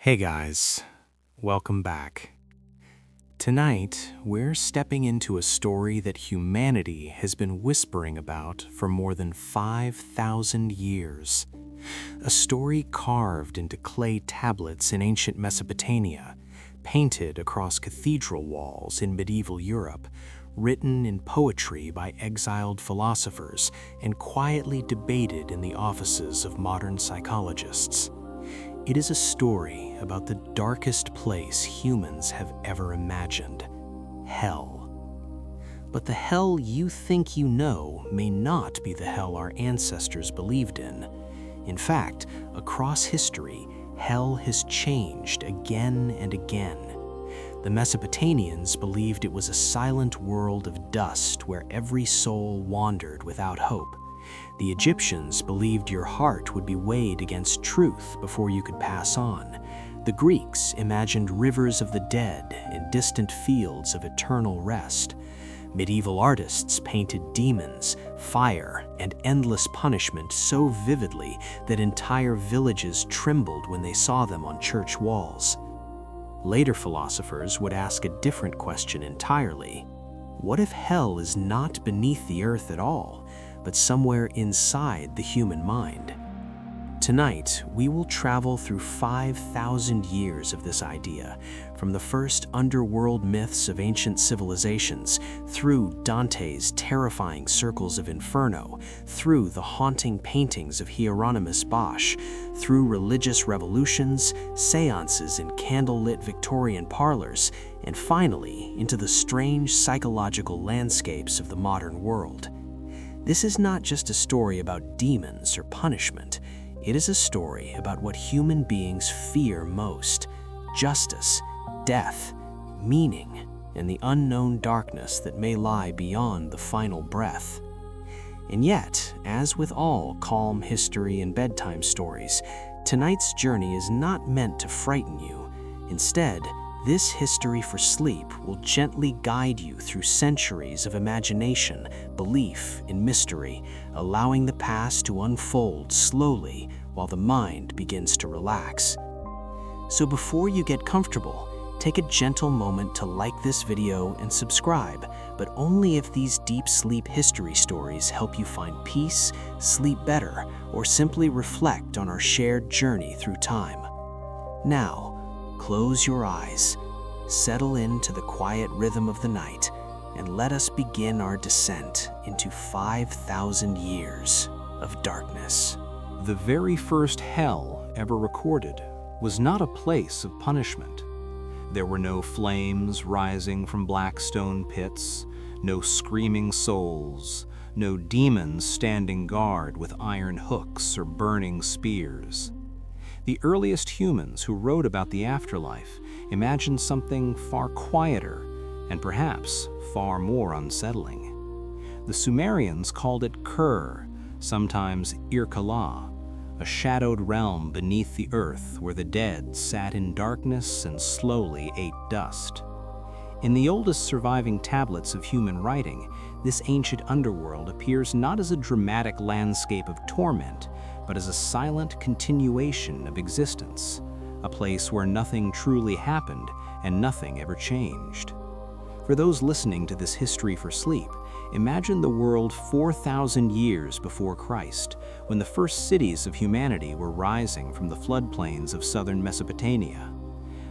Hey guys, welcome back. Tonight, we're stepping into a story that humanity has been whispering about for more than 5,000 years. A story carved into clay tablets in ancient Mesopotamia, painted across cathedral walls in medieval Europe, written in poetry by exiled philosophers, and quietly debated in the offices of modern psychologists. It is a story about the darkest place humans have ever imagined, hell. But the hell you think you know may not be the hell our ancestors believed in. In fact, across history, hell has changed again and again. The Mesopotamians believed it was a silent world of dust where every soul wandered without hope. The Egyptians believed your heart would be weighed against truth before you could pass on. The Greeks imagined rivers of the dead in distant fields of eternal rest. Medieval artists painted demons, fire, and endless punishment so vividly that entire villages trembled when they saw them on church walls. Later philosophers would ask a different question entirely. What if hell is not beneath the earth at all, but somewhere inside the human mind? Tonight, we will travel through 5,000 years of this idea, from the first underworld myths of ancient civilizations, through Dante's terrifying circles of Inferno, through the haunting paintings of Hieronymus Bosch, through religious revolutions, séances in candlelit Victorian parlors, and finally into the strange psychological landscapes of the modern world. This is not just a story about demons or punishment. It is a story about what human beings fear most: justice, death, meaning, and the unknown darkness that may lie beyond the final breath. And yet, as with all calm history and bedtime stories, tonight's journey is not meant to frighten you. Instead, this history for sleep will gently guide you through centuries of imagination, belief, and mystery, allowing the past to unfold slowly while the mind begins to relax. So before you get comfortable, take a gentle moment to like this video and subscribe, but only if these deep sleep history stories help you find peace, sleep better, or simply reflect on our shared journey through time. Now, close your eyes, settle into the quiet rhythm of the night, and let us begin our descent into 5,000 years of darkness. The very first hell ever recorded was not a place of punishment. There were no flames rising from black stone pits, no screaming souls, no demons standing guard with iron hooks or burning spears. The earliest humans who wrote about the afterlife imagined something far quieter and perhaps far more unsettling. The Sumerians called it Kur, sometimes Irkala, a shadowed realm beneath the earth where the dead sat in darkness and slowly ate dust. In the oldest surviving tablets of human writing, this ancient underworld appears not as a dramatic landscape of torment, but as a silent continuation of existence, a place where nothing truly happened and nothing ever changed. For those listening to this history for sleep, imagine the world 4,000 years before Christ, when the first cities of humanity were rising from the floodplains of southern Mesopotamia.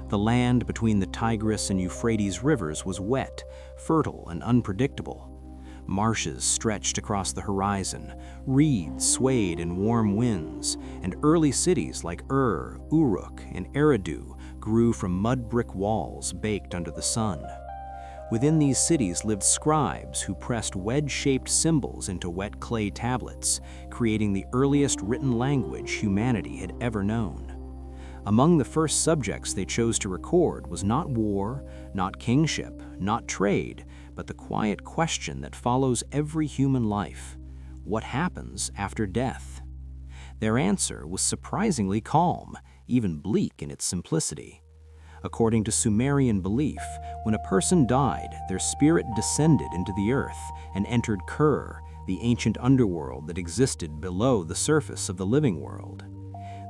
The land between the Tigris and Euphrates rivers was wet, fertile, and unpredictable. Marshes stretched across the horizon, reeds swayed in warm winds, and early cities like Uruk, and Eridu grew from mud brick walls baked under the sun. Within these cities lived scribes who pressed wedge-shaped symbols into wet clay tablets, creating the earliest written language humanity had ever known. Among the first subjects they chose to record was not war, not kingship, not trade, but the quiet question that follows every human life: what happens after death? Their answer was surprisingly calm, even bleak in its simplicity. According to Sumerian belief, when a person died, their spirit descended into the earth and entered Kur, the ancient underworld that existed below the surface of the living world.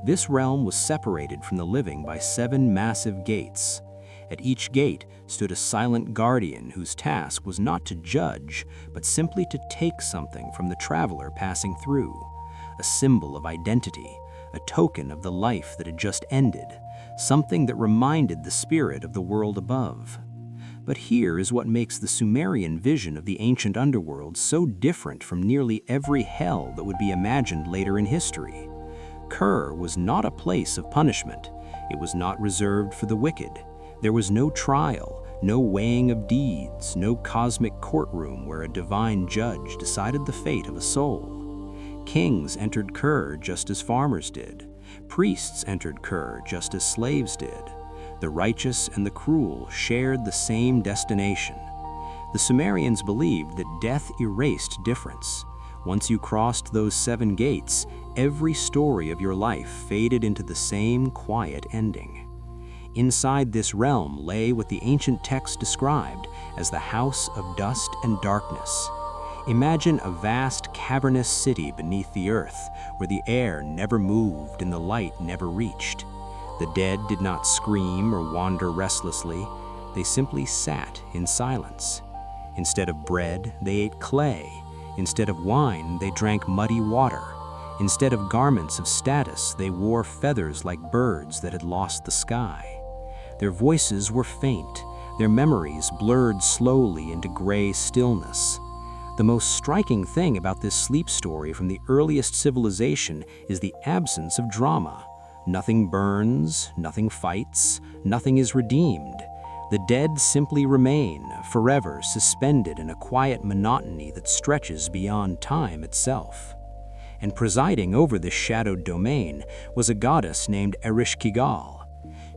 This realm was separated from the living by 7 massive gates. At each gate stood a silent guardian whose task was not to judge, but simply to take something from the traveler passing through. A symbol of identity, a token of the life that had just ended, something that reminded the spirit of the world above. But here is what makes the Sumerian vision of the ancient underworld so different from nearly every hell that would be imagined later in history. Kur was not a place of punishment. It was not reserved for the wicked. There was no trial, no weighing of deeds, no cosmic courtroom where a divine judge decided the fate of a soul. Kings entered Kur just as farmers did. Priests entered Kur just as slaves did. The righteous and the cruel shared the same destination. The Sumerians believed that death erased difference. Once you crossed those 7 gates, every story of your life faded into the same quiet ending. Inside this realm lay what the ancient texts described as the house of dust and darkness. Imagine a vast cavernous city beneath the earth, where the air never moved and the light never reached. The dead did not scream or wander restlessly. They simply sat in silence. Instead of bread, they ate clay. Instead of wine, they drank muddy water. Instead of garments of status, they wore feathers like birds that had lost the sky. Their voices were faint, their memories blurred slowly into gray stillness. The most striking thing about this sleep story from the earliest civilization is the absence of drama. Nothing burns, nothing fights, nothing is redeemed. The dead simply remain, forever suspended in a quiet monotony that stretches beyond time itself. And presiding over this shadowed domain was a goddess named Ereshkigal.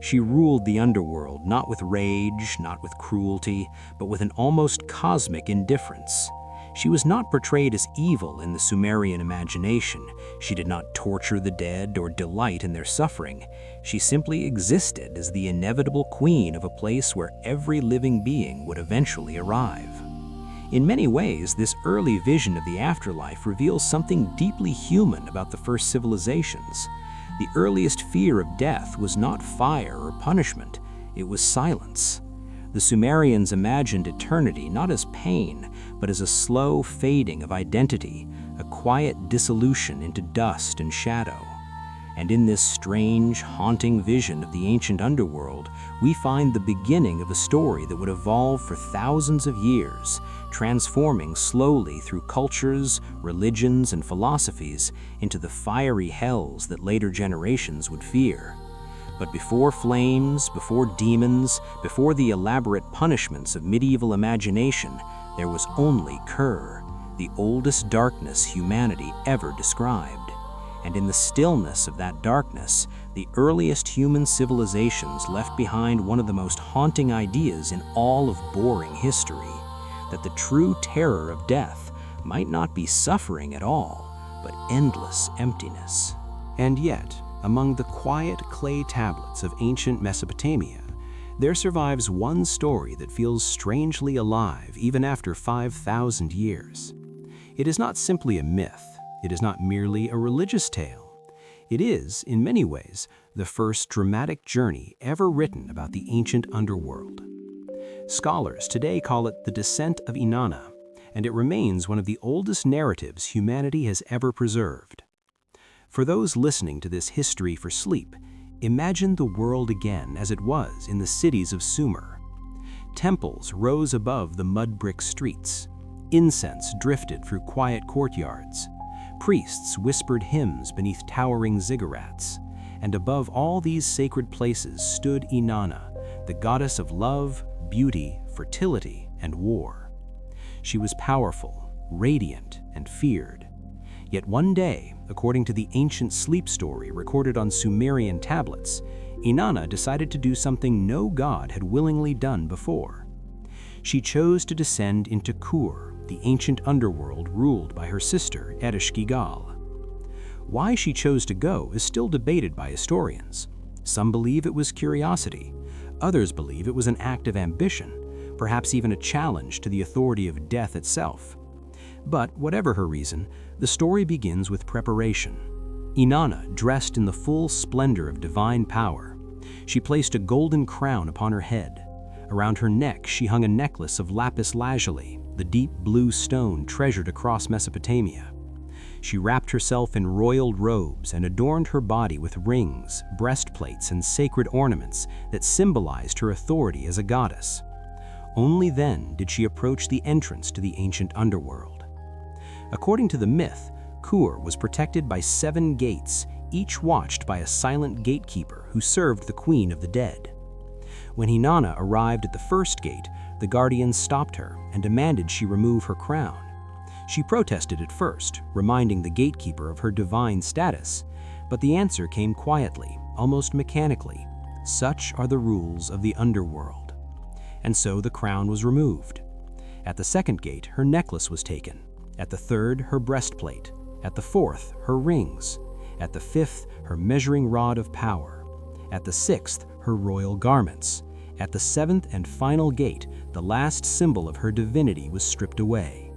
She ruled the underworld not with rage, not with cruelty, but with an almost cosmic indifference. She was not portrayed as evil in the Sumerian imagination. She did not torture the dead or delight in their suffering. She simply existed as the inevitable queen of a place where every living being would eventually arrive. In many ways, this early vision of the afterlife reveals something deeply human about the first civilizations. The earliest fear of death was not fire or punishment, it was silence. The Sumerians imagined eternity not as pain, but as a slow fading of identity, a quiet dissolution into dust and shadow. And in this strange, haunting vision of the ancient underworld, we find the beginning of a story that would evolve for thousands of years, transforming slowly through cultures, religions, and philosophies into the fiery hells that later generations would fear. But before flames, before demons, before the elaborate punishments of medieval imagination, there was only Kur, the oldest darkness humanity ever described. And in the stillness of that darkness, the earliest human civilizations left behind one of the most haunting ideas in all of boring history, that the true terror of death might not be suffering at all, but endless emptiness. And yet, among the quiet clay tablets of ancient Mesopotamia, there survives one story that feels strangely alive even after 5,000 years. It is not simply a myth. It is not merely a religious tale. It is, in many ways, the first dramatic journey ever written about the ancient underworld. Scholars today call it the descent of Inanna, and it remains one of the oldest narratives humanity has ever preserved. For those listening to this history for sleep, imagine the world again as it was in the cities of Sumer. Temples rose above the mud brick streets. Incense drifted through quiet courtyards. Priests whispered hymns beneath towering ziggurats. And above all these sacred places stood Inanna, the goddess of love, beauty, fertility, and war. She was powerful, radiant, and feared. Yet one day, according to the ancient sleep story recorded on Sumerian tablets, Inanna decided to do something no god had willingly done before. She chose to descend into Kur, the ancient underworld ruled by her sister Ereshkigal. Why she chose to go is still debated by historians. Some believe it was curiosity. Others believe it was an act of ambition, perhaps even a challenge to the authority of death itself. But whatever her reason, the story begins with preparation. Inanna, dressed in the full splendor of divine power. She placed a golden crown upon her head. Around her neck she hung a necklace of lapis lazuli, the deep blue stone treasured across Mesopotamia. She wrapped herself in royal robes and adorned her body with rings, breastplates, and sacred ornaments that symbolized her authority as a goddess. Only then did she approach the entrance to the ancient underworld. According to the myth, Kur was protected by 7 gates, each watched by a silent gatekeeper who served the queen of the dead. When Inanna arrived at the first gate, the guardians stopped her and demanded she remove her crown. She protested at first, reminding the gatekeeper of her divine status, but the answer came quietly, almost mechanically. Such are the rules of the underworld. And so the crown was removed. At the second gate, her necklace was taken. At the third, her breastplate. At the fourth, her rings. At the fifth, her measuring rod of power. At the sixth, her royal garments. At the seventh and final gate, the last symbol of her divinity was stripped away.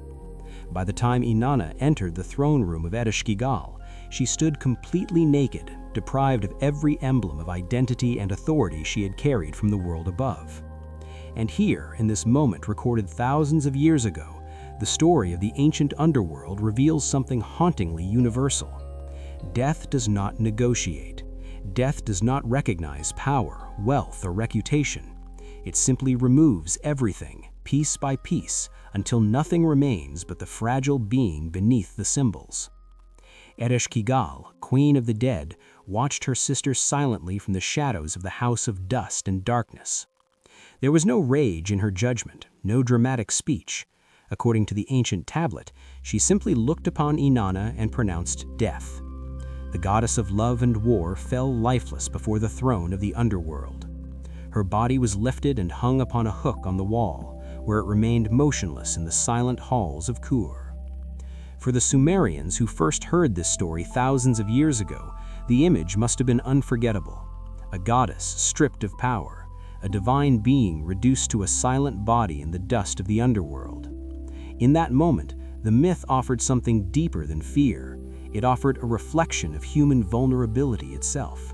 By the time Inanna entered the throne room of Ereshkigal, she stood completely naked, deprived of every emblem of identity and authority she had carried from the world above. And here, in this moment recorded thousands of years ago, the story of the ancient underworld reveals something hauntingly universal. Death does not negotiate. Death does not recognize power, wealth, or reputation. It simply removes everything, piece by piece, until nothing remains but the fragile being beneath the symbols. Ereshkigal, queen of the dead, watched her sister silently from the shadows of the house of dust and darkness. There was no rage in her judgment, no dramatic speech. According to the ancient tablet, she simply looked upon Inanna and pronounced death. The goddess of love and war fell lifeless before the throne of the underworld. Her body was lifted and hung upon a hook on the wall, where it remained motionless in the silent halls of Kur. For the Sumerians who first heard this story thousands of years ago, the image must have been unforgettable. A goddess stripped of power, a divine being reduced to a silent body in the dust of the underworld. In that moment, the myth offered something deeper than fear. It offered a reflection of human vulnerability itself.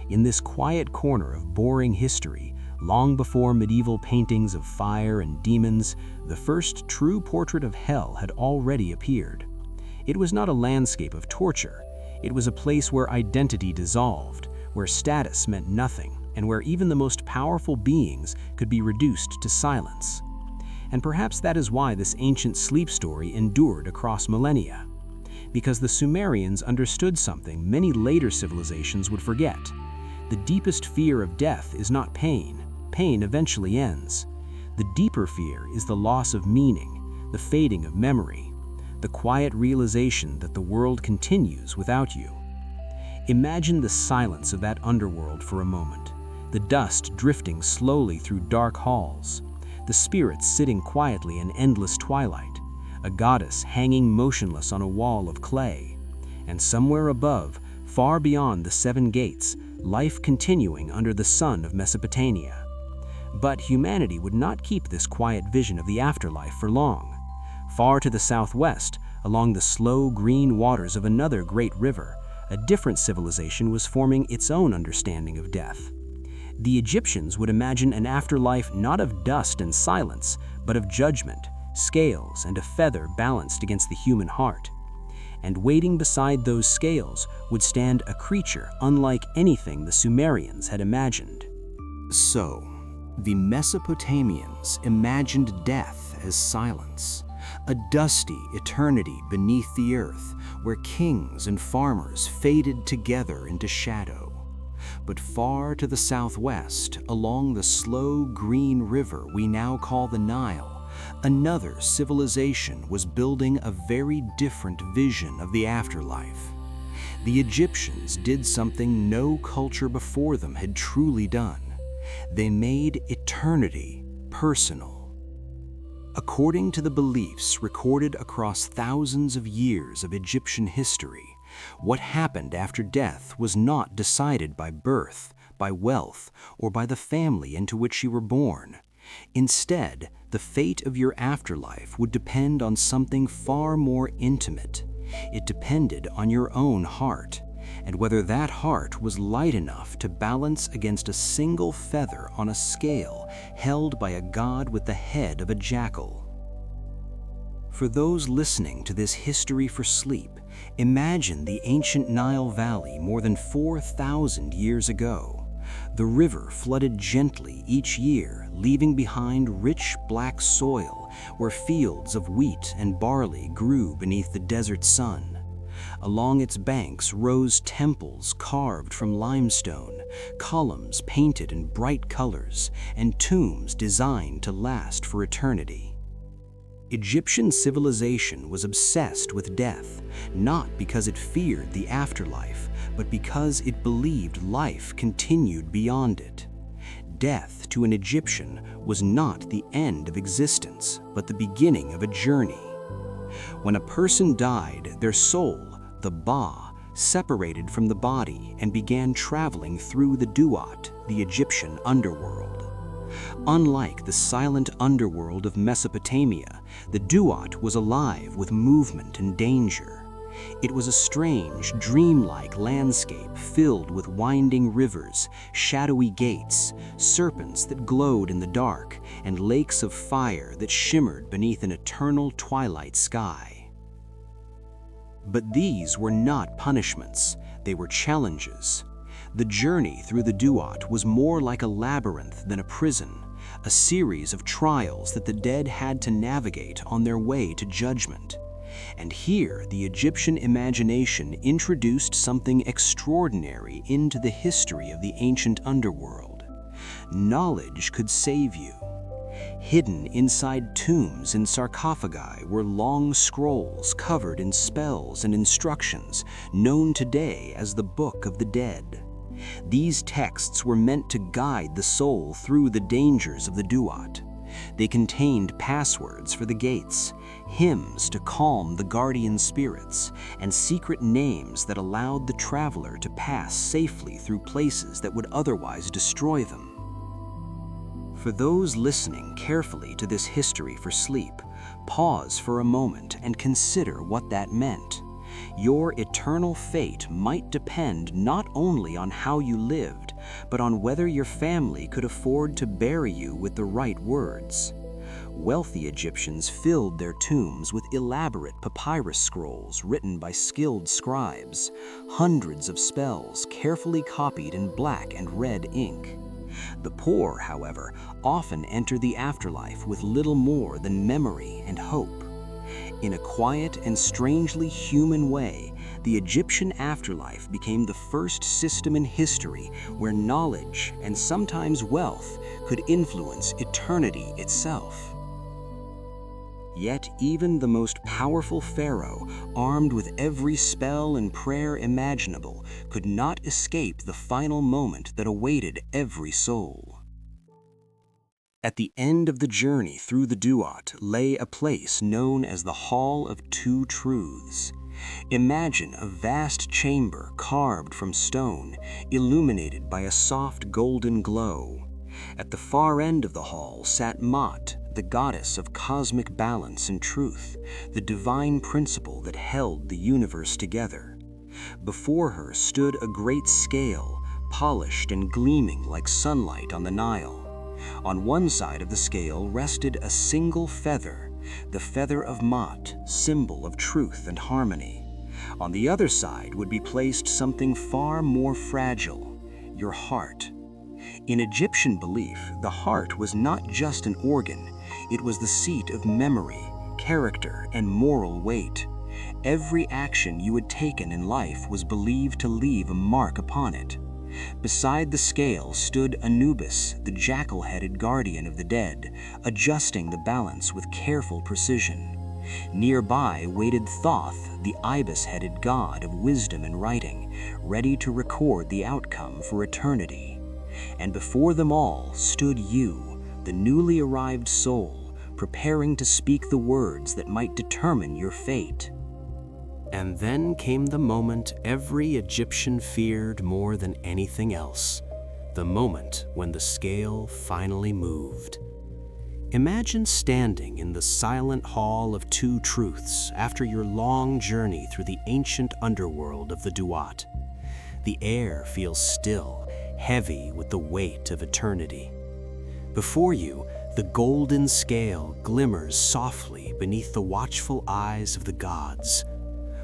In this quiet corner of boring history, long before medieval paintings of fire and demons, the first true portrait of hell had already appeared. It was not a landscape of torture. It was a place where identity dissolved, where status meant nothing, and where even the most powerful beings could be reduced to silence. And perhaps that is why this ancient sleep story endured across millennia. Because the Sumerians understood something many later civilizations would forget. The deepest fear of death is not pain. Pain eventually ends. The deeper fear is the loss of meaning, the fading of memory, the quiet realization that the world continues without you. Imagine the silence of that underworld for a moment, the dust drifting slowly through dark halls, the spirits sitting quietly in endless twilight, a goddess hanging motionless on a wall of clay, and somewhere above, far beyond the 7 gates, life continuing under the sun of Mesopotamia. But humanity would not keep this quiet vision of the afterlife for long. Far to the southwest, along the slow green waters of another great river, a different civilization was forming its own understanding of death. The Egyptians would imagine an afterlife not of dust and silence, but of judgment, scales, and a feather balanced against the human heart. And waiting beside those scales would stand a creature unlike anything the Sumerians had imagined. So, the Mesopotamians imagined death as silence, a dusty eternity beneath the earth where kings and farmers faded together into shadow. But far to the southwest, along the slow green river we now call the Nile, another civilization was building a very different vision of the afterlife. The Egyptians did something no culture before them had truly done. They made eternity personal. According to the beliefs recorded across thousands of years of Egyptian history, what happened after death was not decided by birth, by wealth, or by the family into which you were born. Instead, the fate of your afterlife would depend on something far more intimate. It depended on your own heart. and whether that heart was light enough to balance against a single feather on a scale held by a god with the head of a jackal. For those listening to this history for sleep, imagine the ancient Nile Valley more than 4,000 years ago. The river flooded gently each year, leaving behind rich black soil where fields of wheat and barley grew beneath the desert sun. Along its banks rose temples carved from limestone, columns painted in bright colors, and tombs designed to last for eternity. Egyptian civilization was obsessed with death, not because it feared the afterlife, but because it believed life continued beyond it. Death to an Egyptian was not the end of existence, but the beginning of a journey. When a person died, their soul, the Ba, separated from the body and began traveling through the Duat, the Egyptian underworld. Unlike the silent underworld of Mesopotamia, the Duat was alive with movement and danger. It was a strange, dreamlike landscape filled with winding rivers, shadowy gates, serpents that glowed in the dark, and lakes of fire that shimmered beneath an eternal twilight sky. But these were not punishments, they were challenges. The journey through the Duat was more like a labyrinth than a prison, a series of trials that the dead had to navigate on their way to judgment. And here, the Egyptian imagination introduced something extraordinary into the history of the ancient underworld. Knowledge could save you. Hidden inside tombs and sarcophagi were long scrolls covered in spells and instructions, known today as the Book of the Dead. These texts were meant to guide the soul through the dangers of the Duat. They contained passwords for the gates, hymns to calm the guardian spirits, and secret names that allowed the traveler to pass safely through places that would otherwise destroy them. For those listening carefully to this history for sleep, pause for a moment and consider what that meant. Your eternal fate might depend not only on how you lived, but on whether your family could afford to bury you with the right words. Wealthy Egyptians filled their tombs with elaborate papyrus scrolls written by skilled scribes, hundreds of spells carefully copied in black and red ink. The poor, however, often enter the afterlife with little more than memory and hope. In a quiet and strangely human way, the Egyptian afterlife became the first system in history where knowledge, and sometimes wealth, could influence eternity itself. Yet even the most powerful pharaoh, armed with every spell and prayer imaginable, could not escape the final moment that awaited every soul. At the end of the journey through the Duat lay a place known as the Hall of Two Truths. Imagine a vast chamber carved from stone, illuminated by a soft golden glow. At the far end of the hall sat Ma'at, the goddess of cosmic balance and truth, the divine principle that held the universe together. Before her stood a great scale, polished and gleaming like sunlight on the Nile. On one side of the scale rested a single feather, the feather of Ma'at, symbol of truth and harmony. On the other side would be placed something far more fragile, your heart. In Egyptian belief, the heart was not just an organ, it was the seat of memory, character, and moral weight. Every action you had taken in life was believed to leave a mark upon it. Beside the scale stood Anubis, the jackal-headed guardian of the dead, adjusting the balance with careful precision. Nearby waited Thoth, the ibis-headed god of wisdom and writing, ready to record the outcome for eternity. And before them all stood you, the newly arrived soul, preparing to speak the words that might determine your fate. And then came the moment every Egyptian feared more than anything else, the moment when the scale finally moved. Imagine standing in the silent Hall of Two Truths after your long journey through the ancient underworld of the Duat. The air feels still, heavy with the weight of eternity. Before you, the golden scale glimmers softly beneath the watchful eyes of the gods.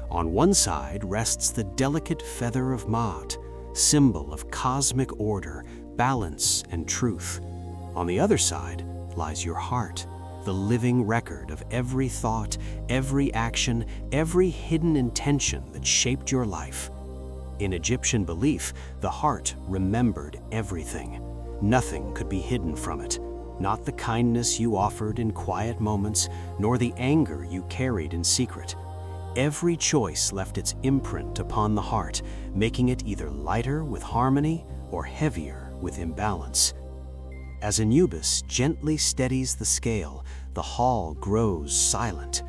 On one side rests the delicate feather of Maat, symbol of cosmic order, balance, and truth. On the other side lies your heart, the living record of every thought, every action, every hidden intention that shaped your life. In Egyptian belief, the heart remembered everything. Nothing could be hidden from it. Not the kindness you offered in quiet moments, nor the anger you carried in secret. Every choice left its imprint upon the heart, making it either lighter with harmony or heavier with imbalance. As Anubis gently steadies the scale, the hall grows silent.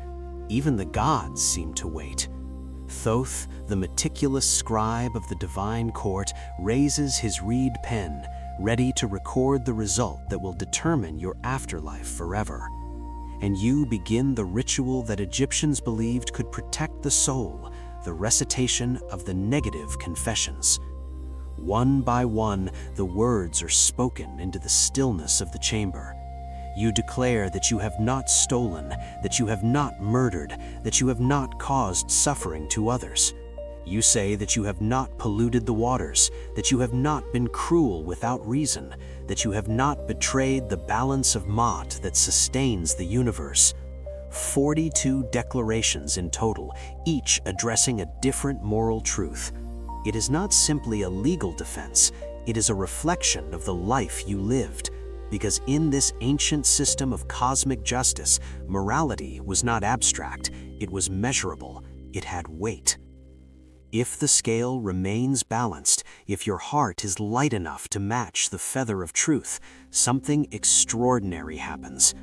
Even the gods seem to wait. Thoth, the meticulous scribe of the divine court, raises his reed pen, ready to record the result that will determine your afterlife forever. And you begin the ritual that Egyptians believed could protect the soul, the recitation of the negative confessions. One by one, the words are spoken into the stillness of the chamber. You declare that you have not stolen, that you have not murdered, that you have not caused suffering to others. You say that you have not polluted the waters, that you have not been cruel without reason, that you have not betrayed the balance of Maat that sustains the universe. 42 declarations in total, each addressing a different moral truth. It is not simply a legal defense, it is a reflection of the life you lived. Because in this ancient system of cosmic justice, morality was not abstract, it was measurable, it had weight. If the scale remains balanced, if your heart is light enough to match the feather of truth, something extraordinary happens.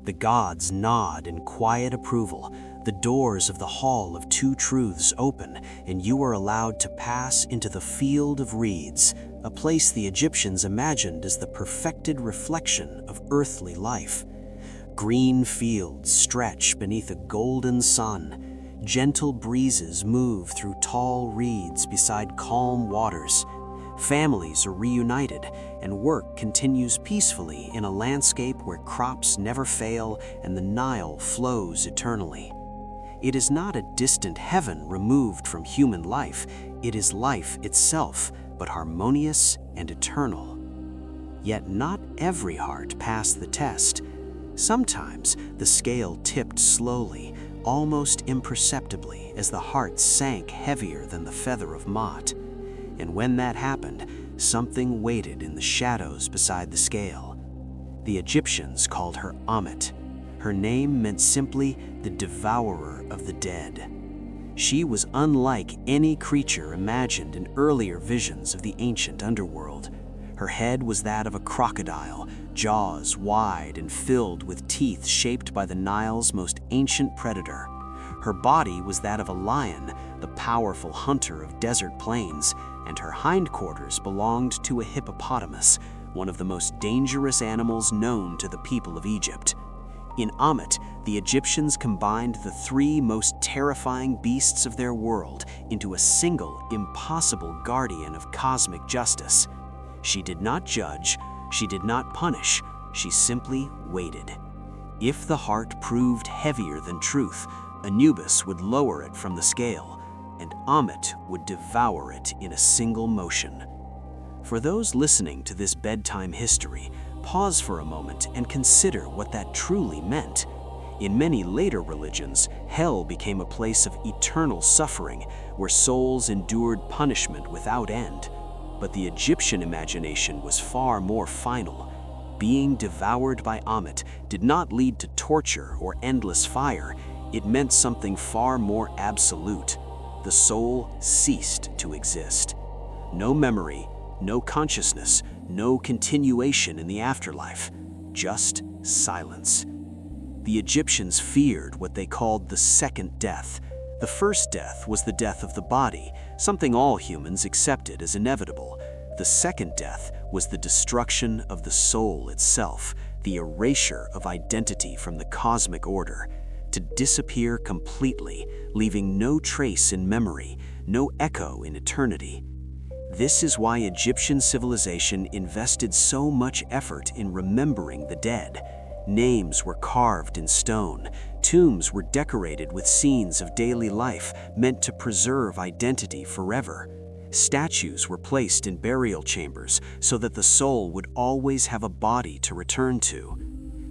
The gods nod in quiet approval, the doors of the Hall of Two Truths open, and you are allowed to pass into the Field of Reeds, a place the Egyptians imagined as the perfected reflection of earthly life. Green fields stretch beneath a golden sun. Gentle breezes move through tall reeds beside calm waters. Families are reunited, and work continues peacefully in a landscape where crops never fail and the Nile flows eternally. It is not a distant heaven removed from human life, it is life itself, but harmonious and eternal. Yet not every heart passed the test. Sometimes the scale tipped slowly, almost imperceptibly, as the heart sank heavier than the feather of Maat. And when that happened, something waited in the shadows beside the scale. The Egyptians called her Ammit. Her name meant simply the devourer of the dead. She was unlike any creature imagined in earlier visions of the ancient underworld. Her head was that of a crocodile, jaws wide and filled with teeth shaped by the Nile's most ancient predator. Her body was that of a lion, the powerful hunter of desert plains, and her hindquarters belonged to a hippopotamus, one of the most dangerous animals known to the people of Egypt. In Ammit, the Egyptians combined the three most terrifying beasts of their world into a single, impossible guardian of cosmic justice. She did not judge, she did not punish, she simply waited. If the heart proved heavier than truth, Anubis would lower it from the scale, and Ammit would devour it in a single motion. For those listening to this bedtime history, pause for a moment and consider what that truly meant. In many later religions, hell became a place of eternal suffering, where souls endured punishment without end. But the Egyptian imagination was far more final. Being devoured by Ammit did not lead to torture or endless fire. It meant something far more absolute. The soul ceased to exist. No memory, no consciousness, no continuation in the afterlife, just silence. The Egyptians feared what they called the second death. The first death was the death of the body, something all humans accepted as inevitable. The second death was the destruction of the soul itself, the erasure of identity from the cosmic order, to disappear completely, leaving no trace in memory, no echo in eternity. This is why Egyptian civilization invested so much effort in remembering the dead. Names were carved in stone. Tombs were decorated with scenes of daily life meant to preserve identity forever. Statues were placed in burial chambers so that the soul would always have a body to return to.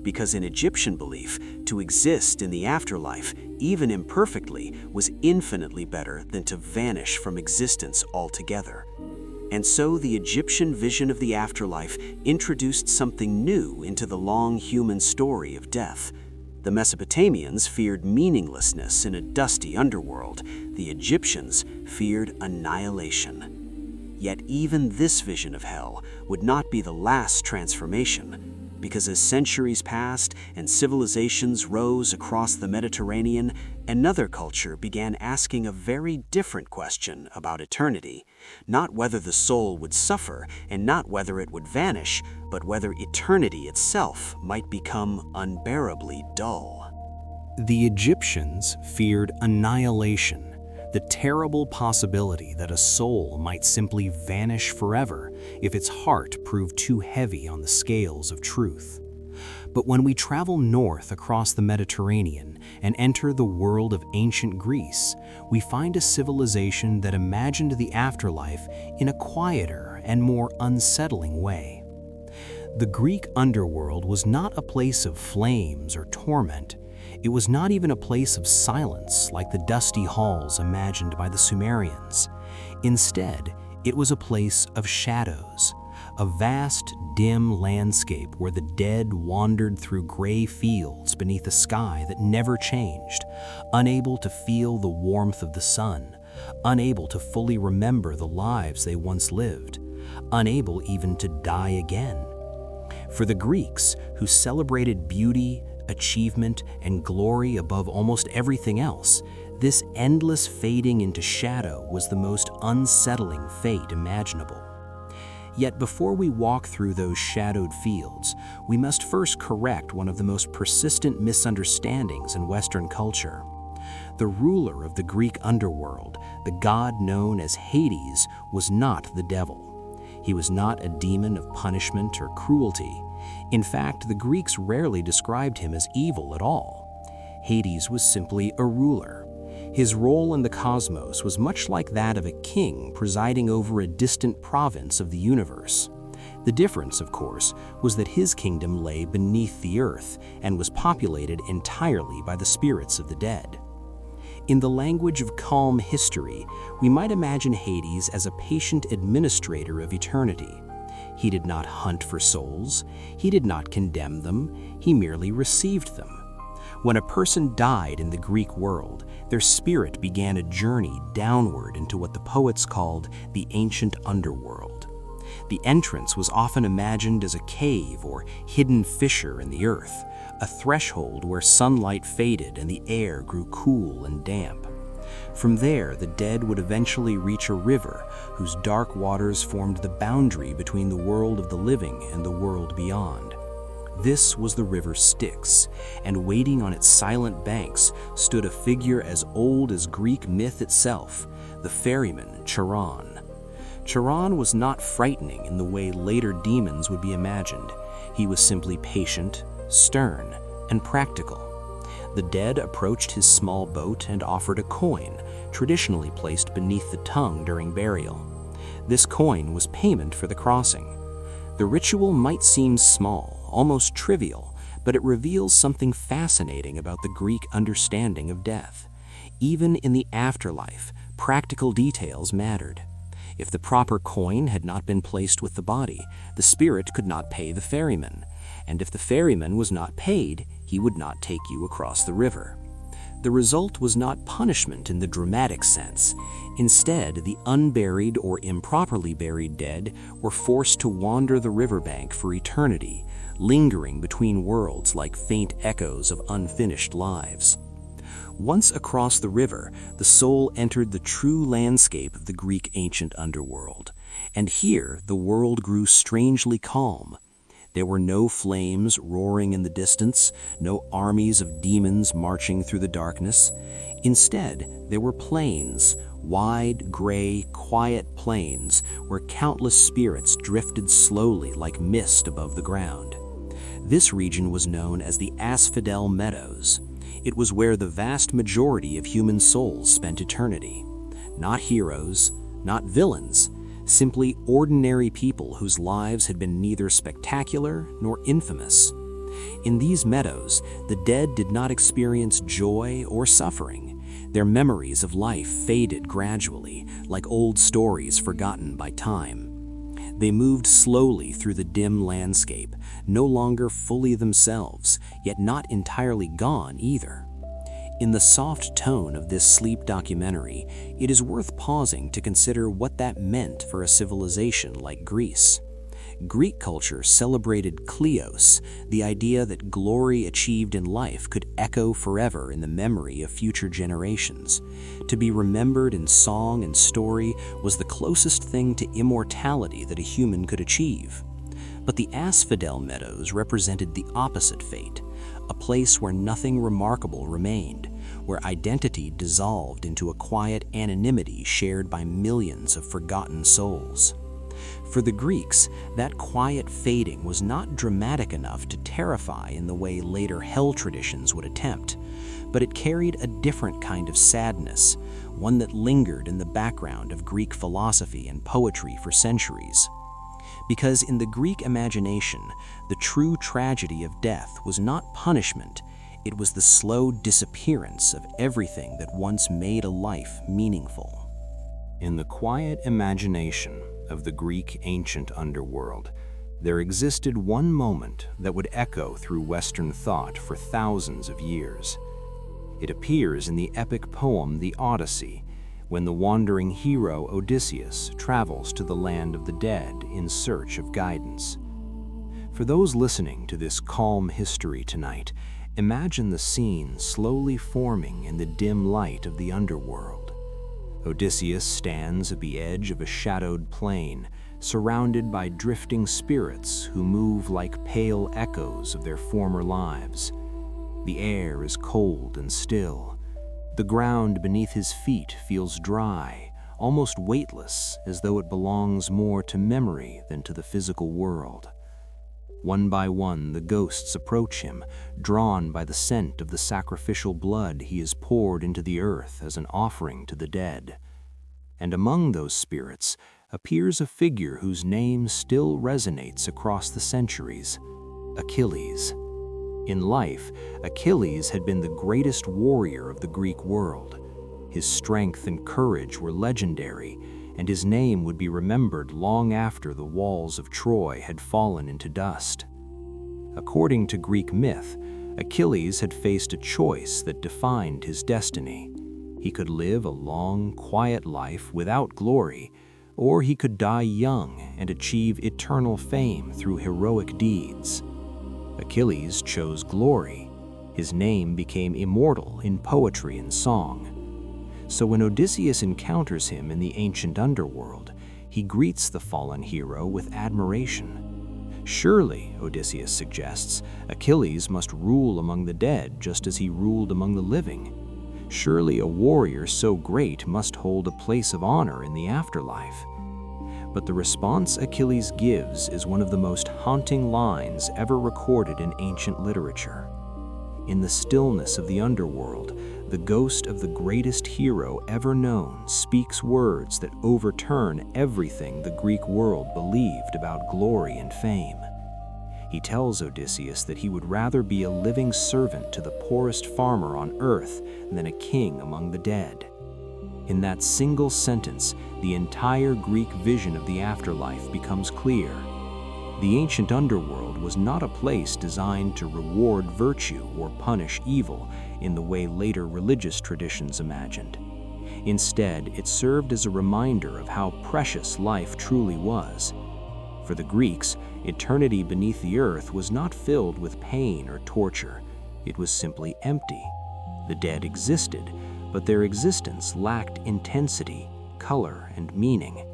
Because in Egyptian belief, to exist in the afterlife, even imperfectly, was infinitely better than to vanish from existence altogether. And so the Egyptian vision of the afterlife introduced something new into the long human story of death. The Mesopotamians feared meaninglessness in a dusty underworld. The Egyptians feared annihilation. Yet even this vision of hell would not be the last transformation, because as centuries passed and civilizations rose across the Mediterranean, another culture began asking a very different question about eternity. Not whether the soul would suffer and not whether it would vanish, but whether eternity itself might become unbearably dull. The Egyptians feared annihilation, the terrible possibility that a soul might simply vanish forever if its heart proved too heavy on the scales of truth. But when we travel north across the Mediterranean and enter the world of ancient Greece, we find a civilization that imagined the afterlife in a quieter and more unsettling way. The Greek underworld was not a place of flames or torment. It was not even a place of silence like the dusty halls imagined by the Sumerians. Instead, it was a place of shadows, a vast, dim landscape where the dead wandered through gray fields beneath a sky that never changed, unable to feel the warmth of the sun, unable to fully remember the lives they once lived, unable even to die again. For the Greeks, who celebrated beauty, achievement, and glory above almost everything else, this endless fading into shadow was the most unsettling fate imaginable. Yet before we walk through those shadowed fields, we must first correct one of the most persistent misunderstandings in Western culture. The ruler of the Greek underworld, the god known as Hades, was not the devil. He was not a demon of punishment or cruelty. In fact, the Greeks rarely described him as evil at all. Hades was simply a ruler. His role in the cosmos was much like that of a king presiding over a distant province of the universe. The difference, of course, was that his kingdom lay beneath the earth and was populated entirely by the spirits of the dead. In the language of calm history, we might imagine Hades as a patient administrator of eternity. He did not hunt for souls. He did not condemn them. He merely received them. When a person died in the Greek world, their spirit began a journey downward into what the poets called the ancient underworld. The entrance was often imagined as a cave or hidden fissure in the earth, a threshold where sunlight faded and the air grew cool and damp. From there, the dead would eventually reach a river whose dark waters formed the boundary between the world of the living and the world beyond. This was the river Styx, and waiting on its silent banks stood a figure as old as Greek myth itself, the ferryman Charon. Charon was not frightening in the way later demons would be imagined. He was simply patient, stern, and practical. The dead approached his small boat and offered a coin, traditionally placed beneath the tongue during burial. This coin was payment for the crossing. The ritual might seem small, almost trivial, but it reveals something fascinating about the Greek understanding of death. Even in the afterlife, practical details mattered. If the proper coin had not been placed with the body, the spirit could not pay the ferryman, and if the ferryman was not paid, he would not take you across the river. The result was not punishment in the dramatic sense. Instead, the unburied or improperly buried dead were forced to wander the riverbank for eternity, lingering between worlds like faint echoes of unfinished lives. Once across the river, the soul entered the true landscape of the Greek ancient underworld, and here the world grew strangely calm. There were no flames roaring in the distance, no armies of demons marching through the darkness. Instead, there were plains, wide, gray, quiet plains where countless spirits drifted slowly like mist above the ground. This region was known as the Asphodel Meadows. It was where the vast majority of human souls spent eternity. Not heroes, not villains, simply ordinary people whose lives had been neither spectacular nor infamous. In these meadows, the dead did not experience joy or suffering. Their memories of life faded gradually, like old stories forgotten by time. They moved slowly through the dim landscape, no longer fully themselves, yet not entirely gone either. In the soft tone of this sleep documentary, it is worth pausing to consider what that meant for a civilization like Greece. Greek culture celebrated kleos, the idea that glory achieved in life could echo forever in the memory of future generations. To be remembered in song and story was the closest thing to immortality that a human could achieve. But the Asphodel Meadows represented the opposite fate, a place where nothing remarkable remained, where identity dissolved into a quiet anonymity shared by millions of forgotten souls. For the Greeks, that quiet fading was not dramatic enough to terrify in the way later hell traditions would attempt, but it carried a different kind of sadness, one that lingered in the background of Greek philosophy and poetry for centuries. Because in the Greek imagination, the true tragedy of death was not punishment, it was the slow disappearance of everything that once made a life meaningful. In the quiet imagination of the Greek ancient underworld, there existed one moment that would echo through Western thought for thousands of years. It appears in the epic poem The Odyssey, when the wandering hero Odysseus travels to the land of the dead in search of guidance. For those listening to this calm history tonight, imagine the scene slowly forming in the dim light of the underworld. Odysseus stands at the edge of a shadowed plain, surrounded by drifting spirits who move like pale echoes of their former lives. The air is cold and still. The ground beneath his feet feels dry, almost weightless, as though it belongs more to memory than to the physical world. One by one, the ghosts approach him, drawn by the scent of the sacrificial blood he has poured into the earth as an offering to the dead. And among those spirits appears a figure whose name still resonates across the centuries: Achilles. In life, Achilles had been the greatest warrior of the Greek world. His strength and courage were legendary, and his name would be remembered long after the walls of Troy had fallen into dust. According to Greek myth, Achilles had faced a choice that defined his destiny. He could live a long, quiet life without glory, or he could die young and achieve eternal fame through heroic deeds. Achilles chose glory. His name became immortal in poetry and song. So when Odysseus encounters him in the ancient underworld, he greets the fallen hero with admiration. Surely, Odysseus suggests, Achilles must rule among the dead just as he ruled among the living. Surely a warrior so great must hold a place of honor in the afterlife. But the response Achilles gives is one of the most haunting lines ever recorded in ancient literature. In the stillness of the underworld, the ghost of the greatest hero ever known speaks words that overturn everything the Greek world believed about glory and fame. He tells Odysseus that he would rather be a living servant to the poorest farmer on earth than a king among the dead. In that single sentence, the entire Greek vision of the afterlife becomes clear. The ancient underworld was not a place designed to reward virtue or punish evil in the way later religious traditions imagined. Instead, it served as a reminder of how precious life truly was. For the Greeks, eternity beneath the earth was not filled with pain or torture. It was simply empty. The dead existed, but their existence lacked intensity, color, and meaning.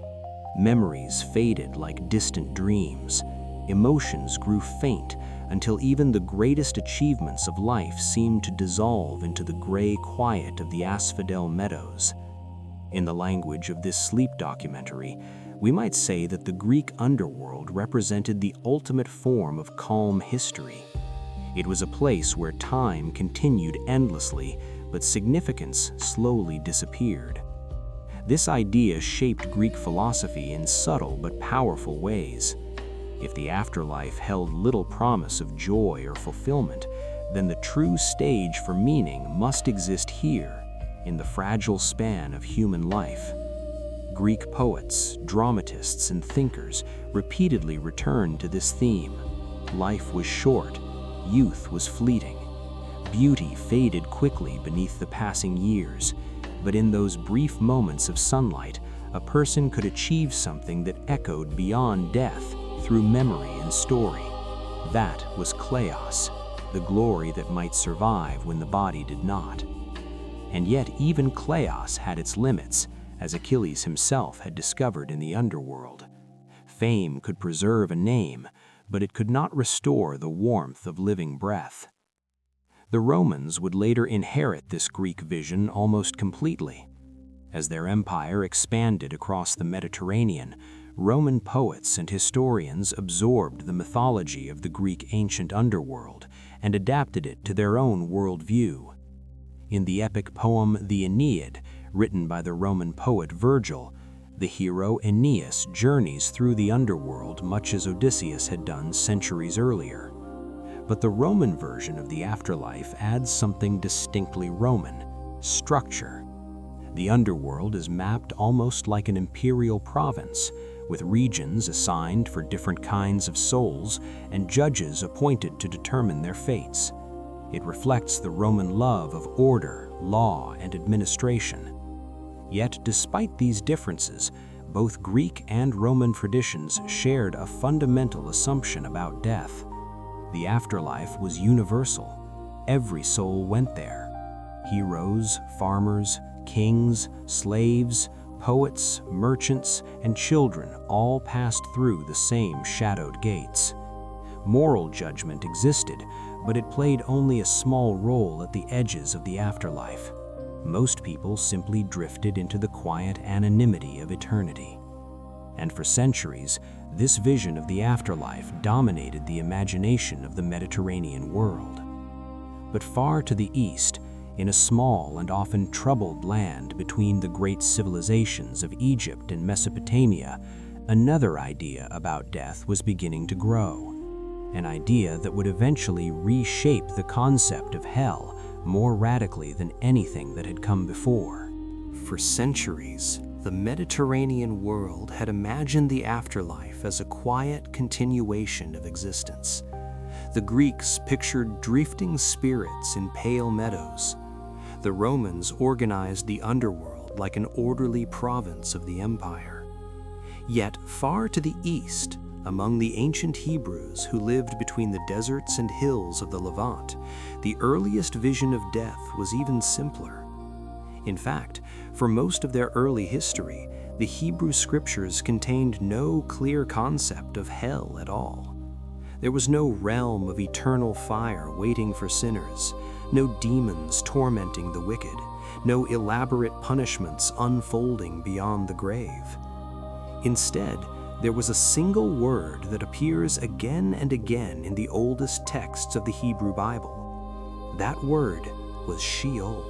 Memories faded like distant dreams. Emotions grew faint until even the greatest achievements of life seemed to dissolve into the gray quiet of the asphodel meadows. In the language of this sleep documentary, we might say that the Greek underworld represented the ultimate form of calm history. It was a place where time continued endlessly, but significance slowly disappeared. This idea shaped Greek philosophy in subtle but powerful ways. If the afterlife held little promise of joy or fulfillment, then the true stage for meaning must exist here, in the fragile span of human life. Greek poets, dramatists, and thinkers repeatedly returned to this theme. Life was short, youth was fleeting. Beauty faded quickly beneath the passing years, but in those brief moments of sunlight, a person could achieve something that echoed beyond death through memory and story. That was kleos, the glory that might survive when the body did not. And yet even kleos had its limits, as Achilles himself had discovered in the underworld. Fame could preserve a name, but it could not restore the warmth of living breath. The Romans would later inherit this Greek vision almost completely. As their empire expanded across the Mediterranean, Roman poets and historians absorbed the mythology of the Greek ancient underworld and adapted it to their own worldview. In the epic poem The Aeneid, written by the Roman poet Virgil, the hero Aeneas journeys through the underworld much as Odysseus had done centuries earlier. But the Roman version of the afterlife adds something distinctly Roman: structure. The underworld is mapped almost like an imperial province, with regions assigned for different kinds of souls and judges appointed to determine their fates. It reflects the Roman love of order, law, and administration. Yet, despite these differences, both Greek and Roman traditions shared a fundamental assumption about death. The afterlife was universal. Every soul went there. Heroes, farmers, kings, slaves, poets, merchants, and children all passed through the same shadowed gates. Moral judgment existed, but it played only a small role at the edges of the afterlife. Most people simply drifted into the quiet anonymity of eternity. And for centuries, this vision of the afterlife dominated the imagination of the Mediterranean world. But far to the east, in a small and often troubled land between the great civilizations of Egypt and Mesopotamia, another idea about death was beginning to grow. An idea that would eventually reshape the concept of hell more radically than anything that had come before. For centuries, the Mediterranean world had imagined the afterlife as a quiet continuation of existence. The Greeks pictured drifting spirits in pale meadows. The Romans organized the underworld like an orderly province of the empire. Yet far to the east, among the ancient Hebrews who lived between the deserts and hills of the Levant, the earliest vision of death was even simpler. In fact, for most of their early history, the Hebrew scriptures contained no clear concept of hell at all. There was no realm of eternal fire waiting for sinners, no demons tormenting the wicked, no elaborate punishments unfolding beyond the grave. Instead, there was a single word that appears again and again in the oldest texts of the Hebrew Bible. That word was Sheol.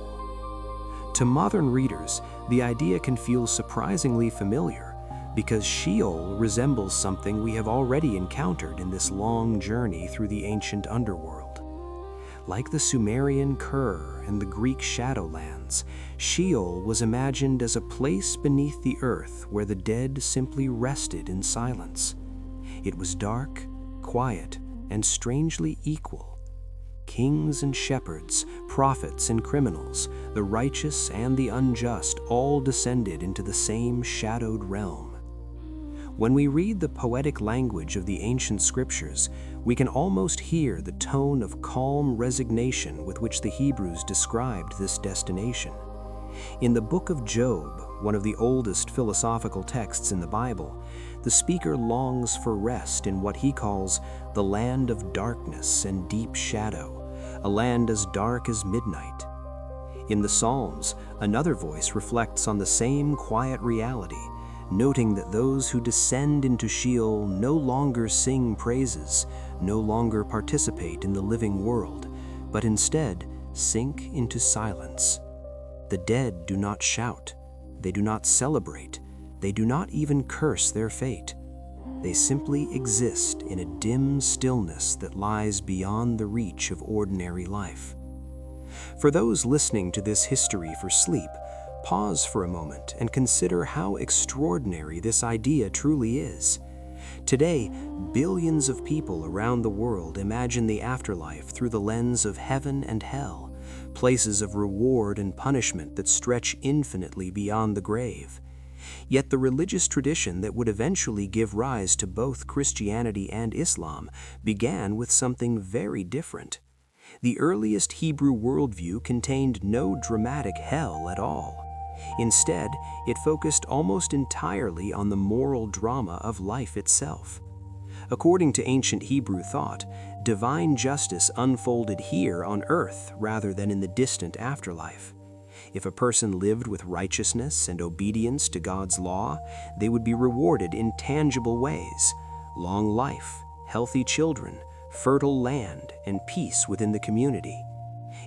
To modern readers, the idea can feel surprisingly familiar because Sheol resembles something we have already encountered in this long journey through the ancient underworld. Like the Sumerian Kur and the Greek Shadowlands, Sheol was imagined as a place beneath the earth where the dead simply rested in silence. It was dark, quiet, and strangely equal. Kings and shepherds, prophets and criminals, the righteous and the unjust all descended into the same shadowed realm. When we read the poetic language of the ancient scriptures, we can almost hear the tone of calm resignation with which the Hebrews described this destination. In the book of Job, one of the oldest philosophical texts in the Bible, the speaker longs for rest in what he calls the land of darkness and deep shadow, a land as dark as midnight. In the Psalms, another voice reflects on the same quiet reality, noting that those who descend into Sheol no longer sing praises, no longer participate in the living world, but instead sink into silence. The dead do not shout, they do not celebrate, they do not even curse their fate. They simply exist in a dim stillness that lies beyond the reach of ordinary life. For those listening to this history for sleep, pause for a moment and consider how extraordinary this idea truly is. Today, billions of people around the world imagine the afterlife through the lens of heaven and hell, places of reward and punishment that stretch infinitely beyond the grave. Yet the religious tradition that would eventually give rise to both Christianity and Islam began with something very different. The earliest Hebrew worldview contained no dramatic hell at all. Instead, it focused almost entirely on the moral drama of life itself. According to ancient Hebrew thought, divine justice unfolded here on earth rather than in the distant afterlife. If a person lived with righteousness and obedience to God's law, they would be rewarded in tangible ways: long life, healthy children, fertile land, and peace within the community.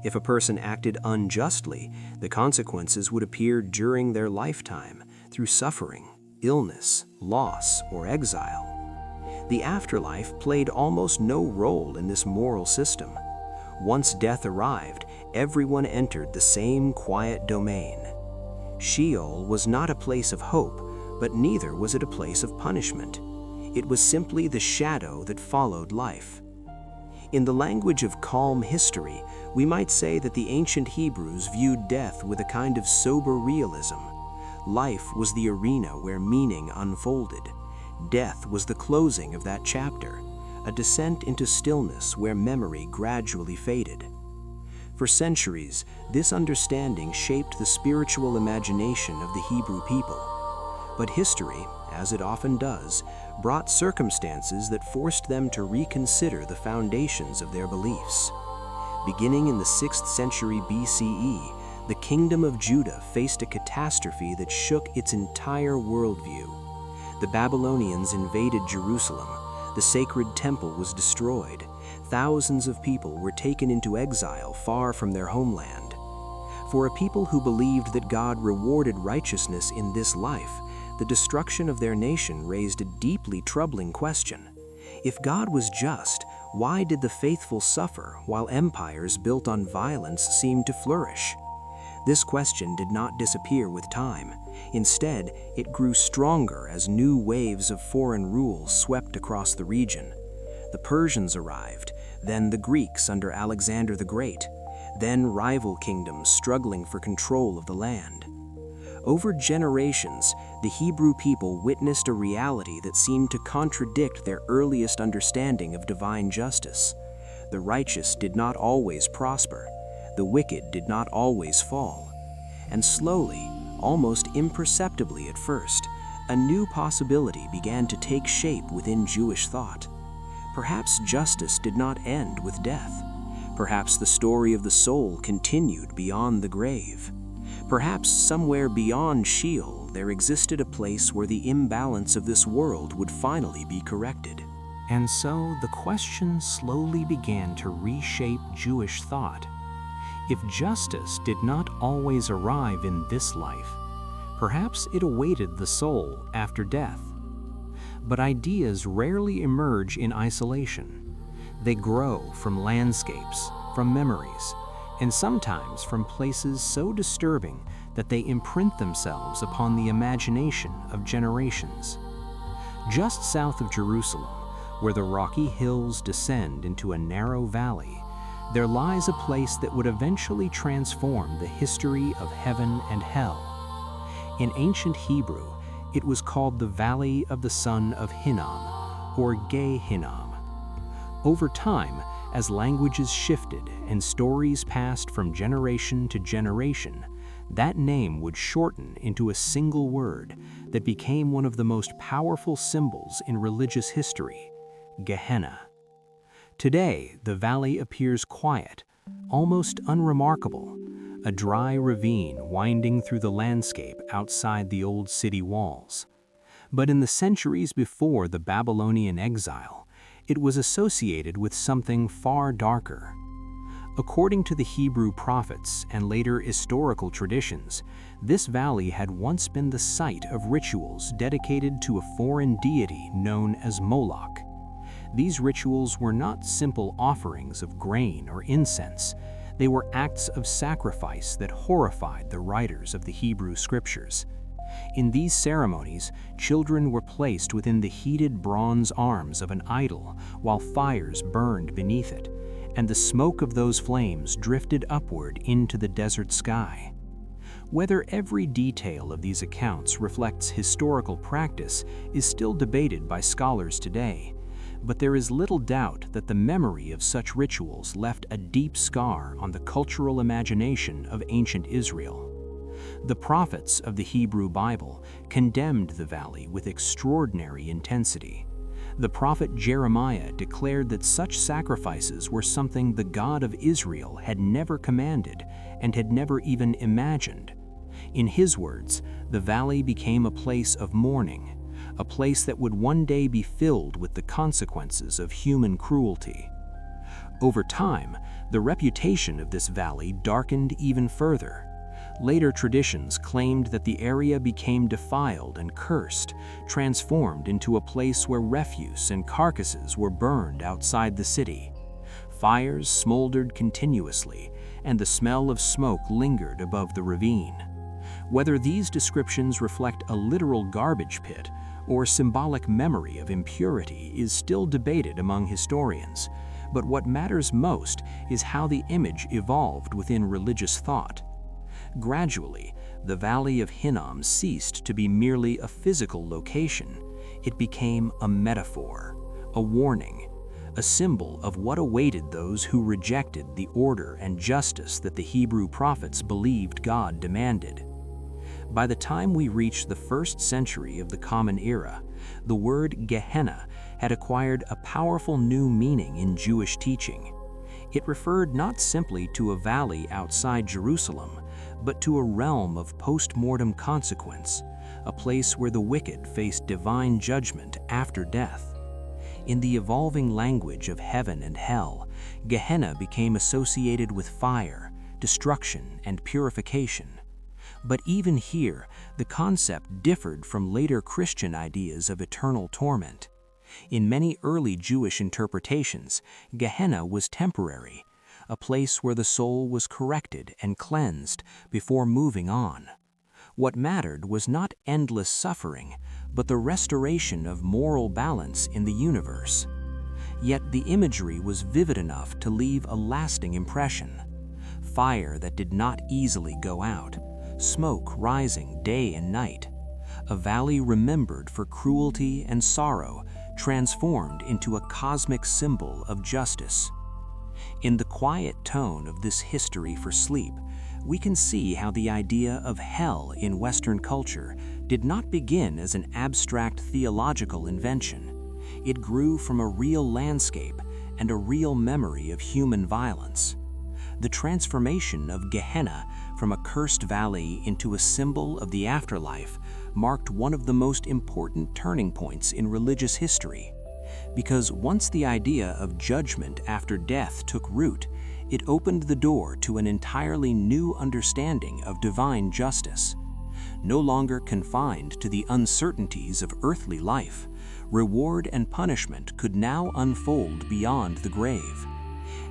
If a person acted unjustly, the consequences would appear during their lifetime through suffering, illness, loss, or exile. The afterlife played almost no role in this moral system. Once death arrived, everyone entered the same quiet domain. Sheol was not a place of hope, but neither was it a place of punishment. It was simply the shadow that followed life. In the language of calm history, we might say that the ancient Hebrews viewed death with a kind of sober realism. Life was the arena where meaning unfolded. Death was the closing of that chapter, a descent into stillness where memory gradually faded. For centuries, this understanding shaped the spiritual imagination of the Hebrew people. But history, as it often does, brought circumstances that forced them to reconsider the foundations of their beliefs. Beginning in the 6th century BCE, the kingdom of Judah faced a catastrophe that shook its entire worldview. The Babylonians invaded Jerusalem. The sacred temple was destroyed. Thousands of people were taken into exile far from their homeland. For a people who believed that God rewarded righteousness in this life, the destruction of their nation raised a deeply troubling question. If God was just, why did the faithful suffer while empires built on violence seemed to flourish? This question did not disappear with time. Instead, it grew stronger as new waves of foreign rule swept across the region. The Persians arrived, then the Greeks under Alexander the Great, then rival kingdoms struggling for control of the land. Over generations, the Hebrew people witnessed a reality that seemed to contradict their earliest understanding of divine justice. The righteous did not always prosper. The wicked did not always fall. And slowly, almost imperceptibly at first, a new possibility began to take shape within Jewish thought. Perhaps justice did not end with death. Perhaps the story of the soul continued beyond the grave. Perhaps somewhere beyond Sheol there existed a place where the imbalance of this world would finally be corrected. And so the question slowly began to reshape Jewish thought. If justice did not always arrive in this life, perhaps it awaited the soul after death. But ideas rarely emerge in isolation. They grow from landscapes, from memories, and sometimes from places so disturbing that they imprint themselves upon the imagination of generations. Just south of Jerusalem, where the rocky hills descend into a narrow valley, there lies a place that would eventually transform the history of heaven and hell. In ancient Hebrew, it was called the Valley of the Son of Hinnom, or Gehenna. Over time, as languages shifted and stories passed from generation to generation, that name would shorten into a single word that became one of the most powerful symbols in religious history, Gehenna. Today, the valley appears quiet, almost unremarkable, a dry ravine winding through the landscape outside the old city walls. But in the centuries before the Babylonian exile, it was associated with something far darker. According to the Hebrew prophets and later historical traditions, this valley had once been the site of rituals dedicated to a foreign deity known as Moloch. These rituals were not simple offerings of grain or incense. They were acts of sacrifice that horrified the writers of the Hebrew scriptures. In these ceremonies, children were placed within the heated bronze arms of an idol while fires burned beneath it, and the smoke of those flames drifted upward into the desert sky. Whether every detail of these accounts reflects historical practice is still debated by scholars today, but there is little doubt that the memory of such rituals left a deep scar on the cultural imagination of ancient Israel. The prophets of the Hebrew Bible condemned the valley with extraordinary intensity. The prophet Jeremiah declared that such sacrifices were something the God of Israel had never commanded and had never even imagined. In his words, the valley became a place of mourning, a place that would one day be filled with the consequences of human cruelty. Over time, the reputation of this valley darkened even further. Later traditions claimed that the area became defiled and cursed, transformed into a place where refuse and carcasses were burned outside the city. Fires smoldered continuously, and the smell of smoke lingered above the ravine. Whether these descriptions reflect a literal garbage pit or symbolic memory of impurity is still debated among historians, but what matters most is how the image evolved within religious thought. Gradually, the Valley of Hinnom ceased to be merely a physical location. It became a metaphor, a warning, a symbol of what awaited those who rejected the order and justice that the Hebrew prophets believed God demanded. By the time we reach the 1st century of the Common Era, the word Gehenna had acquired a powerful new meaning in Jewish teaching. It referred not simply to a valley outside Jerusalem, but to a realm of post-mortem consequence, a place where the wicked faced divine judgment after death. In the evolving language of heaven and hell, Gehenna became associated with fire, destruction, and purification. But even here, the concept differed from later Christian ideas of eternal torment. In many early Jewish interpretations, Gehenna was temporary, a place where the soul was corrected and cleansed before moving on. What mattered was not endless suffering, but the restoration of moral balance in the universe. Yet the imagery was vivid enough to leave a lasting impression. Fire that did not easily go out, smoke rising day and night, a valley remembered for cruelty and sorrow, transformed into a cosmic symbol of justice. In the quiet tone of this history for sleep, we can see how the idea of hell in Western culture did not begin as an abstract theological invention. It grew from a real landscape and a real memory of human violence. The transformation of Gehenna from a cursed valley into a symbol of the afterlife marked one of the most important turning points in religious history. Because once the idea of judgment after death took root, it opened the door to an entirely new understanding of divine justice. No longer confined to the uncertainties of earthly life, reward and punishment could now unfold beyond the grave.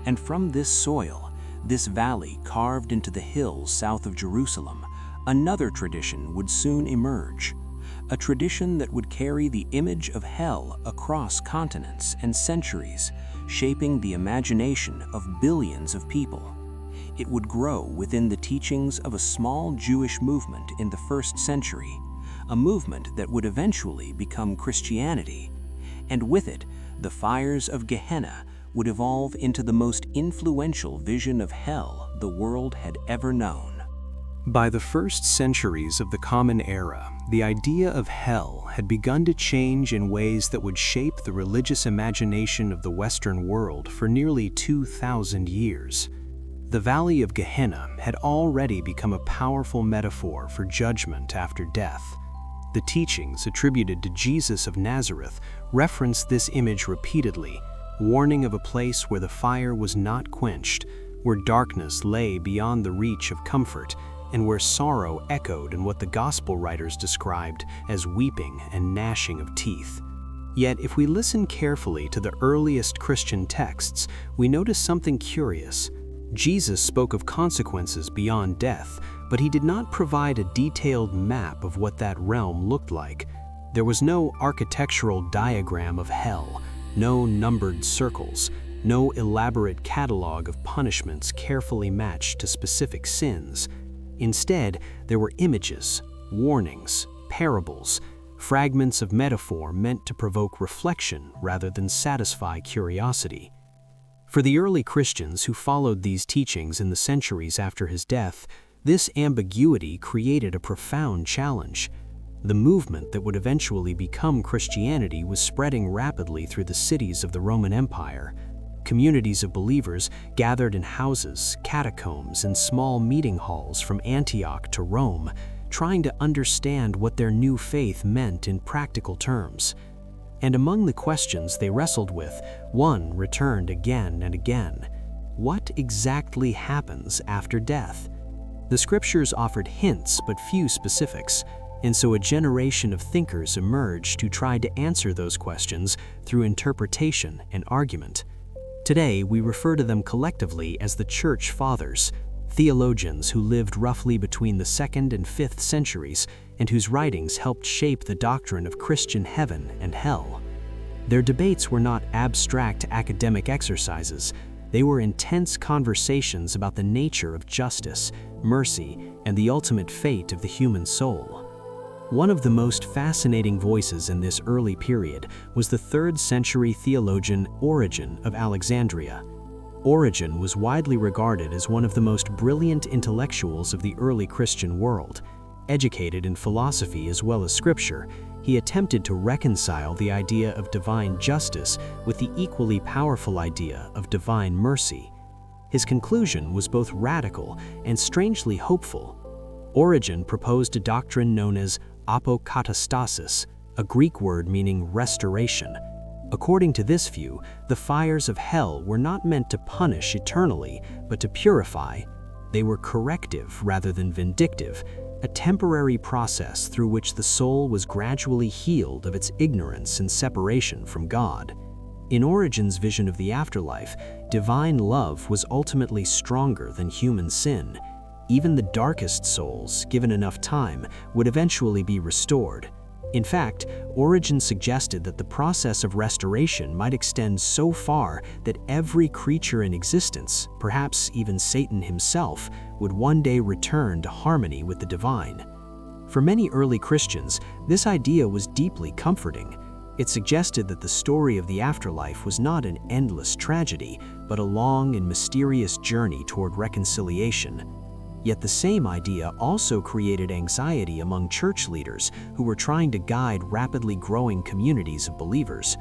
And from this soil, this valley carved into the hills south of Jerusalem, another tradition would soon emerge. A tradition that would carry the image of hell across continents and centuries, shaping the imagination of billions of people. It would grow within the teachings of a small Jewish movement in the 1st century, a movement that would eventually become Christianity. And with it, the fires of Gehenna would evolve into the most influential vision of hell the world had ever known. By the 1st centuries of the Common Era, the idea of hell had begun to change in ways that would shape the religious imagination of the Western world for nearly 2,000 years. The Valley of Gehenna had already become a powerful metaphor for judgment after death. The teachings attributed to Jesus of Nazareth reference this image repeatedly, warning of a place where the fire was not quenched, where darkness lay beyond the reach of comfort, and where sorrow echoed in what the gospel writers described as weeping and gnashing of teeth. Yet, if we listen carefully to the earliest Christian texts, we notice something curious. Jesus spoke of consequences beyond death, but he did not provide a detailed map of what that realm looked like. There was no architectural diagram of hell, no numbered circles, no elaborate catalog of punishments carefully matched to specific sins. Instead, there were images, warnings, parables, fragments of metaphor meant to provoke reflection rather than satisfy curiosity. For the early Christians who followed these teachings in the centuries after his death, this ambiguity created a profound challenge. The movement that would eventually become Christianity was spreading rapidly through the cities of the Roman Empire. Communities of believers gathered in houses, catacombs, and small meeting halls from Antioch to Rome, trying to understand what their new faith meant in practical terms. And among the questions they wrestled with, one returned again and again. What exactly happens after death? The scriptures offered hints but few specifics, and so a generation of thinkers emerged who tried to answer those questions through interpretation and argument. Today, we refer to them collectively as the Church Fathers, theologians who lived roughly between the 2nd and 5th centuries and whose writings helped shape the doctrine of Christian heaven and hell. Their debates were not abstract academic exercises. They were intense conversations about the nature of justice, mercy, and the ultimate fate of the human soul. One of the most fascinating voices in this early period was the 3rd century theologian Origen of Alexandria. Origen was widely regarded as one of the most brilliant intellectuals of the early Christian world. Educated in philosophy as well as scripture, he attempted to reconcile the idea of divine justice with the equally powerful idea of divine mercy. His conclusion was both radical and strangely hopeful. Origen proposed a doctrine known as apokatastasis, a Greek word meaning restoration. According to this view, the fires of hell were not meant to punish eternally, but to purify. They were corrective rather than vindictive, a temporary process through which the soul was gradually healed of its ignorance and separation from God. In Origen's vision of the afterlife, divine love was ultimately stronger than human sin. Even the darkest souls, given enough time, would eventually be restored. In fact, Origen suggested that the process of restoration might extend so far that every creature in existence, perhaps even Satan himself, would one day return to harmony with the divine. For many early Christians, this idea was deeply comforting. It suggested that the story of the afterlife was not an endless tragedy, but a long and mysterious journey toward reconciliation. Yet the same idea also created anxiety among church leaders who were trying to guide rapidly growing communities of believers.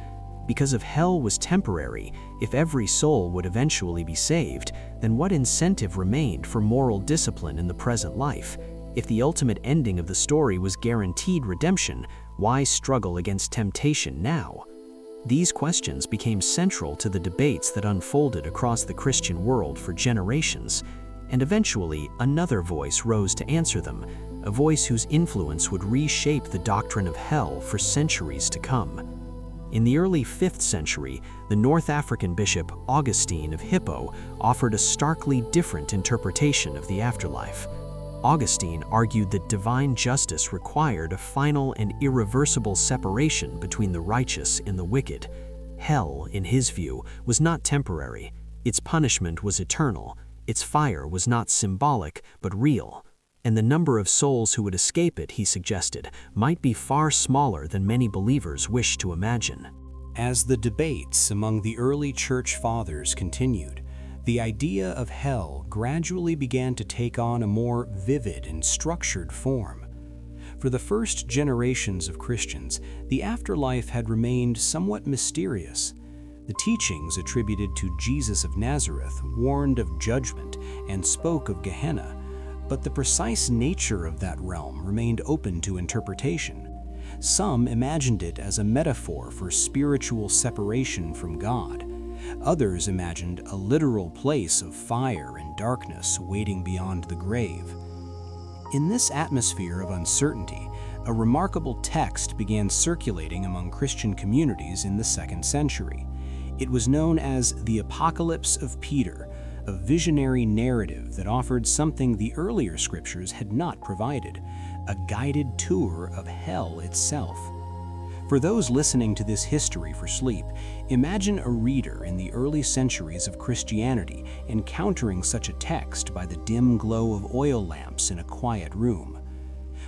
Because if hell was temporary, if every soul would eventually be saved, then what incentive remained for moral discipline in the present life? If the ultimate ending of the story was guaranteed redemption, why struggle against temptation now? These questions became central to the debates that unfolded across the Christian world for generations. And eventually, another voice rose to answer them, a voice whose influence would reshape the doctrine of hell for centuries to come. In the early 5th century, the North African bishop Augustine of Hippo offered a starkly different interpretation of the afterlife. Augustine argued that divine justice required a final and irreversible separation between the righteous and the wicked. Hell, in his view, was not temporary. Its punishment was eternal. Its fire was not symbolic, but real. And the number of souls who would escape it, he suggested, might be far smaller than many believers wish to imagine. As the debates among the early church fathers continued, the idea of hell gradually began to take on a more vivid and structured form. For the first generations of Christians, the afterlife had remained somewhat mysterious. The teachings attributed to Jesus of Nazareth warned of judgment and spoke of Gehenna, but the precise nature of that realm remained open to interpretation. Some imagined it as a metaphor for spiritual separation from God. Others imagined a literal place of fire and darkness waiting beyond the grave. In this atmosphere of uncertainty, a remarkable text began circulating among Christian communities in the 2nd century. It was known as the Apocalypse of Peter, a visionary narrative that offered something the earlier scriptures had not provided, a guided tour of hell itself. For those listening to this history for sleep, imagine a reader in the early centuries of Christianity encountering such a text by the dim glow of oil lamps in a quiet room.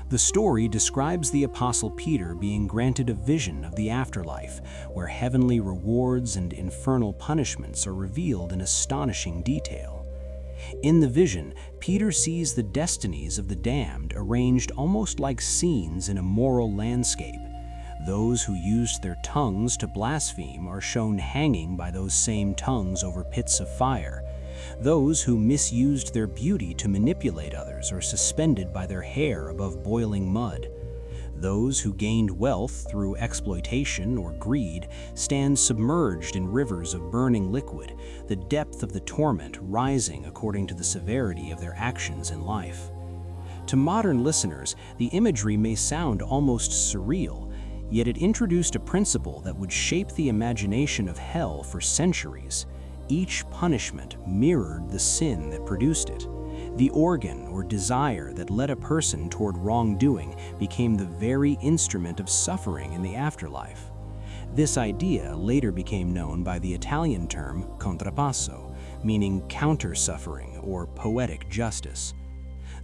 The story describes the Apostle Peter being granted a vision of the afterlife, where heavenly rewards and infernal punishments are revealed in astonishing detail. In the vision, Peter sees the destinies of the damned arranged almost like scenes in a moral landscape. Those who used their tongues to blaspheme are shown hanging by those same tongues over pits of fire. Those who misused their beauty to manipulate others are suspended by their hair above boiling mud. Those who gained wealth through exploitation or greed stand submerged in rivers of burning liquid, the depth of the torment rising according to the severity of their actions in life. To modern listeners, the imagery may sound almost surreal, yet it introduced a principle that would shape the imagination of hell for centuries. Each punishment mirrored the sin that produced it. The organ or desire that led a person toward wrongdoing became the very instrument of suffering in the afterlife. This idea later became known by the Italian term contrappasso, meaning counter-suffering or poetic justice.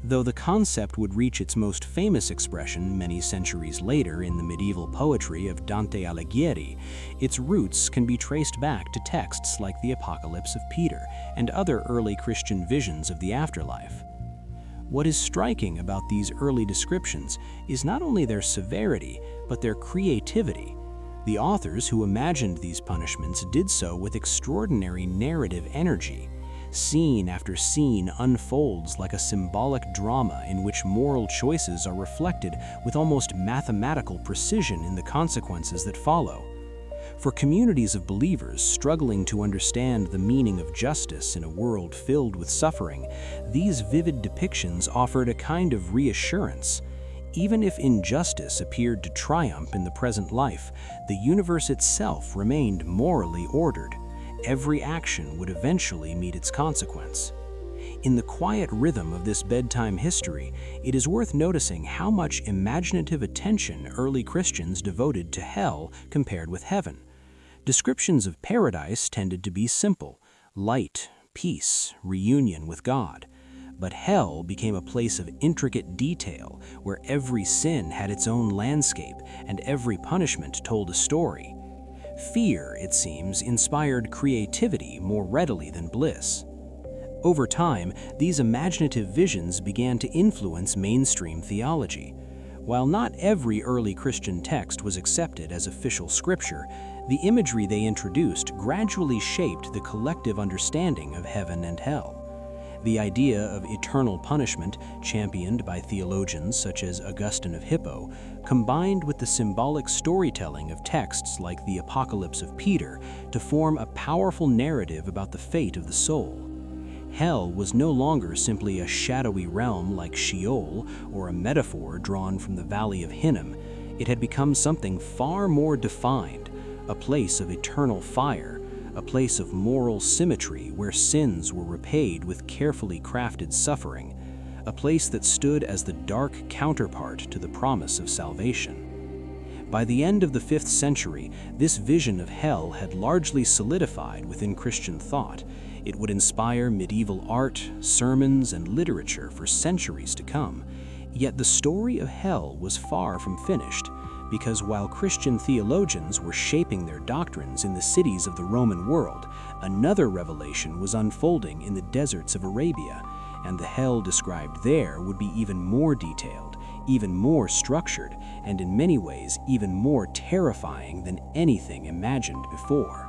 Though the concept would reach its most famous expression many centuries later in the medieval poetry of Dante Alighieri, its roots can be traced back to texts like the Apocalypse of Peter and other early Christian visions of the afterlife. What is striking about these early descriptions is not only their severity, but their creativity. The authors who imagined these punishments did so with extraordinary narrative energy. Scene after scene unfolds like a symbolic drama in which moral choices are reflected with almost mathematical precision in the consequences that follow. For communities of believers struggling to understand the meaning of justice in a world filled with suffering, these vivid depictions offered a kind of reassurance. Even if injustice appeared to triumph in the present life, the universe itself remained morally ordered. Every action would eventually meet its consequence. In the quiet rhythm of this bedtime history, it is worth noticing how much imaginative attention early Christians devoted to hell compared with heaven. Descriptions of paradise tended to be simple: light, peace, reunion with God. But hell became a place of intricate detail, where every sin had its own landscape and every punishment told a story. Fear, it seems, inspired creativity more readily than bliss. Over time, these imaginative visions began to influence mainstream theology. While not every early Christian text was accepted as official scripture, the imagery they introduced gradually shaped the collective understanding of heaven and hell. The idea of eternal punishment, championed by theologians such as Augustine of Hippo, combined with the symbolic storytelling of texts like the Apocalypse of Peter to form a powerful narrative about the fate of the soul. Hell was no longer simply a shadowy realm like Sheol or a metaphor drawn from the Valley of Hinnom. It had become something far more defined, a place of eternal fire, a place of moral symmetry where sins were repaid with carefully crafted suffering, a place that stood as the dark counterpart to the promise of salvation. By the end of the 5th century, this vision of hell had largely solidified within Christian thought. It would inspire medieval art, sermons, and literature for centuries to come. Yet the story of hell was far from finished, because while Christian theologians were shaping their doctrines in the cities of the Roman world, another revelation was unfolding in the deserts of Arabia, and the hell described there would be even more detailed, even more structured, and in many ways even more terrifying than anything imagined before.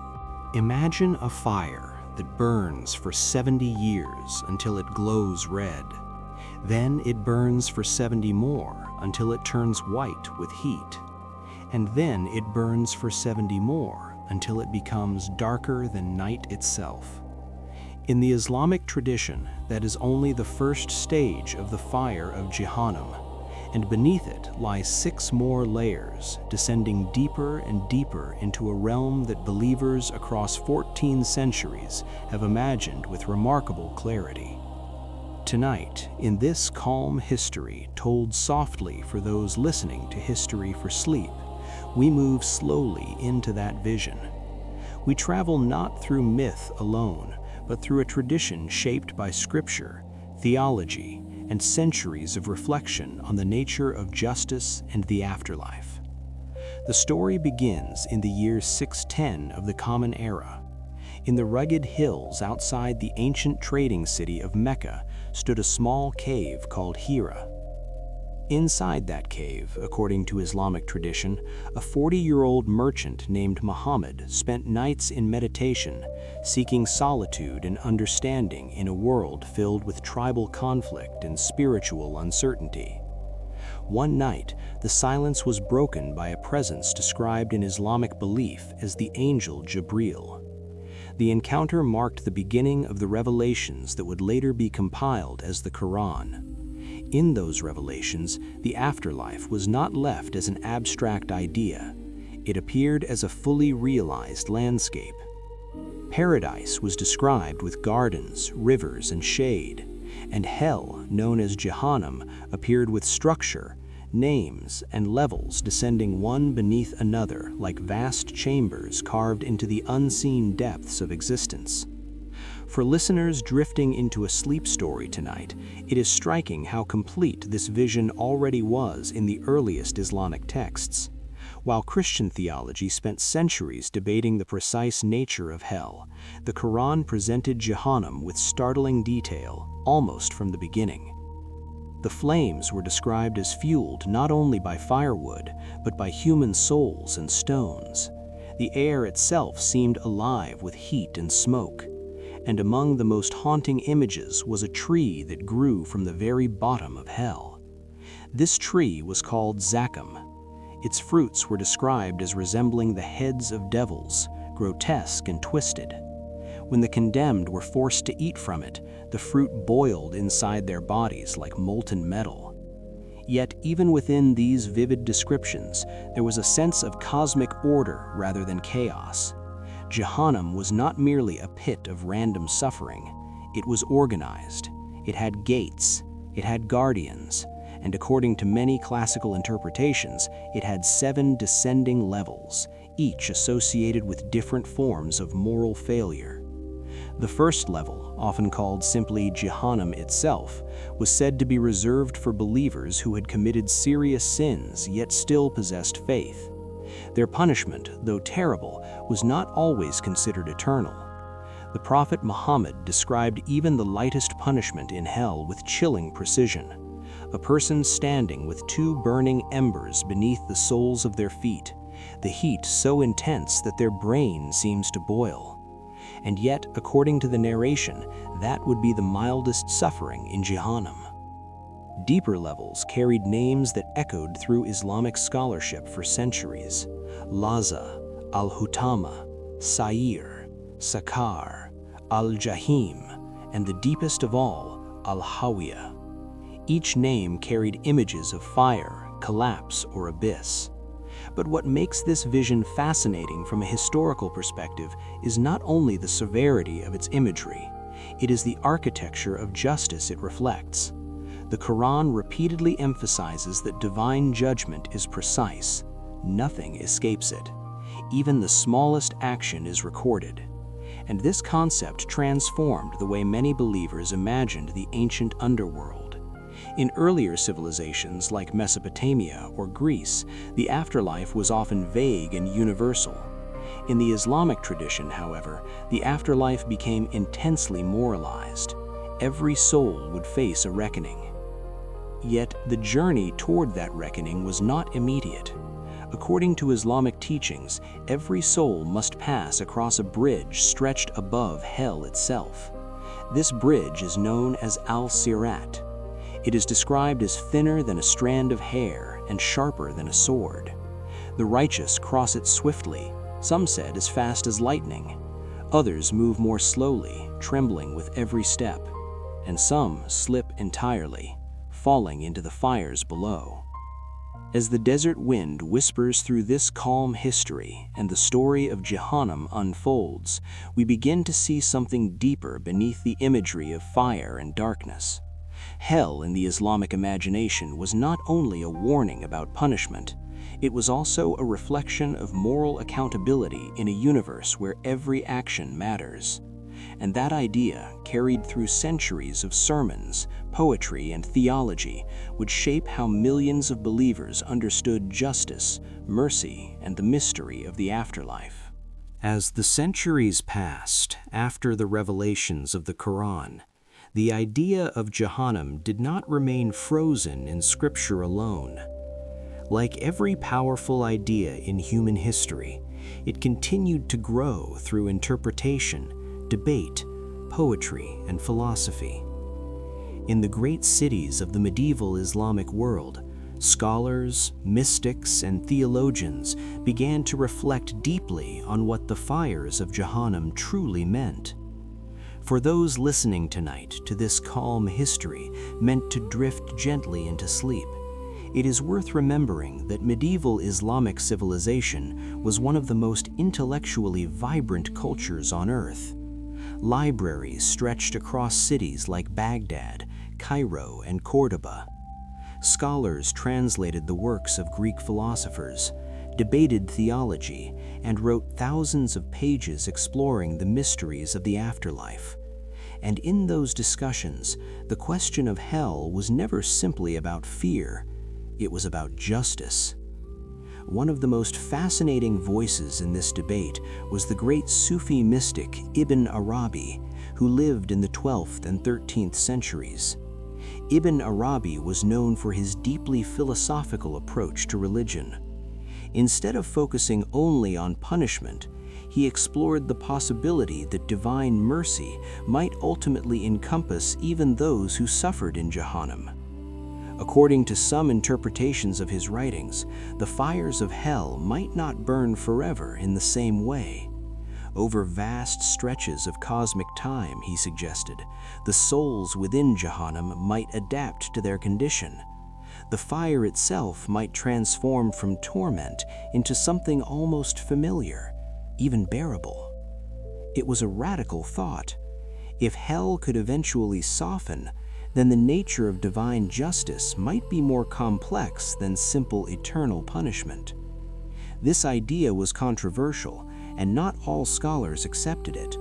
Imagine a fire that burns for 70 years until it glows red. Then it burns for 70 more until it turns white with heat. And then it burns for 70 more until it becomes darker than night itself. In the Islamic tradition, that is only the first stage of the fire of Jahannam, and beneath it lie 6 more layers, descending deeper and deeper into a realm that believers across 14 centuries have imagined with remarkable clarity. Tonight, in this calm history told softly for those listening to history for sleep, we move slowly into that vision. We travel not through myth alone, but through a tradition shaped by scripture, theology, and centuries of reflection on the nature of justice and the afterlife. The story begins in the year 610 of the Common Era. In the rugged hills outside the ancient trading city of Mecca stood a small cave called Hira. Inside that cave, according to Islamic tradition, a 40-year-old merchant named Muhammad spent nights in meditation, seeking solitude and understanding in a world filled with tribal conflict and spiritual uncertainty. One night, the silence was broken by a presence described in Islamic belief as the angel Jibril. The encounter marked the beginning of the revelations that would later be compiled as the Quran. In those revelations, the afterlife was not left as an abstract idea. It appeared as a fully realized landscape. Paradise was described with gardens, rivers, and shade, and hell, known as Jahannam, appeared with structure, names, and levels descending one beneath another like vast chambers carved into the unseen depths of existence. For listeners drifting into a sleep story tonight, it is striking how complete this vision already was in the earliest Islamic texts. While Christian theology spent centuries debating the precise nature of hell, the Quran presented Jahannam with startling detail, almost from the beginning. The flames were described as fueled not only by firewood, but by human souls and stones. The air itself seemed alive with heat and smoke. And among the most haunting images was a tree that grew from the very bottom of hell. This tree was called Zakkum. Its fruits were described as resembling the heads of devils, grotesque and twisted. When the condemned were forced to eat from it, the fruit boiled inside their bodies like molten metal. Yet even within these vivid descriptions, there was a sense of cosmic order rather than chaos. Jahannam was not merely a pit of random suffering. It was organized. It had gates. It had guardians. And according to many classical interpretations, it had 7 descending levels, each associated with different forms of moral failure. The first level, often called simply Jahannam itself, was said to be reserved for believers who had committed serious sins yet still possessed faith. Their punishment, though terrible, was not always considered eternal. The Prophet Muhammad described even the lightest punishment in hell with chilling precision. A person standing with 2 burning embers beneath the soles of their feet, the heat so intense that their brain seems to boil. And yet, according to the narration, that would be the mildest suffering in Jahannam. Deeper levels carried names that echoed through Islamic scholarship for centuries: Laza, Al-Hutama, Sa'ir, Sakar, Al-Jahim, and the deepest of all, Al-Hawiya. Each name carried images of fire, collapse, or abyss. But what makes this vision fascinating from a historical perspective is not only the severity of its imagery, it is the architecture of justice it reflects. The Quran repeatedly emphasizes that divine judgment is precise. Nothing escapes it. Even the smallest action is recorded. And this concept transformed the way many believers imagined the ancient underworld. In earlier civilizations like Mesopotamia or Greece, the afterlife was often vague and universal. In the Islamic tradition, however, the afterlife became intensely moralized. Every soul would face a reckoning. Yet the journey toward that reckoning was not immediate. According to Islamic teachings, every soul must pass across a bridge stretched above hell itself. This bridge is known as al-Sirat. It is described as thinner than a strand of hair and sharper than a sword. The righteous cross it swiftly, some said as fast as lightning. Others move more slowly, trembling with every step, and some slip entirely, falling into the fires below. As the desert wind whispers through this calm history and the story of Jahannam unfolds, we begin to see something deeper beneath the imagery of fire and darkness. Hell in the Islamic imagination was not only a warning about punishment, it was also a reflection of moral accountability in a universe where every action matters. And that idea, carried through centuries of sermons, poetry, and theology, would shape how millions of believers understood justice, mercy, and the mystery of the afterlife. As the centuries passed after the revelations of the Quran, the idea of Jahannam did not remain frozen in Scripture alone. Like every powerful idea in human history, it continued to grow through interpretation, debate, poetry, and philosophy. In the great cities of the medieval Islamic world, scholars, mystics, and theologians began to reflect deeply on what the fires of Jahannam truly meant. For those listening tonight to this calm history meant to drift gently into sleep, it is worth remembering that medieval Islamic civilization was one of the most intellectually vibrant cultures on earth. Libraries stretched across cities like Baghdad, Cairo, and Cordoba. Scholars translated the works of Greek philosophers, debated theology, and wrote thousands of pages exploring the mysteries of the afterlife. And in those discussions, the question of hell was never simply about fear, it was about justice. One of the most fascinating voices in this debate was the great Sufi mystic Ibn Arabi, who lived in the 12th and 13th centuries. Ibn Arabi was known for his deeply philosophical approach to religion. Instead of focusing only on punishment, he explored the possibility that divine mercy might ultimately encompass even those who suffered in Jahannam. According to some interpretations of his writings, the fires of hell might not burn forever in the same way. Over vast stretches of cosmic time, he suggested, the souls within Jahannam might adapt to their condition. The fire itself might transform from torment into something almost familiar, even bearable. It was a radical thought. If hell could eventually soften, then the nature of divine justice might be more complex than simple eternal punishment. This idea was controversial, and not all scholars accepted it.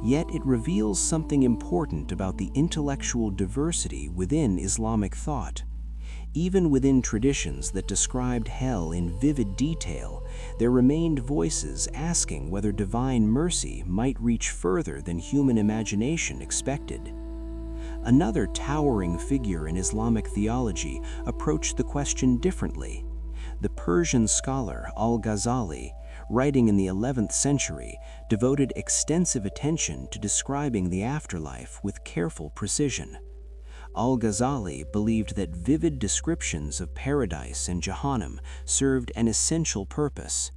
Yet it reveals something important about the intellectual diversity within Islamic thought. Even within traditions that described hell in vivid detail, there remained voices asking whether divine mercy might reach further than human imagination expected. Another towering figure in Islamic theology approached the question differently. The Persian scholar al-Ghazali, writing in the 11th century, devoted extensive attention to describing the afterlife with careful precision. Al-Ghazali believed that vivid descriptions of paradise and Jahannam served an essential purpose.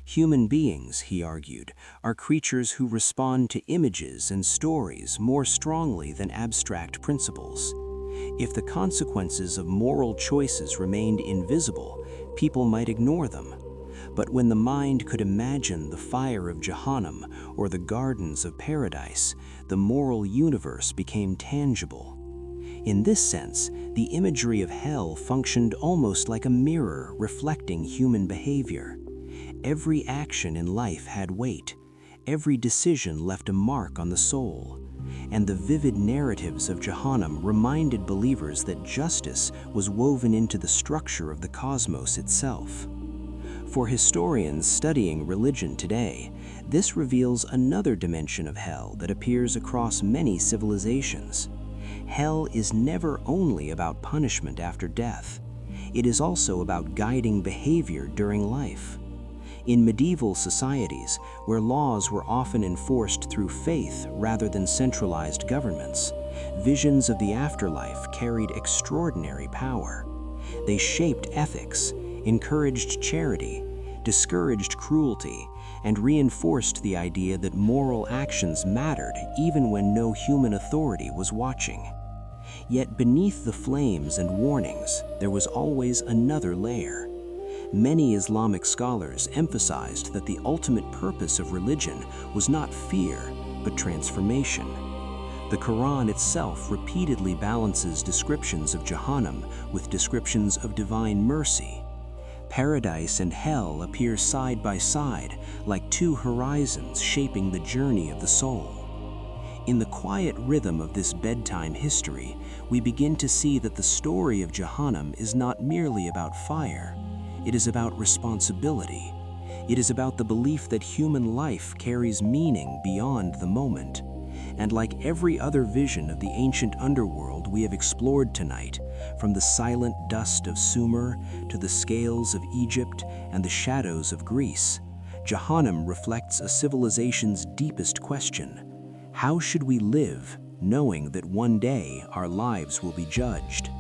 Human beings, he argued, are creatures who respond to images and stories more strongly than abstract principles. If the consequences of moral choices remained invisible, people might ignore them. But when the mind could imagine the fire of Jahannam or the gardens of paradise, the moral universe became tangible. In this sense, the imagery of hell functioned almost like a mirror reflecting human behavior. Every action in life had weight, every decision left a mark on the soul, and the vivid narratives of Jahannam reminded believers that justice was woven into the structure of the cosmos itself. For historians studying religion today, this reveals another dimension of hell that appears across many civilizations. hell is never only about punishment after death. It is also about guiding behavior during life. In medieval societies, where laws were often enforced through faith rather than centralized governments, visions of the afterlife carried extraordinary power. They shaped ethics, encouraged charity, discouraged cruelty, and reinforced the idea that moral actions mattered even when no human authority was watching. Yet beneath the flames and warnings, there was always another layer. Many Islamic scholars emphasized that the ultimate purpose of religion was not fear, but transformation. The Quran itself repeatedly balances descriptions of Jahannam with descriptions of divine mercy. Paradise and hell appear side by side, like two horizons shaping the journey of the soul. In the quiet rhythm of this bedtime history, we begin to see that the story of Jahannam is not merely about fire. It is about responsibility. It is about the belief that human life carries meaning beyond the moment. And like every other vision of the ancient underworld we have explored tonight, from the silent dust of Sumer to the scales of Egypt and the shadows of Greece, Jahannam reflects a civilization's deepest question. How should we live, knowing that one day our lives will be judged?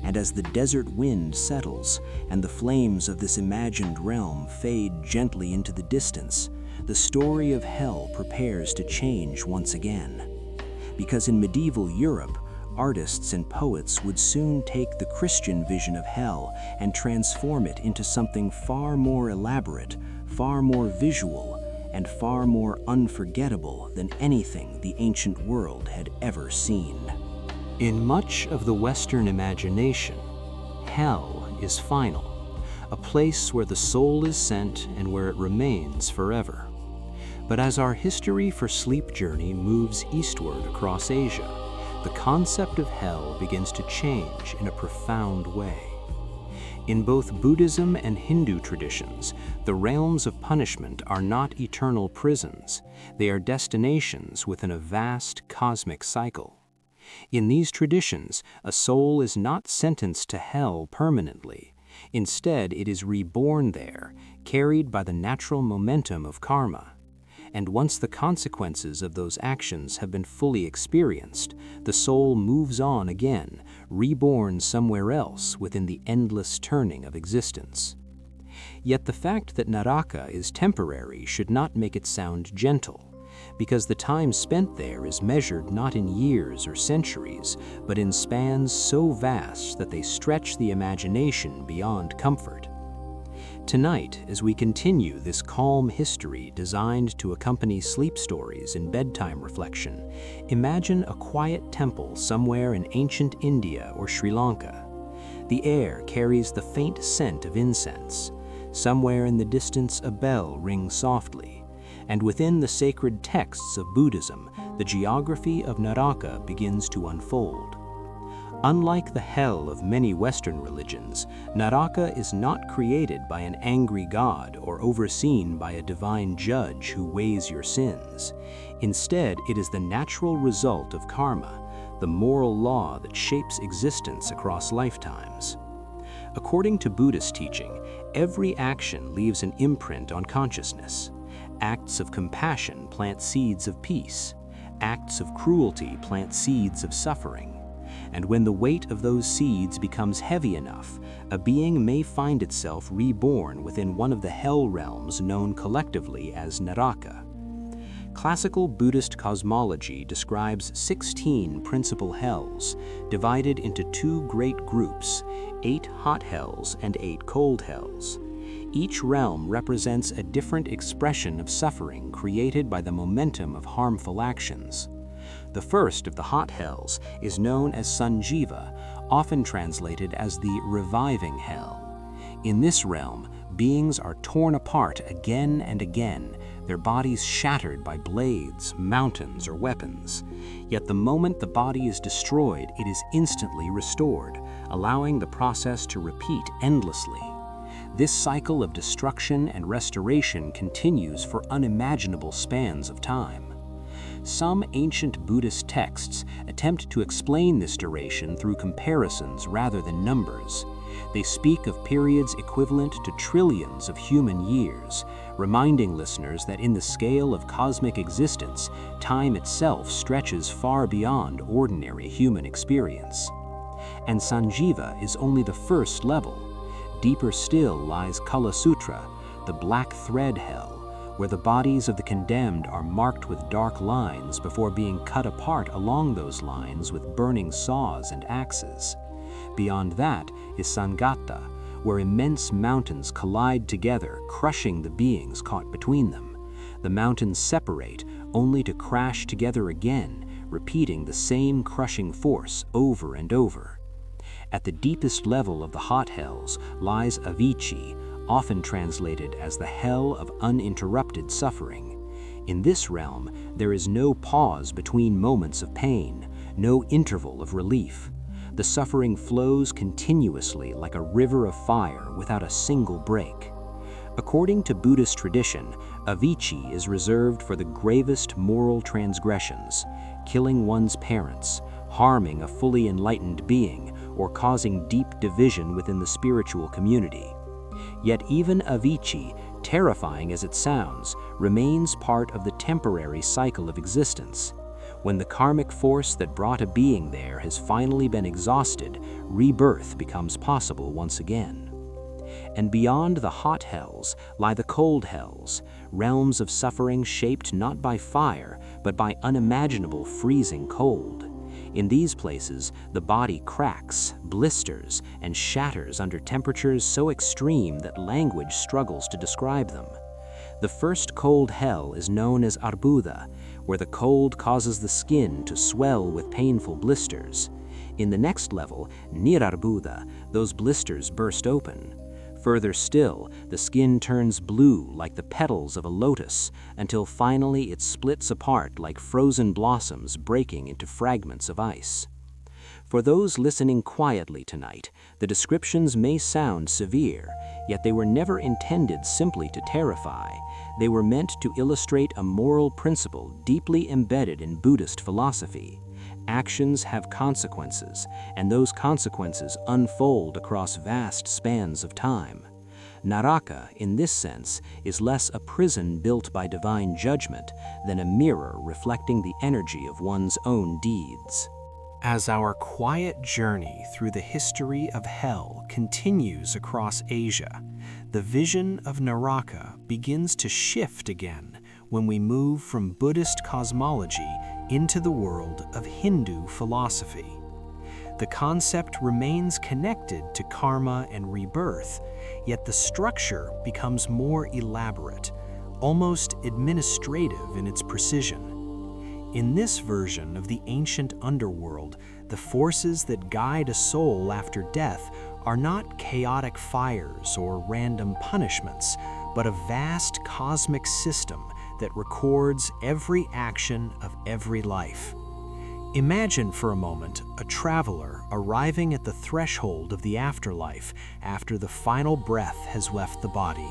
And as the desert wind settles and the flames of this imagined realm fade gently into the distance, the story of hell prepares to change once again. Because in medieval Europe, artists and poets would soon take the Christian vision of hell and transform it into something far more elaborate, far more visual, and far more unforgettable than anything the ancient world had ever seen. In much of the Western imagination, hell is final, a place where the soul is sent and where it remains forever. But as our history for sleep journey moves eastward across Asia, the concept of hell begins to change in a profound way. In both Buddhism and Hindu traditions, the realms of punishment are not eternal prisons. They are destinations within a vast cosmic cycle. In these traditions, a soul is not sentenced to hell permanently. Instead, it is reborn there, carried by the natural momentum of karma. And once the consequences of those actions have been fully experienced, the soul moves on again, reborn somewhere else within the endless turning of existence. Yet the fact that Naraka is temporary should not make it sound gentle, because the time spent there is measured not in years or centuries, but in spans so vast that they stretch the imagination beyond comfort. Tonight, as we continue this calm history designed to accompany sleep stories and bedtime reflection, imagine a quiet temple somewhere in ancient India or Sri Lanka. The air carries the faint scent of incense. Somewhere in the distance a bell rings softly, and within the sacred texts of Buddhism, the geography of Naraka begins to unfold. Unlike the hell of many Western religions, Naraka is not created by an angry god or overseen by a divine judge who weighs your sins. Instead, it is the natural result of karma, the moral law that shapes existence across lifetimes. According to Buddhist teaching, every action leaves an imprint on consciousness. Acts of compassion plant seeds of peace. Acts of cruelty plant seeds of suffering. And when the weight of those seeds becomes heavy enough, a being may find itself reborn within one of the hell realms known collectively as Naraka. Classical Buddhist cosmology describes 16 principal hells, divided into 2 great groups, 8 hot hells and 8 cold hells. Each realm represents a different expression of suffering created by the momentum of harmful actions. The first of the hot hells is known as Sanjiva, often translated as the reviving hell. In this realm, beings are torn apart again and again, their bodies shattered by blades, mountains, or weapons. Yet the moment the body is destroyed, it is instantly restored, allowing the process to repeat endlessly. This cycle of destruction and restoration continues for unimaginable spans of time. Some ancient Buddhist texts attempt to explain this duration through comparisons rather than numbers. They speak of periods equivalent to trillions of human years, reminding listeners that in the scale of cosmic existence, time itself stretches far beyond ordinary human experience. And Sanjiva is only the first level. Deeper still lies Kala Sutra, the black thread hell, where the bodies of the condemned are marked with dark lines before being cut apart along those lines with burning saws and axes. Beyond that is Sangata, where immense mountains collide together, crushing the beings caught between them. The mountains separate, only to crash together again, repeating the same crushing force over and over. At the deepest level of the hot hells lies Avicii, often translated as the hell of uninterrupted suffering. In this realm, there is no pause between moments of pain, no interval of relief. The suffering flows continuously like a river of fire without a single break. According to Buddhist tradition, Avicii is reserved for the gravest moral transgressions, killing one's parents, harming a fully enlightened being, or causing deep division within the spiritual community. Yet even Avicii, terrifying as it sounds, remains part of the temporary cycle of existence. When the karmic force that brought a being there has finally been exhausted, rebirth becomes possible once again. And beyond the hot hells lie the cold hells, realms of suffering shaped not by fire, but by unimaginable freezing cold. In these places, the body cracks, blisters, and shatters under temperatures so extreme that language struggles to describe them. The first cold hell is known as Arbuda, where the cold causes the skin to swell with painful blisters. In the next level, Nirarbuda, those blisters burst open. Further still, the skin turns blue like the petals of a lotus, until finally it splits apart like frozen blossoms breaking into fragments of ice. For those listening quietly tonight, the descriptions may sound severe, yet they were never intended simply to terrify. They were meant to illustrate a moral principle deeply embedded in Buddhist philosophy. Actions have consequences, and those consequences unfold across vast spans of time. Naraka, in this sense, is less a prison built by divine judgment than a mirror reflecting the energy of one's own deeds. As our quiet journey through the history of hell continues across Asia, the vision of Naraka begins to shift again when we move from Buddhist cosmology into the world of Hindu philosophy. The concept remains connected to karma and rebirth, yet the structure becomes more elaborate, almost administrative in its precision. In this version of the ancient underworld, the forces that guide a soul after death are not chaotic fires or random punishments, but a vast cosmic system that records every action of every life. Imagine for a moment a traveler arriving at the threshold of the afterlife after the final breath has left the body.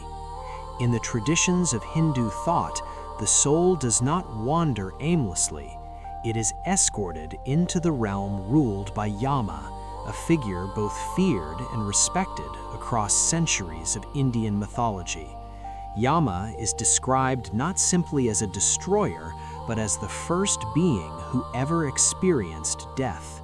In the traditions of Hindu thought, the soul does not wander aimlessly. It is escorted into the realm ruled by Yama, a figure both feared and respected across centuries of Indian mythology. Yama is described not simply as a destroyer, but as the first being who ever experienced death.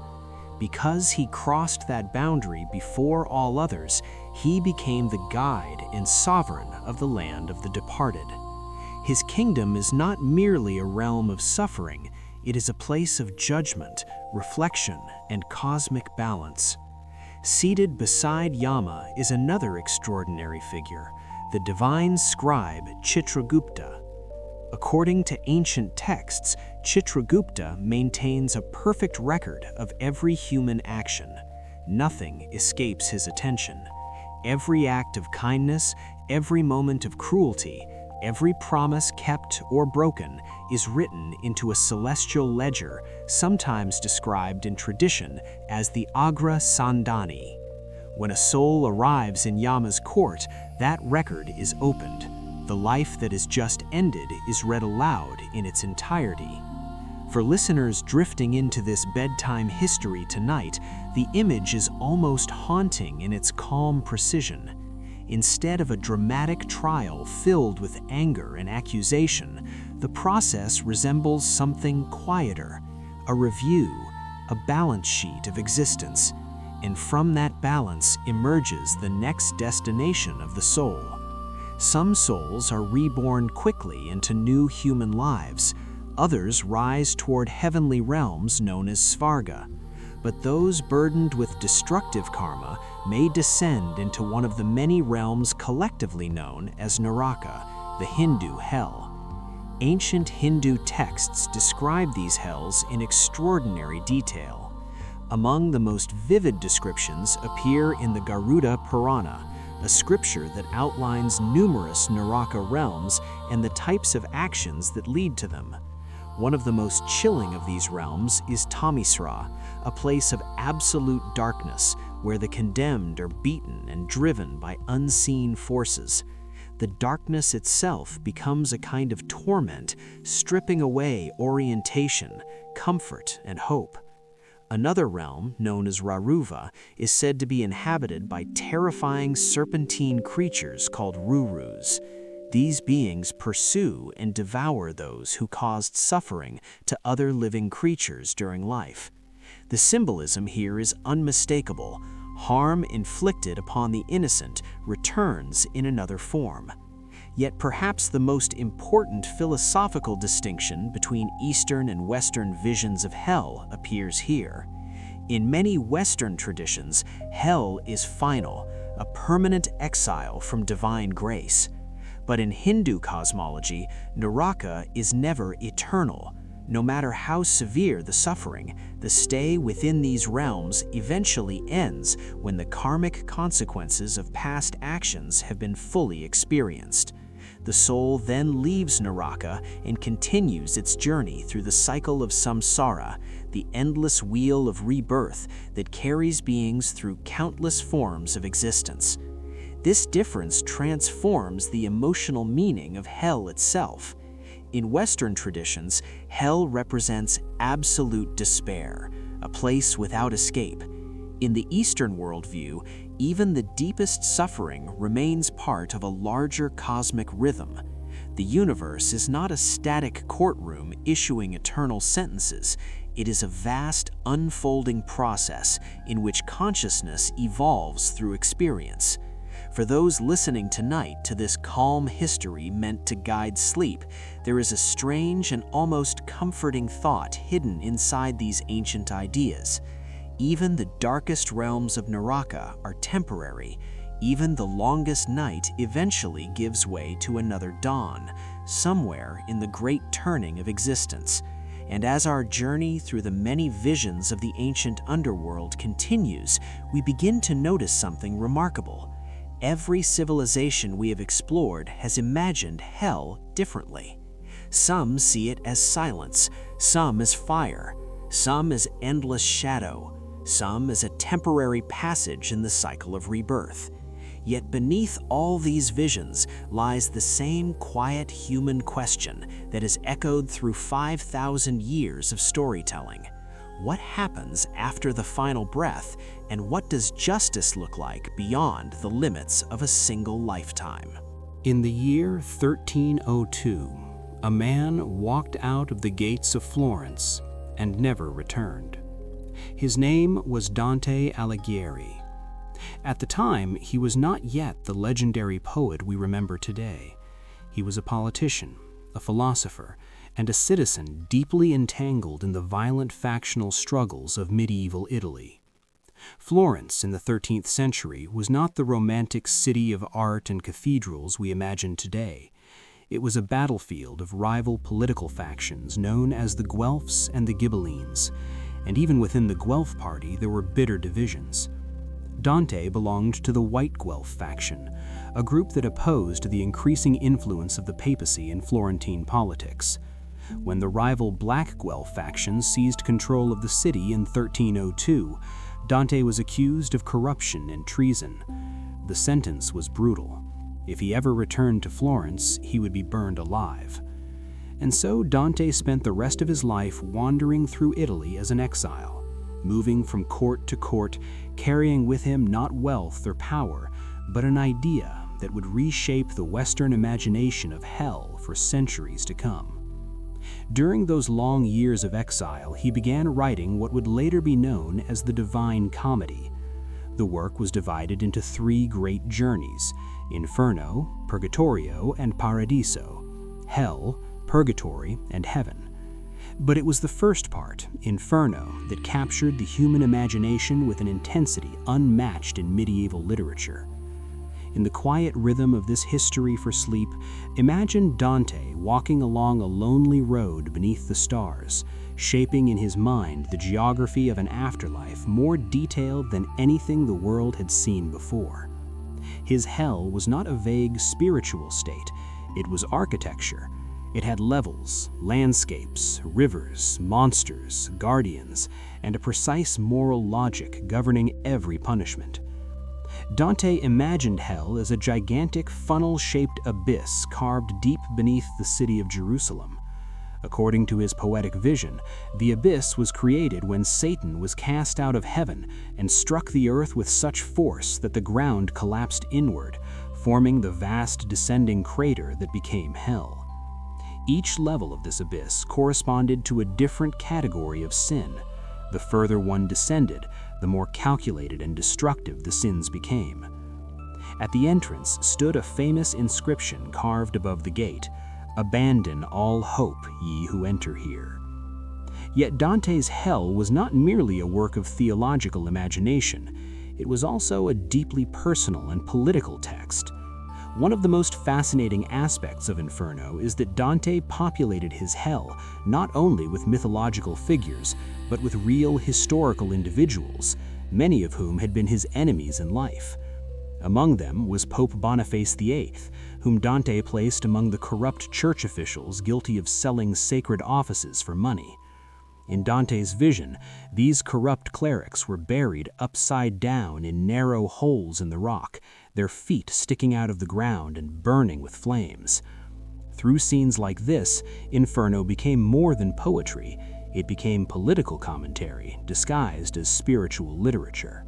Because he crossed that boundary before all others, he became the guide and sovereign of the land of the departed. His kingdom is not merely a realm of suffering, it is a place of judgment, reflection, and cosmic balance. Seated beside Yama is another extraordinary figure, the divine scribe Chitragupta. According to ancient texts, Chitragupta maintains a perfect record of every human action. Nothing escapes his attention. Every act of kindness, every moment of cruelty, every promise kept or broken is written into a celestial ledger, sometimes described in tradition as the Agra Sandhani. When a soul arrives in Yama's court, that record is opened. The life that has just ended is read aloud in its entirety. For listeners drifting into this bedtime history tonight, the image is almost haunting in its calm precision. Instead of a dramatic trial filled with anger and accusation, the process resembles something quieter, a review, a balance sheet of existence, and from that balance emerges the next destination of the soul. Some souls are reborn quickly into new human lives, others rise toward heavenly realms known as Svarga. But those burdened with destructive karma may descend into one of the many realms collectively known as Naraka, the Hindu hell. Ancient Hindu texts describe these hells in extraordinary detail. Among the most vivid descriptions appear in the Garuda Purana, a scripture that outlines numerous Naraka realms and the types of actions that lead to them. One of the most chilling of these realms is Tamisra, a place of absolute darkness where the condemned are beaten and driven by unseen forces. The darkness itself becomes a kind of torment, stripping away orientation, comfort, and hope. Another realm, known as Raruva, is said to be inhabited by terrifying serpentine creatures called Rurus. These beings pursue and devour those who caused suffering to other living creatures during life. The symbolism here is unmistakable. Harm inflicted upon the innocent returns in another form. Yet perhaps the most important philosophical distinction between Eastern and Western visions of hell appears here. In many Western traditions, hell is final, a permanent exile from divine grace. But in Hindu cosmology, Naraka is never eternal. No matter how severe the suffering, the stay within these realms eventually ends when the karmic consequences of past actions have been fully experienced. The soul then leaves Naraka and continues its journey through the cycle of samsara, the endless wheel of rebirth that carries beings through countless forms of existence. This difference transforms the emotional meaning of hell itself. In Western traditions, hell represents absolute despair, a place without escape. In the Eastern worldview, even the deepest suffering remains part of a larger cosmic rhythm. The universe is not a static courtroom issuing eternal sentences. It is a vast, unfolding process in which consciousness evolves through experience. For those listening tonight to this calm history meant to guide sleep, there is a strange and almost comforting thought hidden inside these ancient ideas. Even the darkest realms of Naraka are temporary. Even the longest night eventually gives way to another dawn, somewhere in the great turning of existence. And as our journey through the many visions of the ancient underworld continues, we begin to notice something remarkable. Every civilization we have explored has imagined hell differently. Some see it as silence, some as fire, some as endless shadow, some as a temporary passage in the cycle of rebirth. Yet beneath all these visions lies the same quiet human question that has echoed through 5,000 years of storytelling. What happens after the final breath, and what does justice look like beyond the limits of a single lifetime? In the year 1302, a man walked out of the gates of Florence and never returned. His name was Dante Alighieri. At the time, he was not yet the legendary poet we remember today. He was a politician, a philosopher, and a citizen deeply entangled in the violent factional struggles of medieval Italy. Florence in the 13th century was not the romantic city of art and cathedrals we imagine today. It was a battlefield of rival political factions known as the Guelphs and the Ghibellines, and even within the Guelph party there were bitter divisions. Dante belonged to the White Guelph faction, a group that opposed the increasing influence of the papacy in Florentine politics. When the rival Black Guelph faction seized control of the city in 1302, Dante was accused of corruption and treason. The sentence was brutal. If he ever returned to Florence, he would be burned alive. And so Dante spent the rest of his life wandering through Italy as an exile, moving from court to court, carrying with him not wealth or power, but an idea that would reshape the Western imagination of hell for centuries to come. During those long years of exile, he began writing what would later be known as the Divine Comedy. The work was divided into 3 great journeys: Inferno, Purgatorio, and Paradiso, Hell, Purgatory, and Heaven. But it was the first part, Inferno, that captured the human imagination with an intensity unmatched in medieval literature. In the quiet rhythm of this history for sleep, imagine Dante walking along a lonely road beneath the stars, shaping in his mind the geography of an afterlife more detailed than anything the world had seen before. His hell was not a vague spiritual state, it was architecture. It had levels, landscapes, rivers, monsters, guardians, and a precise moral logic governing every punishment. Dante imagined hell as a gigantic funnel-shaped abyss carved deep beneath the city of Jerusalem. According to his poetic vision, the abyss was created when Satan was cast out of heaven and struck the earth with such force that the ground collapsed inward, forming the vast descending crater that became hell. Each level of this abyss corresponded to a different category of sin. The further one descended, the more calculated and destructive the sins became. At the entrance stood a famous inscription carved above the gate: "Abandon all hope, ye who enter here." Yet Dante's hell was not merely a work of theological imagination. It was also a deeply personal and political text. One of the most fascinating aspects of Inferno is that Dante populated his hell not only with mythological figures, but with real historical individuals, many of whom had been his enemies in life. Among them was Pope Boniface VIII, whom Dante placed among the corrupt church officials guilty of selling sacred offices for money. In Dante's vision, these corrupt clerics were buried upside down in narrow holes in the rock, their feet sticking out of the ground and burning with flames. Through scenes like this, Inferno became more than poetry. It became political commentary, disguised as spiritual literature.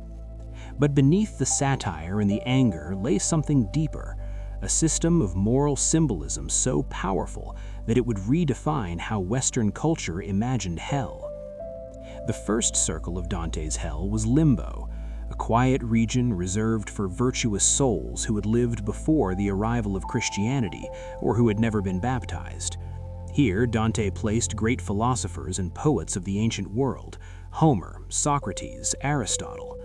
But beneath the satire and the anger lay something deeper, a system of moral symbolism so powerful that it would redefine how Western culture imagined hell. The first circle of Dante's hell was Limbo, a quiet region reserved for virtuous souls who had lived before the arrival of Christianity or who had never been baptized. Here, Dante placed great philosophers and poets of the ancient world: Homer, Socrates, Aristotle.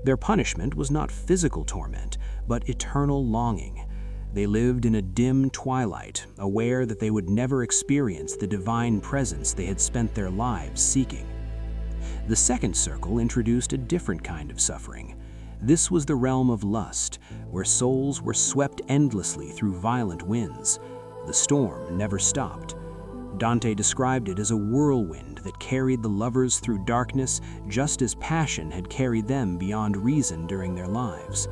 Their punishment was not physical torment, but eternal longing. They lived in a dim twilight, aware that they would never experience the divine presence they had spent their lives seeking. The second circle introduced a different kind of suffering. This was the realm of lust, where souls were swept endlessly through violent winds. The storm never stopped. Dante described it as a whirlwind that carried the lovers through darkness, just as passion had carried them beyond reason during their lives.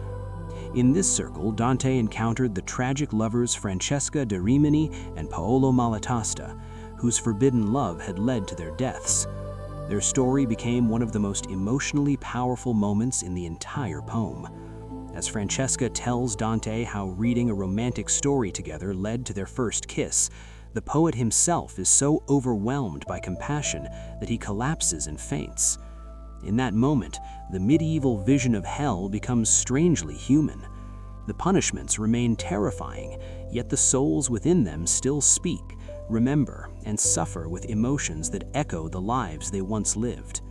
In this circle, Dante encountered the tragic lovers Francesca da Rimini and Paolo Malatesta, whose forbidden love had led to their deaths. Their story became one of the most emotionally powerful moments in the entire poem. As Francesca tells Dante how reading a romantic story together led to their first kiss, the poet himself is so overwhelmed by compassion that he collapses and faints. In that moment, the medieval vision of hell becomes strangely human. The punishments remain terrifying, yet the souls within them still speak, remember, and suffer with emotions that echo the lives they once lived.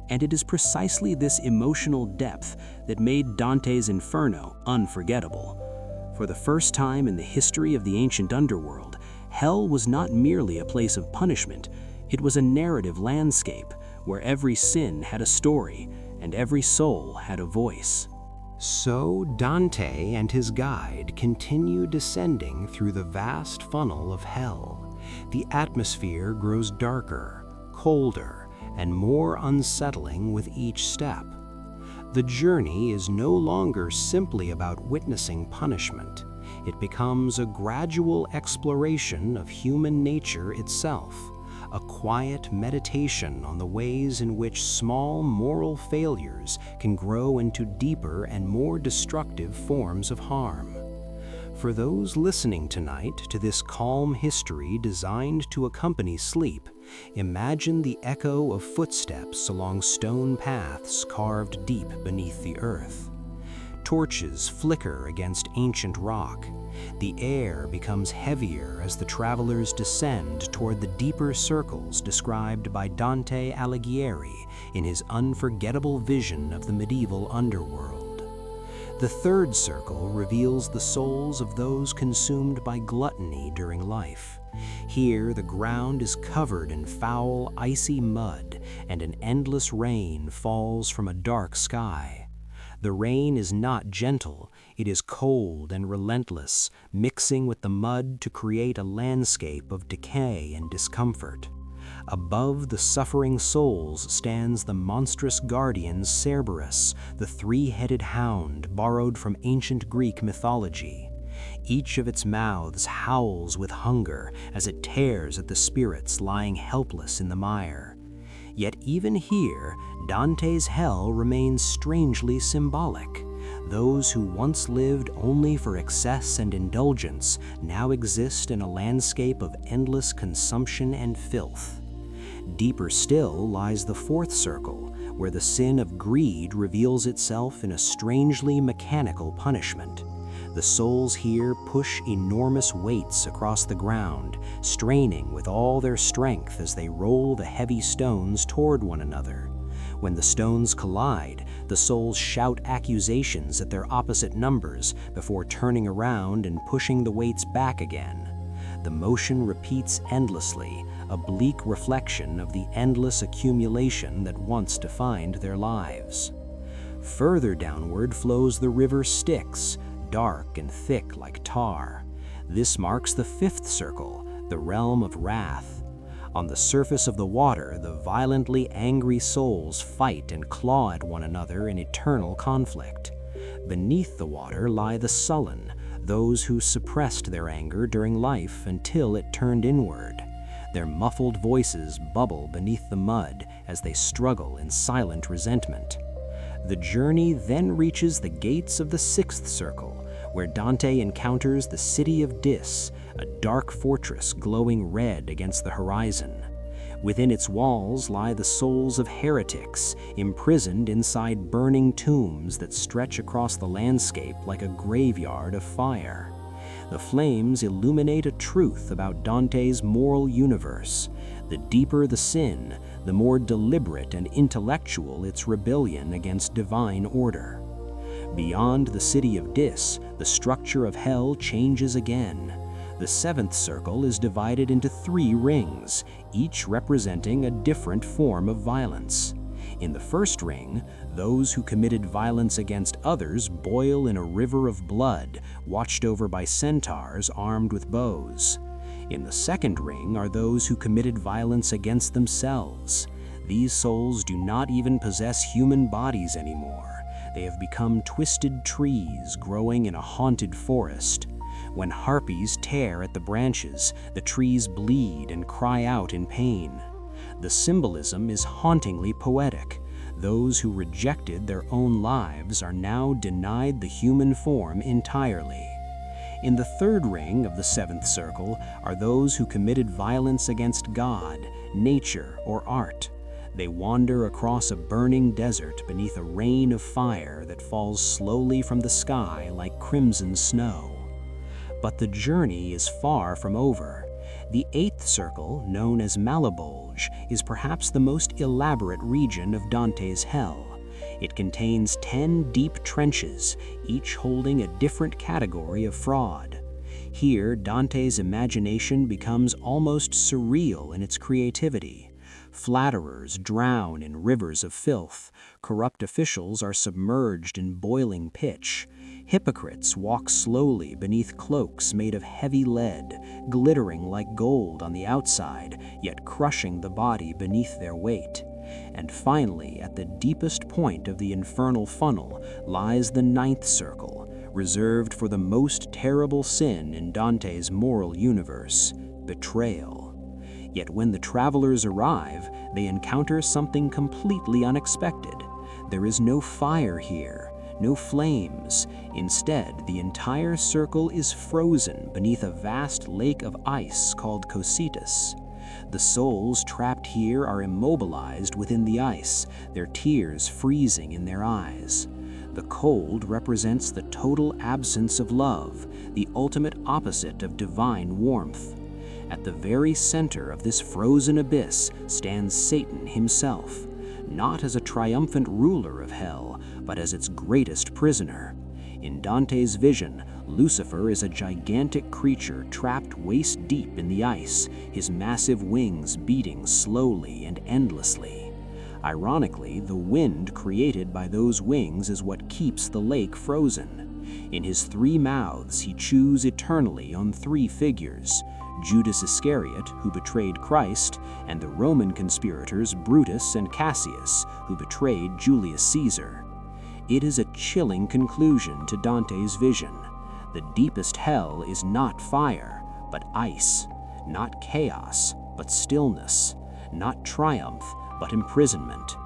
And it is precisely this emotional depth that made Dante's Inferno unforgettable. For the first time in the history of the ancient underworld, hell was not merely a place of punishment, it was a narrative landscape where every sin had a story and every soul had a voice. So Dante and his guide continue descending through the vast funnel of hell. The atmosphere grows darker, colder, and more unsettling with each step. The journey is no longer simply about witnessing punishment. It becomes a gradual exploration of human nature itself, a quiet meditation on the ways in which small moral failures can grow into deeper and more destructive forms of harm. For those listening tonight to this calm history designed to accompany sleep, imagine the echo of footsteps along stone paths carved deep beneath the earth. Torches flicker against ancient rock. The air becomes heavier as the travelers descend toward the deeper circles described by Dante Alighieri in his unforgettable vision of the medieval underworld. The third circle reveals the souls of those consumed by gluttony during life. Here, the ground is covered in foul, icy mud, and an endless rain falls from a dark sky. The rain is not gentle, it is cold and relentless, mixing with the mud to create a landscape of decay and discomfort. Above the suffering souls stands the monstrous guardian Cerberus, the three-headed hound borrowed from ancient Greek mythology. Each of its mouths howls with hunger as it tears at the spirits lying helpless in the mire. Yet even here, Dante's hell remains strangely symbolic. Those who once lived only for excess and indulgence now exist in a landscape of endless consumption and filth. Deeper still lies the fourth circle, where the sin of greed reveals itself in a strangely mechanical punishment. The souls here push enormous weights across the ground, straining with all their strength as they roll the heavy stones toward one another. When the stones collide, the souls shout accusations at their opposite numbers before turning around and pushing the weights back again. The motion repeats endlessly, a bleak reflection of the endless accumulation that once defined their lives. Further downward flows the river Styx, dark and thick like tar. This marks the fifth circle, the realm of wrath. On the surface of the water, the violently angry souls fight and claw at one another in eternal conflict. Beneath the water lie the sullen, those who suppressed their anger during life until it turned inward. Their muffled voices bubble beneath the mud as they struggle in silent resentment. The journey then reaches the gates of the sixth circle, where Dante encounters the city of Dis, a dark fortress glowing red against the horizon. Within its walls lie the souls of heretics, imprisoned inside burning tombs that stretch across the landscape like a graveyard of fire. The flames illuminate a truth about Dante's moral universe. The deeper the sin, the more deliberate and intellectual its rebellion against divine order. Beyond the city of Dis, the structure of hell changes again. The seventh circle is divided into 3 rings, each representing a different form of violence. In the first ring, those who committed violence against others boil in a river of blood, watched over by centaurs armed with bows. In the second ring are those who committed violence against themselves. These souls do not even possess human bodies anymore. They have become twisted trees growing in a haunted forest. When harpies tear at the branches, the trees bleed and cry out in pain. The symbolism is hauntingly poetic. Those who rejected their own lives are now denied the human form entirely. In the third ring of the seventh circle are those who committed violence against God, nature, or art. They wander across a burning desert beneath a rain of fire that falls slowly from the sky like crimson snow. But the journey is far from over. The eighth circle, known as Malebolge, is perhaps the most elaborate region of Dante's hell. It contains 10 deep trenches, each holding a different category of fraud. Here, Dante's imagination becomes almost surreal in its creativity. Flatterers drown in rivers of filth. Corrupt officials are submerged in boiling pitch. Hypocrites walk slowly beneath cloaks made of heavy lead, glittering like gold on the outside, yet crushing the body beneath their weight. And finally, at the deepest point of the infernal funnel lies the ninth circle, reserved for the most terrible sin in Dante's moral universe, betrayal. Yet when the travelers arrive, they encounter something completely unexpected. There is no fire here, no flames. Instead, the entire circle is frozen beneath a vast lake of ice called Cocytus. The souls trapped here are immobilized within the ice, their tears freezing in their eyes. The cold represents the total absence of love, the ultimate opposite of divine warmth. At the very center of this frozen abyss stands Satan himself, not as a triumphant ruler of hell, but as its greatest prisoner. In Dante's vision, Lucifer is a gigantic creature trapped waist-deep in the ice, his massive wings beating slowly and endlessly. Ironically, the wind created by those wings is what keeps the lake frozen. In his 3 mouths, he chews eternally on 3 figures: Judas Iscariot, who betrayed Christ, and the Roman conspirators Brutus and Cassius, who betrayed Julius Caesar. It is a chilling conclusion to Dante's vision. The deepest hell is not fire, but ice, not chaos, but stillness, not triumph, but imprisonment.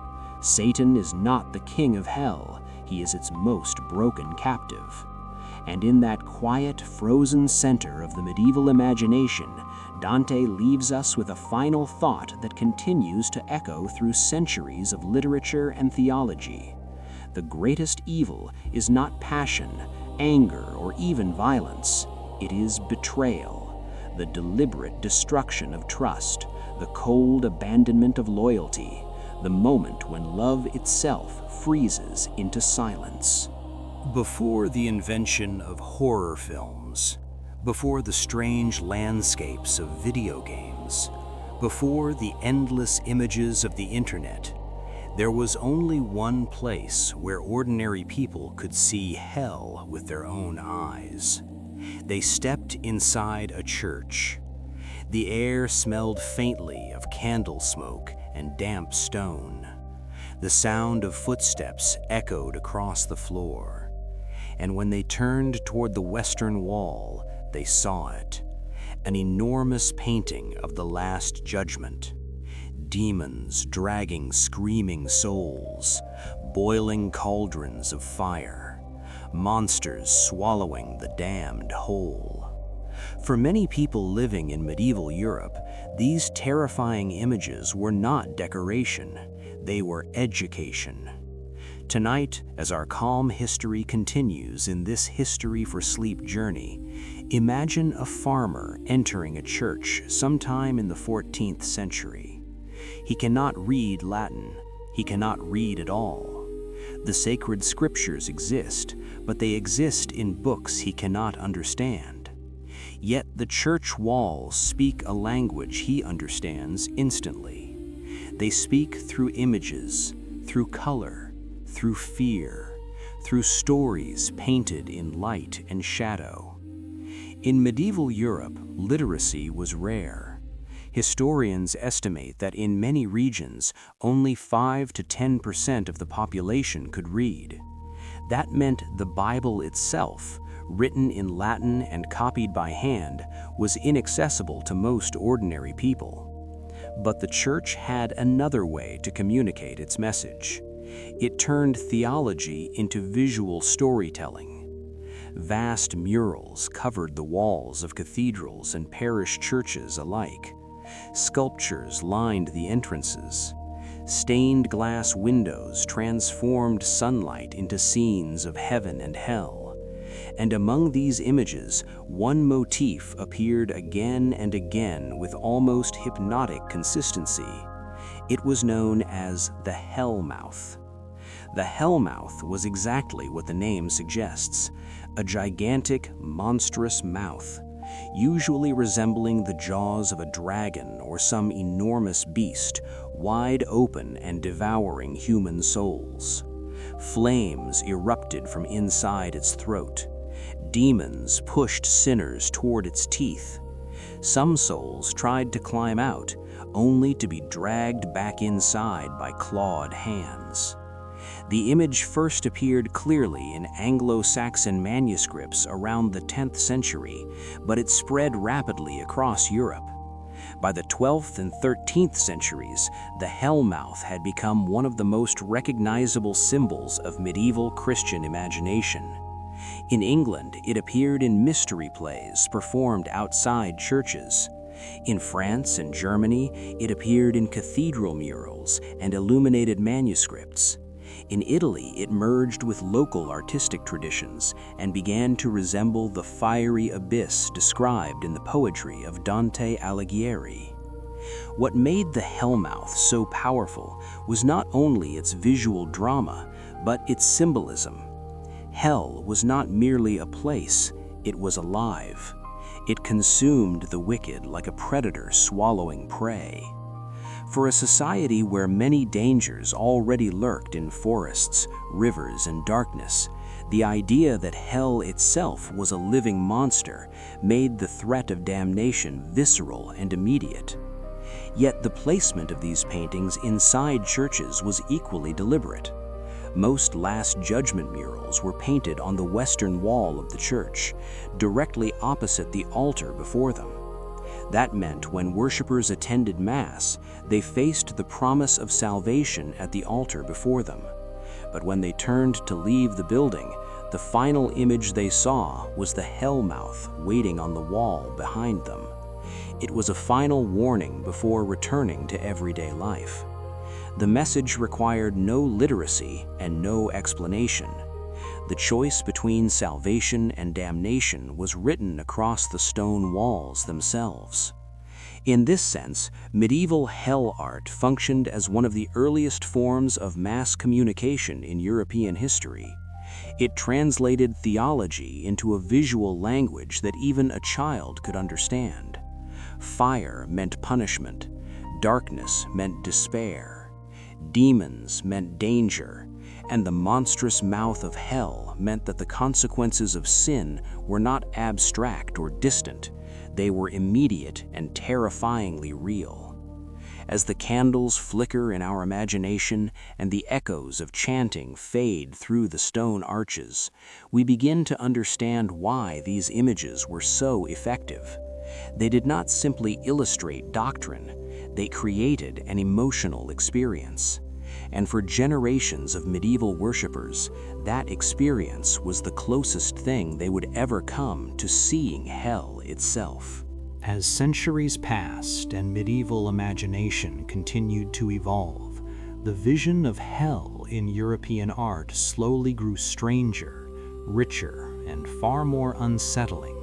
Satan is not the king of hell, he is its most broken captive. And in that quiet, frozen center of the medieval imagination, Dante leaves us with a final thought that continues to echo through centuries of literature and theology. The greatest evil is not passion, anger, or even violence. It is betrayal, the deliberate destruction of trust, the cold abandonment of loyalty, the moment when love itself freezes into silence. Before the invention of horror films, before the strange landscapes of video games, before the endless images of the internet, there was only one place where ordinary people could see hell with their own eyes. They stepped inside a church. The air smelled faintly of candle smoke and damp stone. The sound of footsteps echoed across the floor. And when they turned toward the western wall, they saw it, an enormous painting of the Last Judgment. Demons dragging screaming souls, boiling cauldrons of fire, monsters swallowing the damned whole. For many people living in medieval Europe, these terrifying images were not decoration, they were education. Tonight, as our calm history continues in this History for Sleep journey, imagine a farmer entering a church sometime in the 14th century. He cannot read Latin. He cannot read at all. The sacred scriptures exist, but they exist in books he cannot understand. Yet the church walls speak a language he understands instantly. They speak through images, through color, through fear, through stories painted in light and shadow. In medieval Europe, literacy was rare. Historians estimate that in many regions, only 5 to 10% of the population could read. That meant the Bible itself, written in Latin and copied by hand, was inaccessible to most ordinary people. But the Church had another way to communicate its message. It turned theology into visual storytelling. Vast murals covered the walls of cathedrals and parish churches alike. Sculptures lined the entrances. Stained glass windows transformed sunlight into scenes of heaven and hell. And among these images, one motif appeared again and again with almost hypnotic consistency. It was known as the Hellmouth. The Hellmouth was exactly what the name suggests, a gigantic, monstrous mouth, usually resembling the jaws of a dragon or some enormous beast, wide open and devouring human souls. Flames erupted from inside its throat. Demons pushed sinners toward its teeth. Some souls tried to climb out, only to be dragged back inside by clawed hands. The image first appeared clearly in Anglo-Saxon manuscripts around the 10th century, but it spread rapidly across Europe. By the 12th and 13th centuries, the hellmouth had become one of the most recognizable symbols of medieval Christian imagination. In England, it appeared in mystery plays performed outside churches. In France and Germany, it appeared in cathedral murals and illuminated manuscripts. In Italy, it merged with local artistic traditions and began to resemble the fiery abyss described in the poetry of Dante Alighieri. What made the hellmouth so powerful was not only its visual drama, but its symbolism. Hell was not merely a place, it was alive. It consumed the wicked like a predator swallowing prey. For a society where many dangers already lurked in forests, rivers, and darkness, the idea that hell itself was a living monster made the threat of damnation visceral and immediate. Yet the placement of these paintings inside churches was equally deliberate. Most Last Judgment murals were painted on the western wall of the church, directly opposite the altar before them. That meant when worshippers attended Mass, they faced the promise of salvation at the altar before them. But when they turned to leave the building, the final image they saw was the hellmouth waiting on the wall behind them. It was a final warning before returning to everyday life. The message required no literacy and no explanation. The choice between salvation and damnation was written across the stone walls themselves. In this sense, medieval hell art functioned as one of the earliest forms of mass communication in European history. It translated theology into a visual language that even a child could understand. Fire meant punishment, darkness meant despair, demons meant danger, and the monstrous mouth of hell meant that the consequences of sin were not abstract or distant, they were immediate and terrifyingly real. As the candles flicker in our imagination and the echoes of chanting fade through the stone arches, we begin to understand why these images were so effective. They did not simply illustrate doctrine, they created an emotional experience. And for generations of medieval worshippers, that experience was the closest thing they would ever come to seeing hell itself. As centuries passed and medieval imagination continued to evolve, the vision of hell in European art slowly grew stranger, richer, and far more unsettling.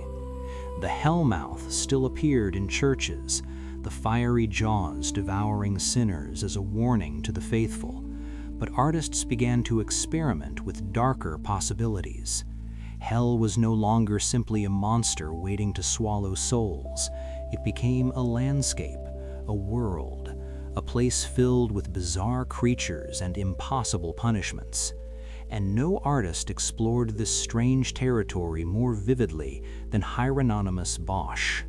The hellmouth still appeared in churches, the fiery jaws devouring sinners as a warning to the faithful, but artists began to experiment with darker possibilities. Hell was no longer simply a monster waiting to swallow souls. It became a landscape, a world, a place filled with bizarre creatures and impossible punishments. And no artist explored this strange territory more vividly than Hieronymus Bosch.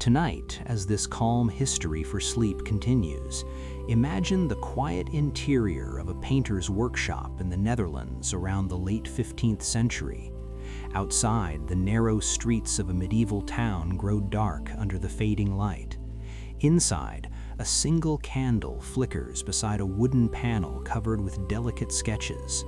Tonight, as this calm history for sleep continues, imagine the quiet interior of a painter's workshop in the Netherlands around the late 15th century. Outside, the narrow streets of a medieval town grow dark under the fading light. Inside, a single candle flickers beside a wooden panel covered with delicate sketches.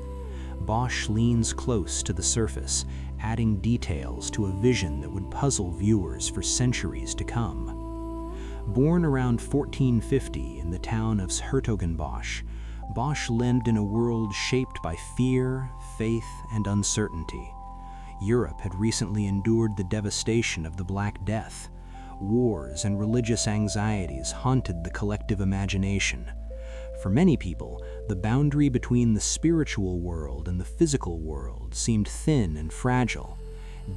Bosch leans close to the surface, adding details to a vision that would puzzle viewers for centuries to come. Born around 1450 in the town of 's-Hertogenbosch, Bosch lived in a world shaped by fear, faith, and uncertainty. Europe had recently endured the devastation of the Black Death. Wars and religious anxieties haunted the collective imagination. For many people, the boundary between the spiritual world and the physical world seemed thin and fragile.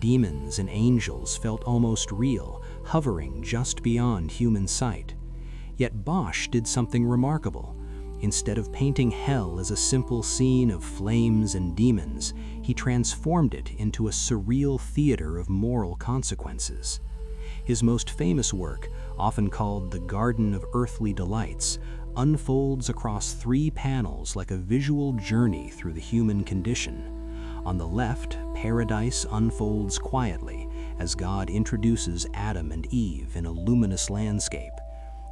Demons and angels felt almost real, hovering just beyond human sight. Yet Bosch did something remarkable. Instead of painting hell as a simple scene of flames and demons, he transformed it into a surreal theater of moral consequences. His most famous work, often called the Garden of Earthly Delights, unfolds across 3 panels like a visual journey through the human condition. On the left, paradise unfolds quietly as God introduces Adam and Eve in a luminous landscape.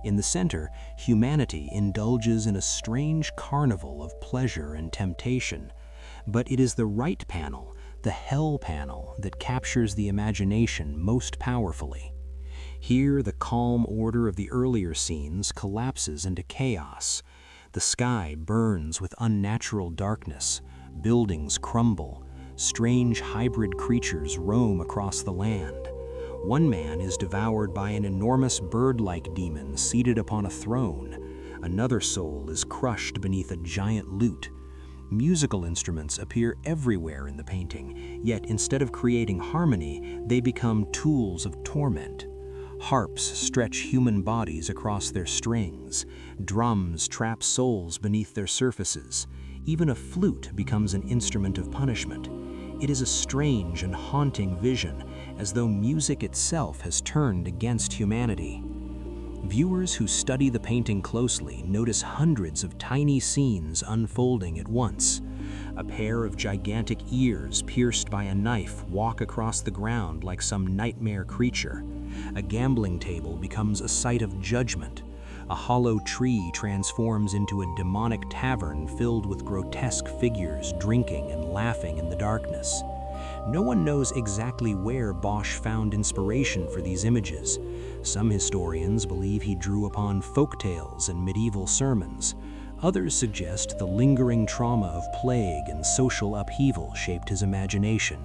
In the center, humanity indulges in a strange carnival of pleasure and temptation. But it is the right panel, the hell panel, that captures the imagination most powerfully. Here, the calm order of the earlier scenes collapses into chaos. The sky burns with unnatural darkness, buildings crumble, strange hybrid creatures roam across the land. One man is devoured by an enormous bird-like demon seated upon a throne. Another soul is crushed beneath a giant lute. Musical instruments appear everywhere in the painting, yet instead of creating harmony, they become tools of torment. Harps stretch human bodies across their strings. Drums trap souls beneath their surfaces. Even a flute becomes an instrument of punishment. It is a strange and haunting vision, as though music itself has turned against humanity. Viewers who study the painting closely notice hundreds of tiny scenes unfolding at once. A pair of gigantic ears pierced by a knife walk across the ground like some nightmare creature. A gambling table becomes a site of judgment. A hollow tree transforms into a demonic tavern filled with grotesque figures drinking and laughing in the darkness. No one knows exactly where Bosch found inspiration for these images. Some historians believe he drew upon folktales and medieval sermons. Others suggest the lingering trauma of plague and social upheaval shaped his imagination.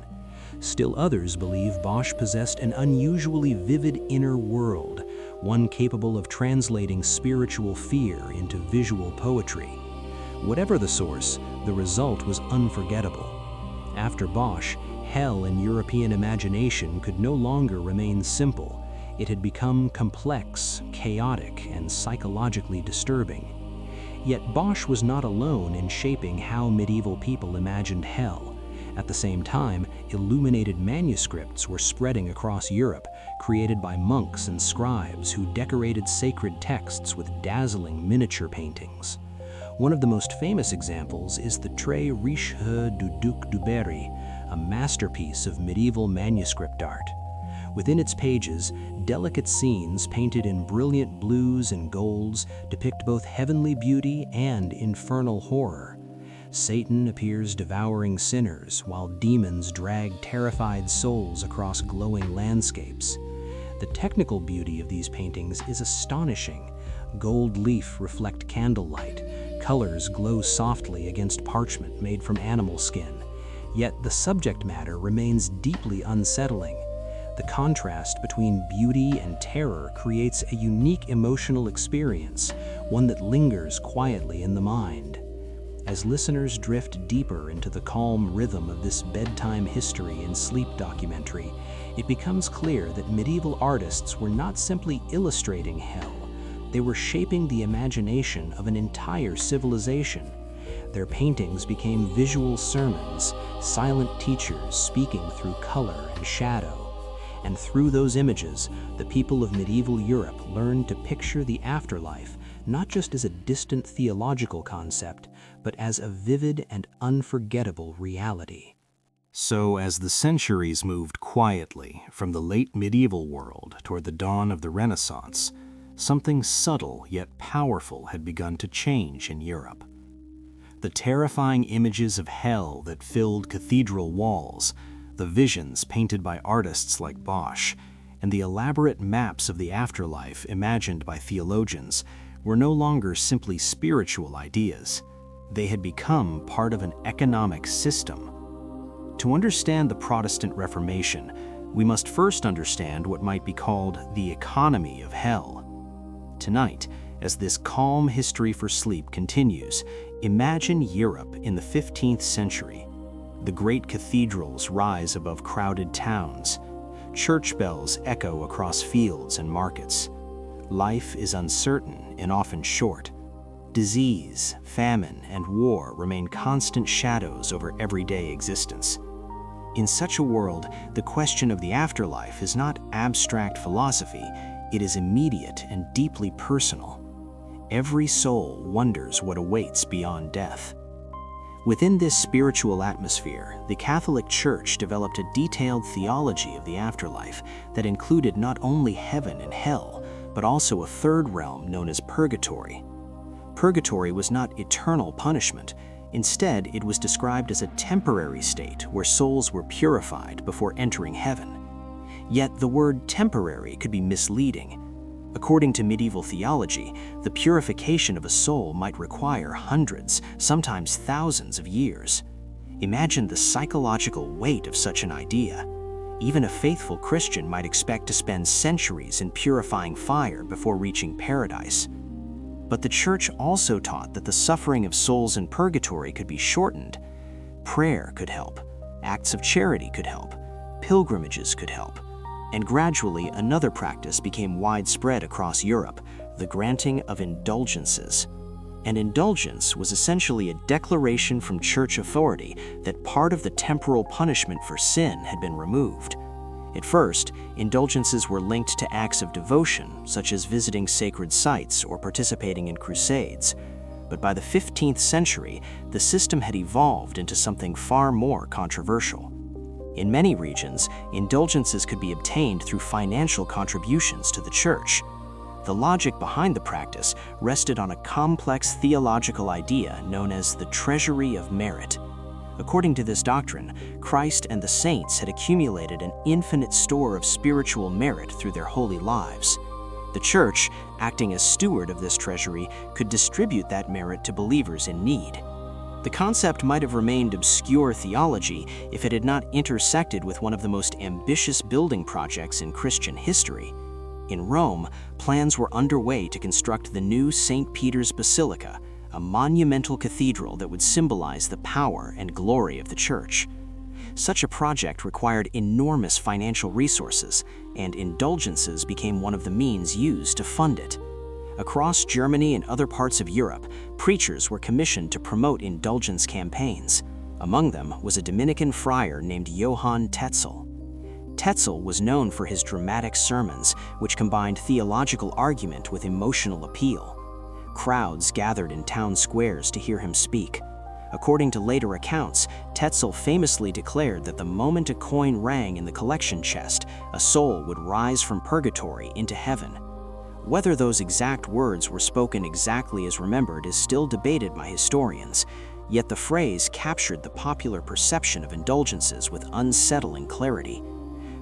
Still others believe Bosch possessed an unusually vivid inner world, one capable of translating spiritual fear into visual poetry. Whatever the source, the result was unforgettable. After Bosch, hell in European imagination could no longer remain simple. It had become complex, chaotic, and psychologically disturbing. Yet Bosch was not alone in shaping how medieval people imagined hell. At the same time, illuminated manuscripts were spreading across Europe, created by monks and scribes who decorated sacred texts with dazzling miniature paintings. One of the most famous examples is the Très Riche du Duc du Berry, a masterpiece of medieval manuscript art. Within its pages, delicate scenes painted in brilliant blues and golds depict both heavenly beauty and infernal horror. Satan appears devouring sinners, while demons drag terrified souls across glowing landscapes. The technical beauty of these paintings is astonishing. Gold leaf reflect candlelight, colors glow softly against parchment made from animal skin. Yet the subject matter remains deeply unsettling. The contrast between beauty and terror creates a unique emotional experience, one that lingers quietly in the mind. As listeners drift deeper into the calm rhythm of this bedtime history and sleep documentary, it becomes clear that medieval artists were not simply illustrating hell, they were shaping the imagination of an entire civilization. Their paintings became visual sermons, silent teachers speaking through color and shadow. And through those images, the people of medieval Europe learned to picture the afterlife not just as a distant theological concept, but as a vivid and unforgettable reality. So, as the centuries moved quietly from the late medieval world toward the dawn of the Renaissance, something subtle yet powerful had begun to change in Europe. The terrifying images of hell that filled cathedral walls, the visions painted by artists like Bosch, and the elaborate maps of the afterlife imagined by theologians were no longer simply spiritual ideas. They had become part of an economic system. To understand the Protestant Reformation, we must first understand what might be called the economy of hell. Tonight, as this calm history for sleep continues, imagine Europe in the 15th century. The great cathedrals rise above crowded towns. Church bells echo across fields and markets. Life is uncertain and often short. Disease, famine, and war remain constant shadows over everyday existence. In such a world, the question of the afterlife is not abstract philosophy, it is immediate and deeply personal. Every soul wonders what awaits beyond death. Within this spiritual atmosphere, the Catholic Church developed a detailed theology of the afterlife that included not only heaven and hell, but also a third realm known as purgatory. Purgatory was not eternal punishment. Instead, it was described as a temporary state where souls were purified before entering heaven. Yet the word temporary could be misleading. According to medieval theology, the purification of a soul might require hundreds, sometimes thousands of years. Imagine the psychological weight of such an idea. Even a faithful Christian might expect to spend centuries in purifying fire before reaching paradise. But the Church also taught that the suffering of souls in purgatory could be shortened. Prayer could help, acts of charity could help, pilgrimages could help. And gradually, another practice became widespread across Europe, the granting of indulgences. An indulgence was essentially a declaration from church authority that part of the temporal punishment for sin had been removed. At first, indulgences were linked to acts of devotion, such as visiting sacred sites or participating in crusades. But by the 15th century, the system had evolved into something far more controversial. In many regions, indulgences could be obtained through financial contributions to the church. The logic behind the practice rested on a complex theological idea known as the treasury of merit. According to this doctrine, Christ and the saints had accumulated an infinite store of spiritual merit through their holy lives. The church, acting as steward of this treasury, could distribute that merit to believers in need. The concept might have remained obscure theology if it had not intersected with one of the most ambitious building projects in Christian history. In Rome, plans were underway to construct the new St. Peter's Basilica, a monumental cathedral that would symbolize the power and glory of the Church. Such a project required enormous financial resources, and indulgences became one of the means used to fund it. Across Germany and other parts of Europe, preachers were commissioned to promote indulgence campaigns. Among them was a Dominican friar named Johann Tetzel. Tetzel was known for his dramatic sermons, which combined theological argument with emotional appeal. Crowds gathered in town squares to hear him speak. According to later accounts, Tetzel famously declared that the moment a coin rang in the collection chest, a soul would rise from purgatory into heaven. Whether those exact words were spoken exactly as remembered is still debated by historians, yet the phrase captured the popular perception of indulgences with unsettling clarity.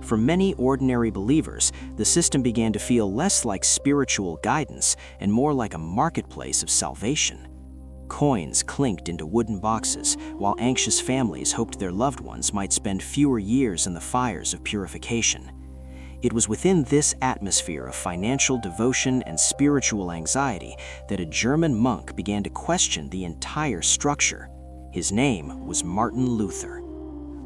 For many ordinary believers, the system began to feel less like spiritual guidance and more like a marketplace of salvation. Coins clinked into wooden boxes, while anxious families hoped their loved ones might spend fewer years in the fires of purification. It was within this atmosphere of financial devotion and spiritual anxiety that a German monk began to question the entire structure. His name was Martin Luther.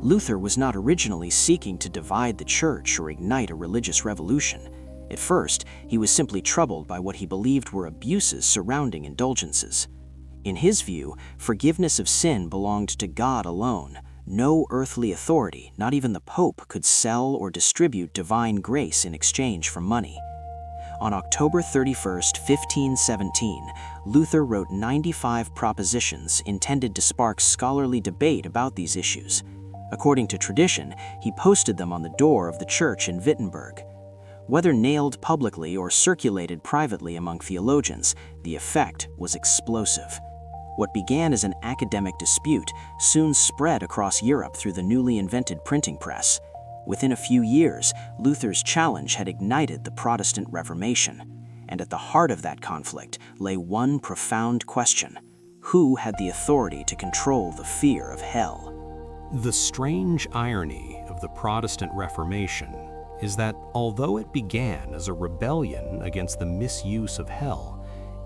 Luther was not originally seeking to divide the church or ignite a religious revolution. At first, he was simply troubled by what he believed were abuses surrounding indulgences. In his view, forgiveness of sin belonged to God alone. No earthly authority, not even the Pope, could sell or distribute divine grace in exchange for money. On October 31, 1517, Luther wrote 95 propositions intended to spark scholarly debate about these issues. According to tradition, he posted them on the door of the church in Wittenberg. Whether nailed publicly or circulated privately among theologians, the effect was explosive. What began as an academic dispute soon spread across Europe through the newly invented printing press. Within a few years, Luther's challenge had ignited the Protestant Reformation. And at the heart of that conflict lay one profound question: who had the authority to control the fear of hell? The strange irony of the Protestant Reformation is that although it began as a rebellion against the misuse of hell,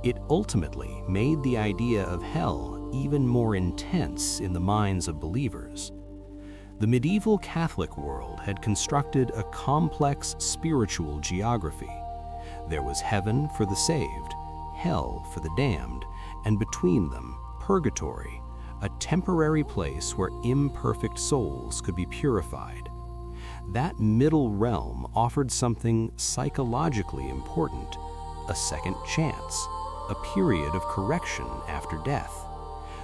it ultimately made the idea of hell even more intense in the minds of believers. The medieval Catholic world had constructed a complex spiritual geography. There was heaven for the saved, hell for the damned, and between them, purgatory, a temporary place where imperfect souls could be purified. That middle realm offered something psychologically important: a second chance. a period of correction after death.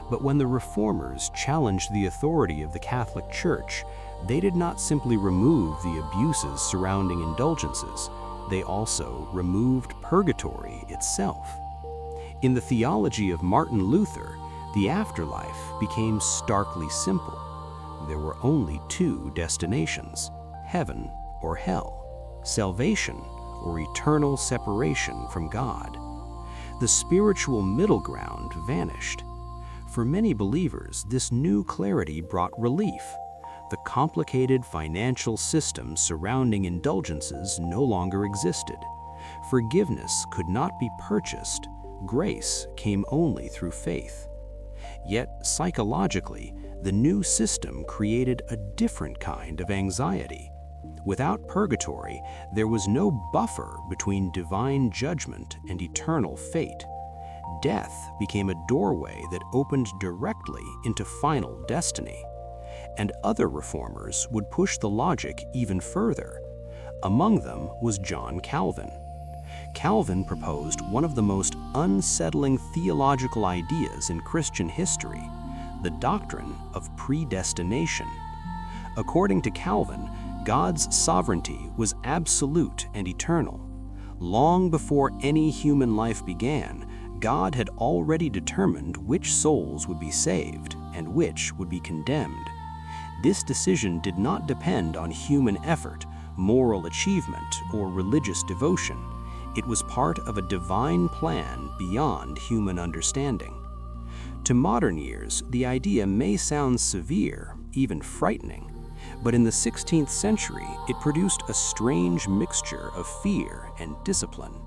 But when the Reformers challenged the authority of the Catholic Church, they did not simply remove the abuses surrounding indulgences, they also removed purgatory itself. In the theology of Martin Luther, the afterlife became starkly simple. There were only two destinations, heaven or hell, salvation or eternal separation from God. The spiritual middle ground vanished. For many believers, this new clarity brought relief. The complicated financial system surrounding indulgences no longer existed. Forgiveness could not be purchased. Grace came only through faith. Yet, psychologically, the new system created a different kind of anxiety. Without purgatory, there was no buffer between divine judgment and eternal fate. Death became a doorway that opened directly into final destiny. And other reformers would push the logic even further. Among them was John Calvin. Calvin proposed one of the most unsettling theological ideas in Christian history, the doctrine of predestination. According to Calvin, God's sovereignty was absolute and eternal. Long before any human life began, God had already determined which souls would be saved and which would be condemned. This decision did not depend on human effort, moral achievement, or religious devotion. It was part of a divine plan beyond human understanding. To modern ears, the idea may sound severe, even frightening, but in the 16th century, it produced a strange mixture of fear and discipline.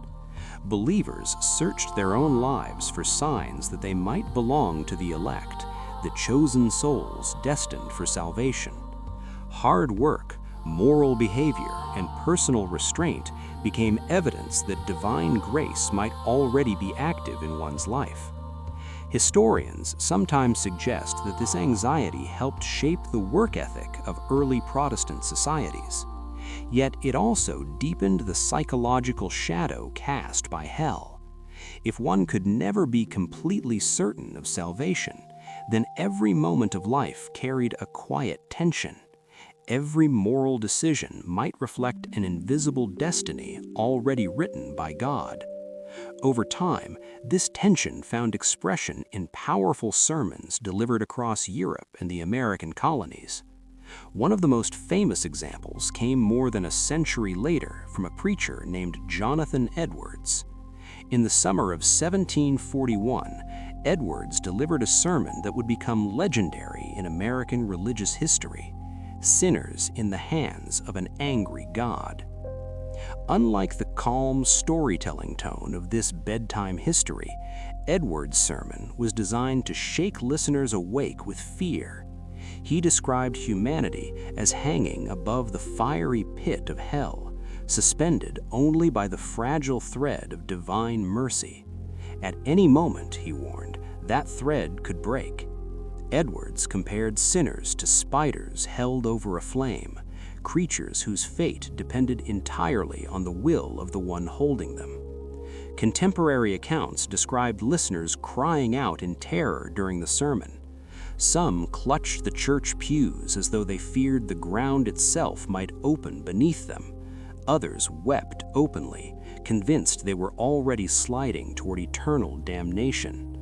Believers searched their own lives for signs that they might belong to the elect, the chosen souls destined for salvation. Hard work, moral behavior, and personal restraint became evidence that divine grace might already be active in one's life. Historians sometimes suggest that this anxiety helped shape the work ethic of early Protestant societies. Yet it also deepened the psychological shadow cast by hell. If one could never be completely certain of salvation, then every moment of life carried a quiet tension. Every moral decision might reflect an invisible destiny already written by God. Over time, this tension found expression in powerful sermons delivered across Europe and the American colonies. One of the most famous examples came more than a century later from a preacher named Jonathan Edwards. In the summer of 1741, Edwards delivered a sermon that would become legendary in American religious history: Sinners in the Hands of an Angry God. Unlike the calm storytelling tone of this bedtime history, Edwards' sermon was designed to shake listeners awake with fear. He described humanity as hanging above the fiery pit of hell, suspended only by the fragile thread of divine mercy. At any moment, he warned, that thread could break. Edwards compared sinners to spiders held over a flame, creatures whose fate depended entirely on the will of the one holding them. Contemporary accounts described listeners crying out in terror during the sermon. Some clutched the church pews as though they feared the ground itself might open beneath them. Others wept openly, convinced they were already sliding toward eternal damnation.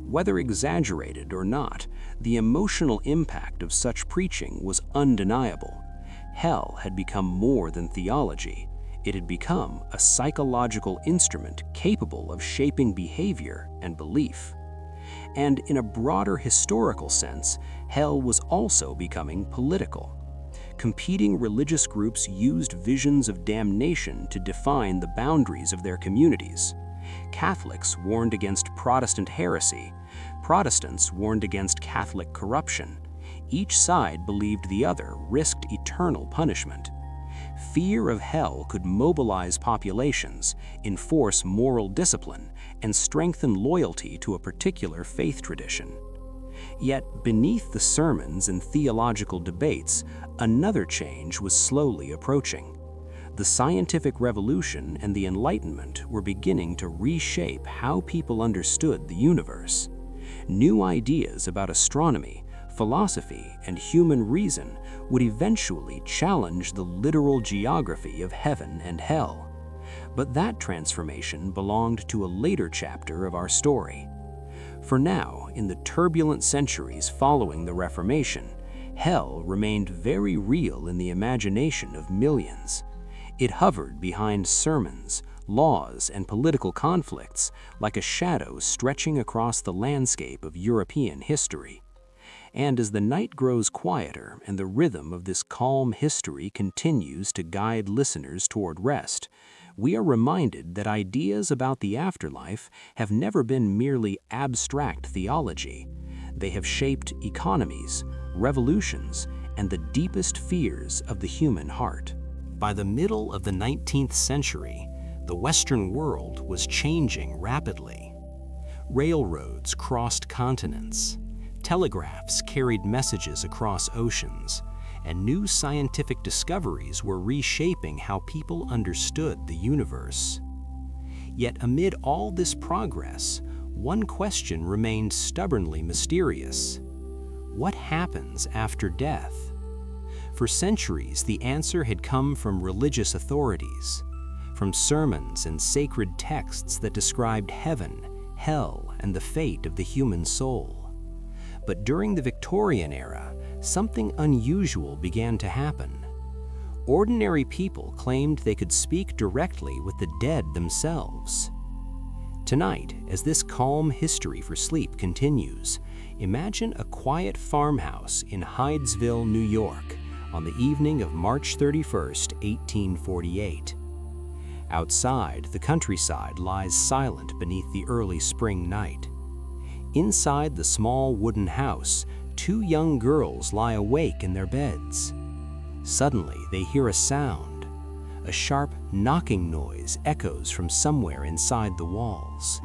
Whether exaggerated or not, the emotional impact of such preaching was undeniable. Hell had become more than theology. It had become a psychological instrument capable of shaping behavior and belief. And in a broader historical sense, hell was also becoming political. Competing religious groups used visions of damnation to define the boundaries of their communities. Catholics warned against Protestant heresy. Protestants warned against Catholic corruption. Each side believed the other risked eternal punishment. Fear of hell could mobilize populations, enforce moral discipline, and strengthen loyalty to a particular faith tradition. Yet, beneath the sermons and theological debates, another change was slowly approaching. The scientific revolution and the Enlightenment were beginning to reshape how people understood the universe. New ideas about astronomy, philosophy, and human reason would eventually challenge the literal geography of heaven and hell. But that transformation belonged to a later chapter of our story. For now, in the turbulent centuries following the Reformation, hell remained very real in the imagination of millions. It hovered behind sermons, laws, and political conflicts like a shadow stretching across the landscape of European history. And as the night grows quieter and the rhythm of this calm history continues to guide listeners toward rest, we are reminded that ideas about the afterlife have never been merely abstract theology. They have shaped economies, revolutions, and the deepest fears of the human heart. By the middle of the 19th century, the Western world was changing rapidly. Railroads crossed continents, telegraphs carried messages across oceans, and new scientific discoveries were reshaping how people understood the universe. Yet amid all this progress, one question remained stubbornly mysterious. What happens after death? For centuries, the answer had come from religious authorities, from sermons and sacred texts that described heaven, hell, and the fate of the human soul. But during the Victorian era, something unusual began to happen. Ordinary people claimed they could speak directly with the dead themselves. Tonight, as this calm history for sleep continues, imagine a quiet farmhouse in Hydesville, New York, on the evening of March 31st, 1848. Outside, the countryside lies silent beneath the early spring night. Inside the small wooden house, two young girls lie awake in their beds. Suddenly, they hear a sound. A sharp knocking noise echoes from somewhere inside the walls.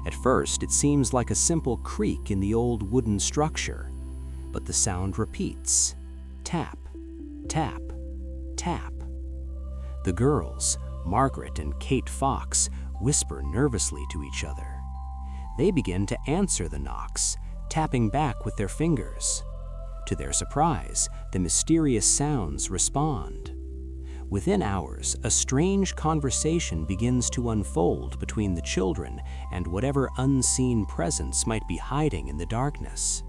At first, it seems like a simple creak in the old wooden structure, but the sound repeats. Tap, tap, tap. The girls, Margaret and Kate Fox, whisper nervously to each other. They begin to answer the knocks, tapping back with their fingers. To their surprise, the mysterious sounds respond. Within hours, a strange conversation begins to unfold between the children and whatever unseen presence might be hiding in the darkness.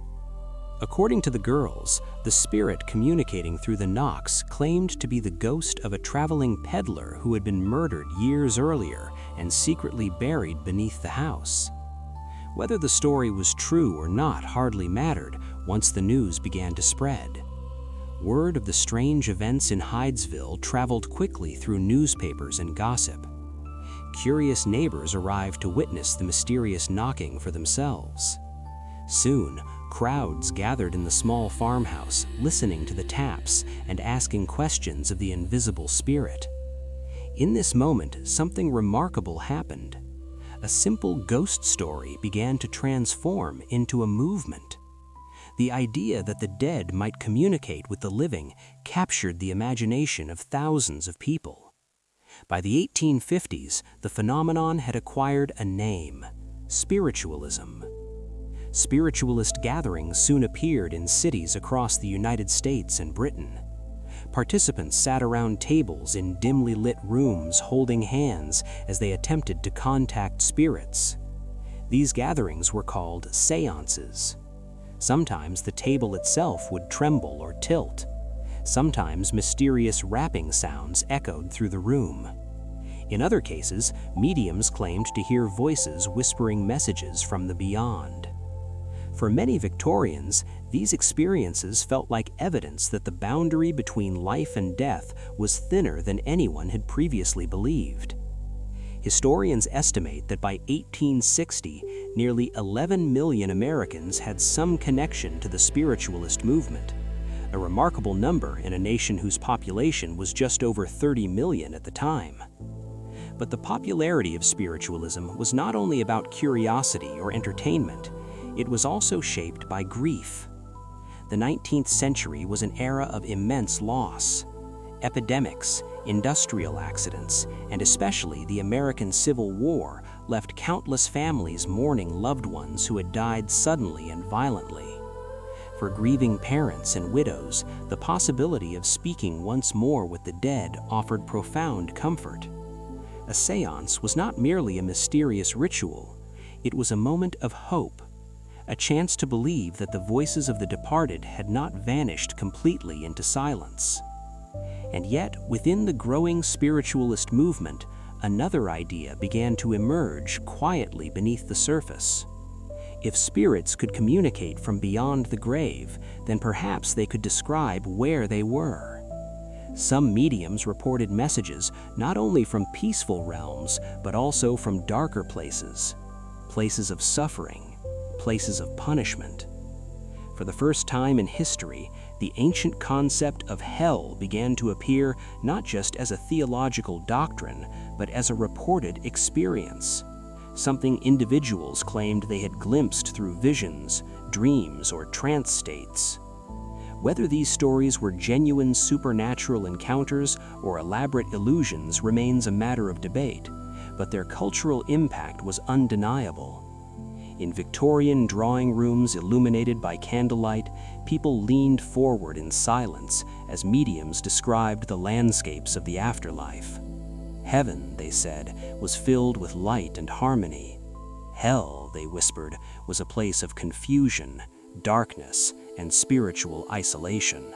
According to the girls, the spirit communicating through the knocks claimed to be the ghost of a traveling peddler who had been murdered years earlier and secretly buried beneath the house. Whether the story was true or not hardly mattered once the news began to spread. Word of the strange events in Hydesville traveled quickly through newspapers and gossip. Curious neighbors arrived to witness the mysterious knocking for themselves. Soon, crowds gathered in the small farmhouse, listening to the taps and asking questions of the invisible spirit. In this moment, something remarkable happened. A simple ghost story began to transform into a movement. The idea that the dead might communicate with the living captured the imagination of thousands of people. By the 1850s, the phenomenon had acquired a name: spiritualism. Spiritualist gatherings soon appeared in cities across the United States and Britain. Participants sat around tables in dimly lit rooms holding hands as they attempted to contact spirits. These gatherings were called séances. Sometimes the table itself would tremble or tilt. Sometimes mysterious rapping sounds echoed through the room. In other cases, mediums claimed to hear voices whispering messages from the beyond. For many Victorians, these experiences felt like evidence that the boundary between life and death was thinner than anyone had previously believed. Historians estimate that by 1860, nearly 11 million Americans had some connection to the spiritualist movement, a remarkable number in a nation whose population was just over 30 million at the time. But the popularity of spiritualism was not only about curiosity or entertainment, it was also shaped by grief. The 19th century was an era of immense loss. Epidemics, industrial accidents, and especially the American Civil War left countless families mourning loved ones who had died suddenly and violently. For grieving parents and widows, the possibility of speaking once more with the dead offered profound comfort. A séance was not merely a mysterious ritual, it was a moment of hope, a chance to believe that the voices of the departed had not vanished completely into silence. And yet, within the growing spiritualist movement, another idea began to emerge quietly beneath the surface. If spirits could communicate from beyond the grave, then perhaps they could describe where they were. Some mediums reported messages not only from peaceful realms, but also from darker places, places of suffering, places of punishment. For the first time in history, the ancient concept of hell began to appear not just as a theological doctrine, but as a reported experience, something individuals claimed they had glimpsed through visions, dreams, or trance states. Whether these stories were genuine supernatural encounters or elaborate illusions remains a matter of debate, but their cultural impact was undeniable. In Victorian drawing rooms illuminated by candlelight, people leaned forward in silence as mediums described the landscapes of the afterlife. Heaven, they said, was filled with light and harmony. Hell, they whispered, was a place of confusion, darkness, and spiritual isolation.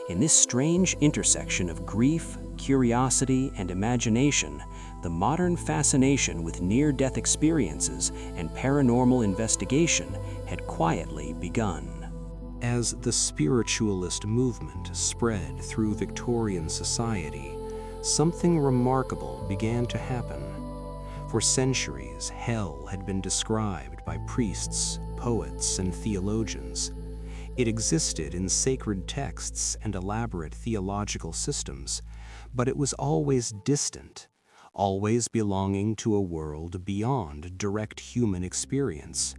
In this strange intersection of grief, curiosity, and imagination, the modern fascination with near-death experiences and paranormal investigation had quietly begun. As the spiritualist movement spread through Victorian society, something remarkable began to happen. For centuries, hell had been described by priests, poets, and theologians. It existed in sacred texts and elaborate theological systems, but it was always distant, always belonging to a world beyond direct human experience.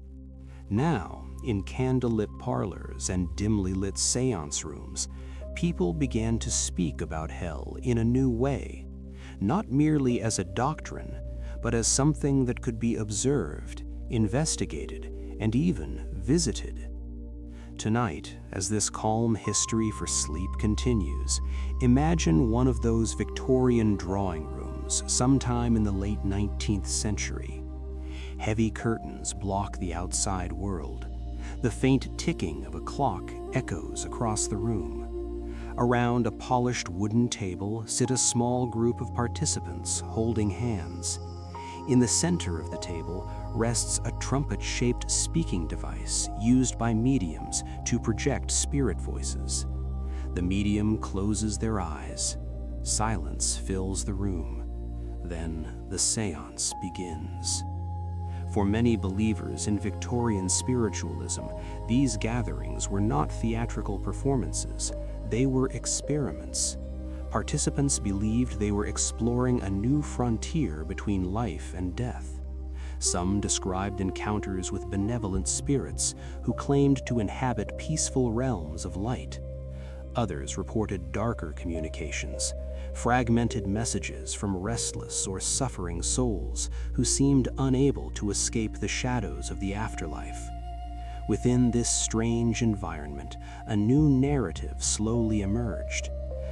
Now, in candlelit parlors and dimly lit séance rooms, people began to speak about hell in a new way, not merely as a doctrine, but as something that could be observed, investigated, and even visited. Tonight, as this calm history for sleep continues, imagine one of those Victorian drawing rooms sometime in the late 19th century. Heavy curtains block the outside world. The faint ticking of a clock echoes across the room. Around a polished wooden table sit a small group of participants holding hands. In the center of the table rests a trumpet-shaped speaking device used by mediums to project spirit voices. The medium closes their eyes. Silence fills the room. Then the séance begins. For many believers in Victorian spiritualism, these gatherings were not theatrical performances. They were experiments. Participants believed they were exploring a new frontier between life and death. Some described encounters with benevolent spirits who claimed to inhabit peaceful realms of light. Others reported darker communications, fragmented messages from restless or suffering souls who seemed unable to escape the shadows of the afterlife. Within this strange environment, a new narrative slowly emerged.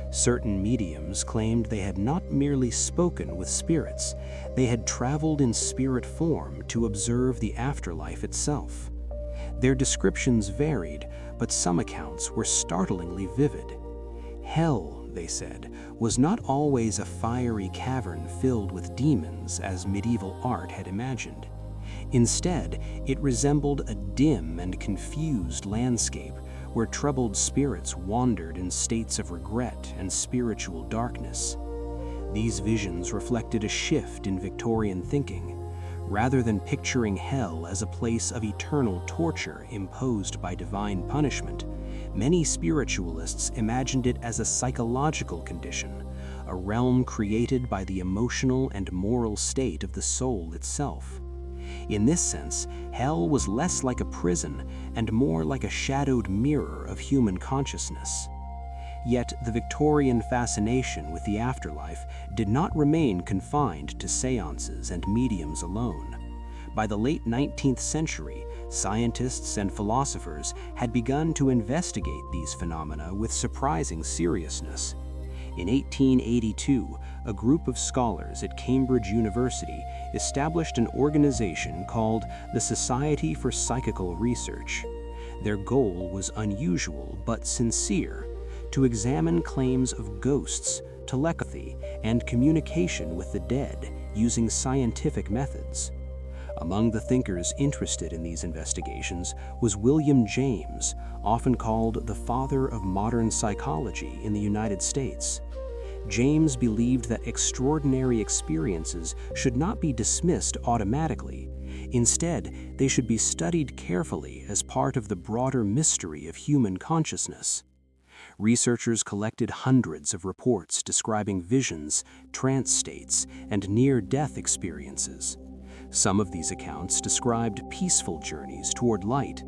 Certain mediums claimed they had not merely spoken with spirits, they had traveled in spirit form to observe the afterlife itself. Their descriptions varied, but some accounts were startlingly vivid. Hell, they said, was not always a fiery cavern filled with demons as medieval art had imagined. Instead, it resembled a dim and confused landscape where troubled spirits wandered in states of regret and spiritual darkness. These visions reflected a shift in Victorian thinking. Rather than picturing hell as a place of eternal torture imposed by divine punishment, many spiritualists imagined it as a psychological condition, a realm created by the emotional and moral state of the soul itself. In this sense, hell was less like a prison and more like a shadowed mirror of human consciousness. Yet the Victorian fascination with the afterlife did not remain confined to séances and mediums alone. By the late 19th century, scientists and philosophers had begun to investigate these phenomena with surprising seriousness. In 1882, a group of scholars at Cambridge University established an organization called the Society for Psychical Research. Their goal was unusual but sincere: to examine claims of ghosts, telepathy, and communication with the dead using scientific methods. Among the thinkers interested in these investigations was William James, often called the father of modern psychology in the United States. James believed that extraordinary experiences should not be dismissed automatically. Instead, they should be studied carefully as part of the broader mystery of human consciousness. Researchers collected hundreds of reports describing visions, trance states, and near-death experiences. Some of these accounts described peaceful journeys toward light.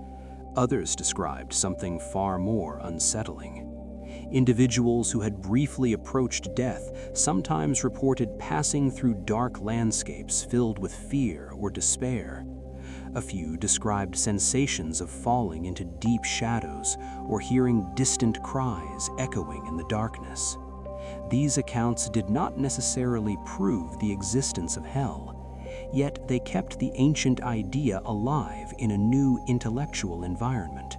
Others described something far more unsettling. Individuals who had briefly approached death sometimes reported passing through dark landscapes filled with fear or despair. A few described sensations of falling into deep shadows or hearing distant cries echoing in the darkness. These accounts did not necessarily prove the existence of hell, yet they kept the ancient idea alive in a new intellectual environment.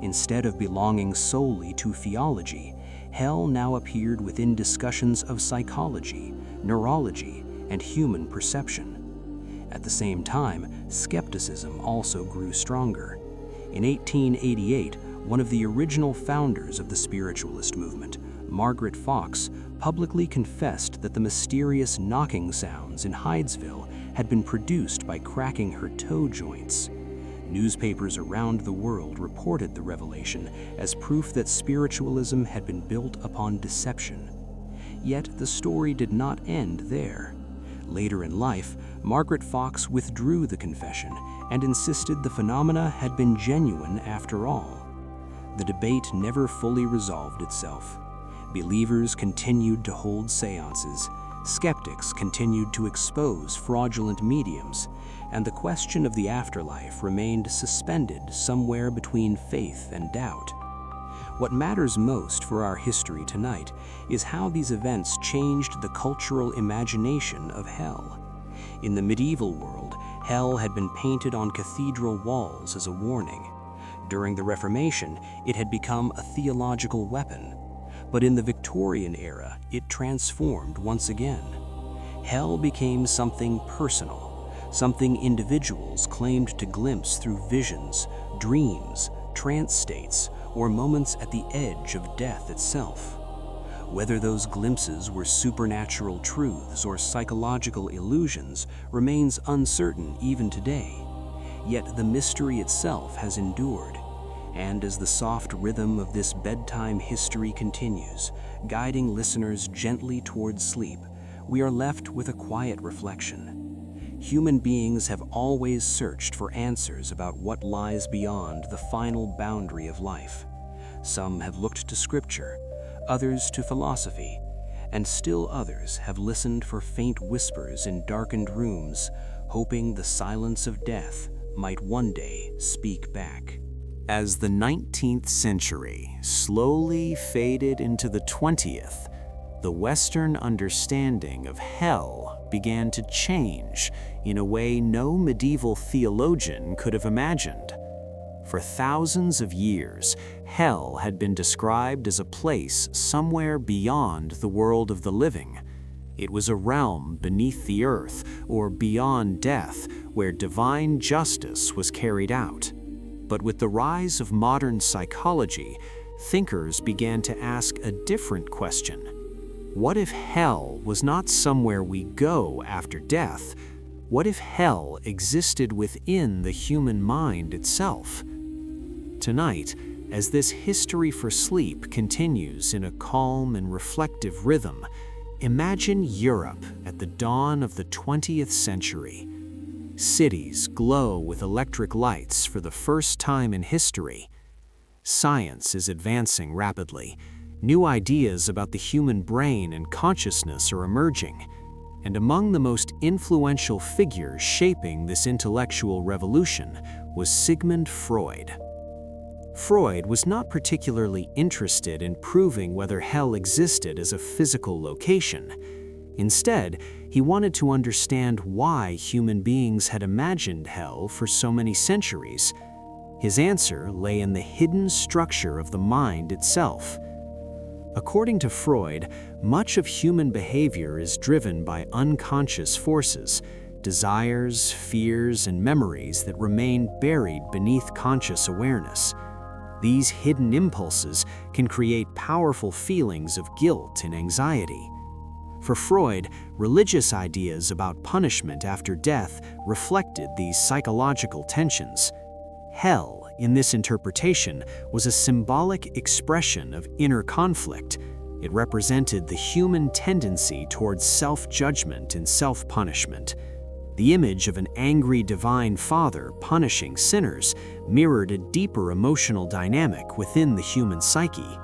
Instead of belonging solely to theology, hell now appeared within discussions of psychology, neurology, and human perception. At the same time, skepticism also grew stronger. In 1888, one of the original founders of the spiritualist movement, Margaret Fox, publicly confessed that the mysterious knocking sounds in Hydesville had been produced by cracking her toe joints. Newspapers around the world reported the revelation as proof that spiritualism had been built upon deception. Yet the story did not end there. Later in life, Margaret Fox withdrew the confession and insisted the phenomena had been genuine after all. The debate never fully resolved itself. Believers continued to hold séances, skeptics continued to expose fraudulent mediums, and the question of the afterlife remained suspended somewhere between faith and doubt. What matters most for our history tonight is how these events changed the cultural imagination of hell. In the medieval world, hell had been painted on cathedral walls as a warning. During the Reformation, it had become a theological weapon. But in the Victorian era, it transformed once again. Hell became something personal, something individuals claimed to glimpse through visions, dreams, trance states, or moments at the edge of death itself. Whether those glimpses were supernatural truths or psychological illusions remains uncertain even today. Yet the mystery itself has endured. And as the soft rhythm of this bedtime history continues, guiding listeners gently towards sleep, we are left with a quiet reflection. Human beings have always searched for answers about what lies beyond the final boundary of life. Some have looked to scripture, others to philosophy, and still others have listened for faint whispers in darkened rooms, hoping the silence of death might one day speak back. As the 19th century slowly faded into the 20th, the Western understanding of hell began to change in a way no medieval theologian could have imagined. For thousands of years, hell had been described as a place somewhere beyond the world of the living. It was a realm beneath the earth or beyond death where divine justice was carried out. But with the rise of modern psychology, thinkers began to ask a different question. What if hell was not somewhere we go after death? What if hell existed within the human mind itself? Tonight, as this history for sleep continues in a calm and reflective rhythm, imagine Europe at the dawn of the 20th century. Cities glow with electric lights for the first time in history. Science is advancing rapidly, New ideas about the human brain and consciousness are emerging, and among the most influential figures shaping this intellectual revolution was Sigmund Freud. Freud was not particularly interested in proving whether hell existed as a physical location. Instead, he wanted to understand why human beings had imagined hell for so many centuries. His answer lay in the hidden structure of the mind itself. According to Freud, much of human behavior is driven by unconscious forces, desires, fears, and memories that remain buried beneath conscious awareness. These hidden impulses can create powerful feelings of guilt and anxiety. For Freud, religious ideas about punishment after death reflected these psychological tensions. Hell, in this interpretation, was a symbolic expression of inner conflict. It represented the human tendency towards self-judgment and self-punishment. The image of an angry divine father punishing sinners mirrored a deeper emotional dynamic within the human psyche.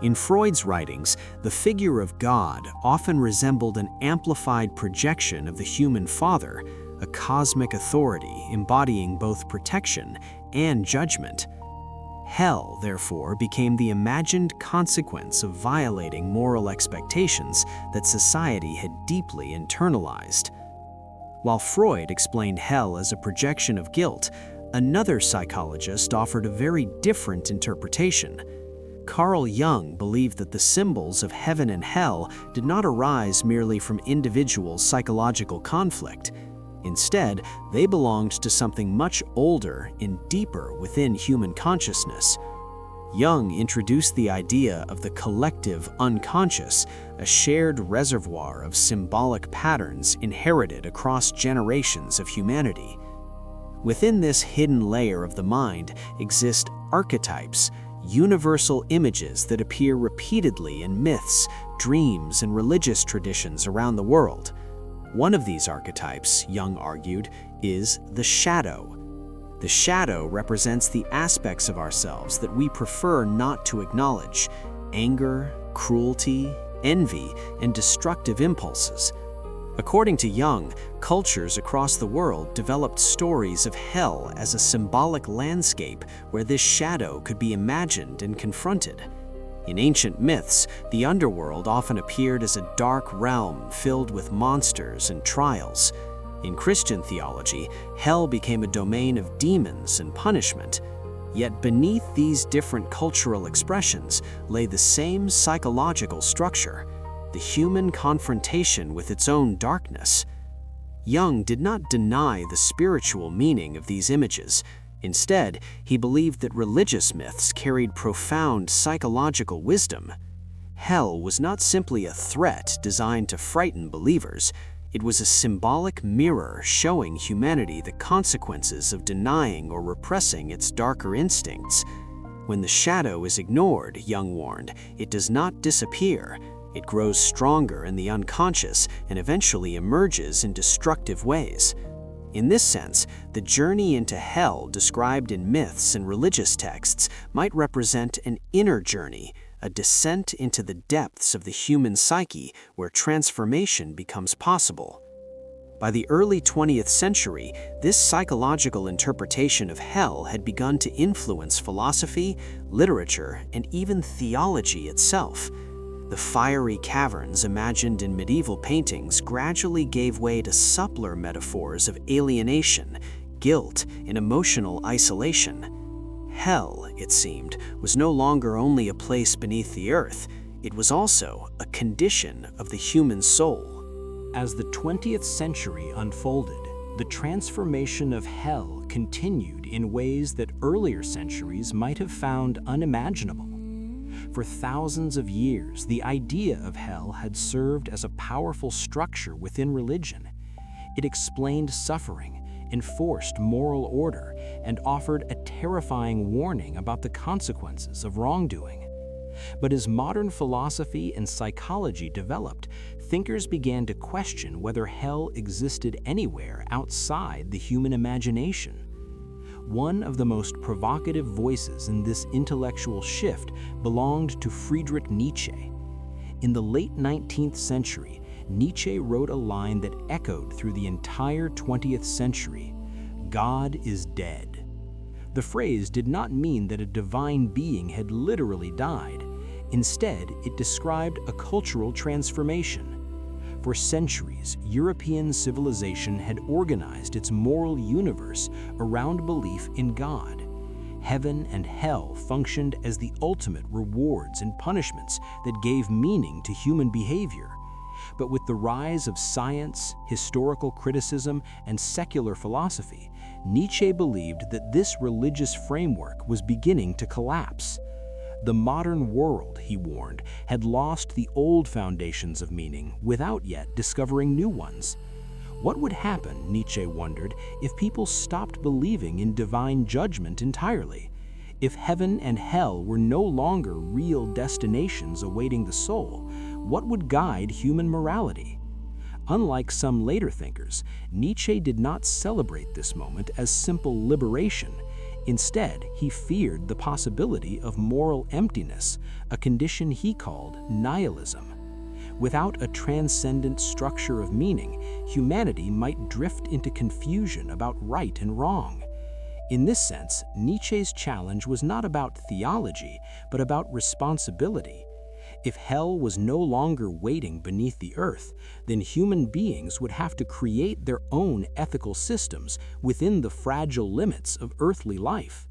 In Freud's writings, the figure of God often resembled an amplified projection of the human father, a cosmic authority embodying both protection and judgment. Hell, therefore, became the imagined consequence of violating moral expectations that society had deeply internalized. While Freud explained hell as a projection of guilt, another psychologist offered a very different interpretation. Carl Jung believed that the symbols of heaven and hell did not arise merely from individual psychological conflict. Instead, they belonged to something much older and deeper within human consciousness. Jung introduced the idea of the collective unconscious, a shared reservoir of symbolic patterns inherited across generations of humanity. Within this hidden layer of the mind exist archetypes, universal images that appear repeatedly in myths, dreams, and religious traditions around the world. One of these archetypes, Jung argued, is the shadow. The shadow represents the aspects of ourselves that we prefer not to acknowledge: anger, cruelty, envy, and destructive impulses. According to Jung, cultures across the world developed stories of hell as a symbolic landscape where this shadow could be imagined and confronted. In ancient myths, the underworld often appeared as a dark realm filled with monsters and trials. In Christian theology, hell became a domain of demons and punishment. Yet beneath these different cultural expressions lay the same psychological structure: the human confrontation with its own darkness. Jung did not deny the spiritual meaning of these images. Instead, he believed that religious myths carried profound psychological wisdom. Hell was not simply a threat designed to frighten believers. It was a symbolic mirror showing humanity the consequences of denying or repressing its darker instincts. When the shadow is ignored, Jung warned, it does not disappear. It grows stronger in the unconscious and eventually emerges in destructive ways. In this sense, the journey into hell described in myths and religious texts might represent an inner journey, a descent into the depths of the human psyche where transformation becomes possible. By the early 20th century, this psychological interpretation of hell had begun to influence philosophy, literature, and even theology itself. The fiery caverns imagined in medieval paintings gradually gave way to subtler metaphors of alienation, guilt, and emotional isolation. Hell, it seemed, was no longer only a place beneath the earth, it was also a condition of the human soul. As the 20th century unfolded, the transformation of hell continued in ways that earlier centuries might have found unimaginable. For thousands of years, the idea of hell had served as a powerful structure within religion. It explained suffering, enforced moral order, and offered a terrifying warning about the consequences of wrongdoing. But as modern philosophy and psychology developed, thinkers began to question whether hell existed anywhere outside the human imagination. One of the most provocative voices in this intellectual shift belonged to Friedrich Nietzsche. In the late 19th century, Nietzsche wrote a line that echoed through the entire 20th century: "God is dead." The phrase did not mean that a divine being had literally died. Instead, it described a cultural transformation. For centuries, European civilization had organized its moral universe around belief in God. Heaven and hell functioned as the ultimate rewards and punishments that gave meaning to human behavior. But with the rise of science, historical criticism, and secular philosophy, Nietzsche believed that this religious framework was beginning to collapse. The modern world, he warned, had lost the old foundations of meaning without yet discovering new ones. What would happen, Nietzsche wondered, if people stopped believing in divine judgment entirely? If heaven and hell were no longer real destinations awaiting the soul, what would guide human morality? Unlike some later thinkers, Nietzsche did not celebrate this moment as simple liberation. Instead, he feared the possibility of moral emptiness, a condition he called nihilism. Without a transcendent structure of meaning, humanity might drift into confusion about right and wrong. In this sense, Nietzsche's challenge was not about theology, but about responsibility. If hell was no longer waiting beneath the earth, then human beings would have to create their own ethical systems within the fragile limits of earthly life.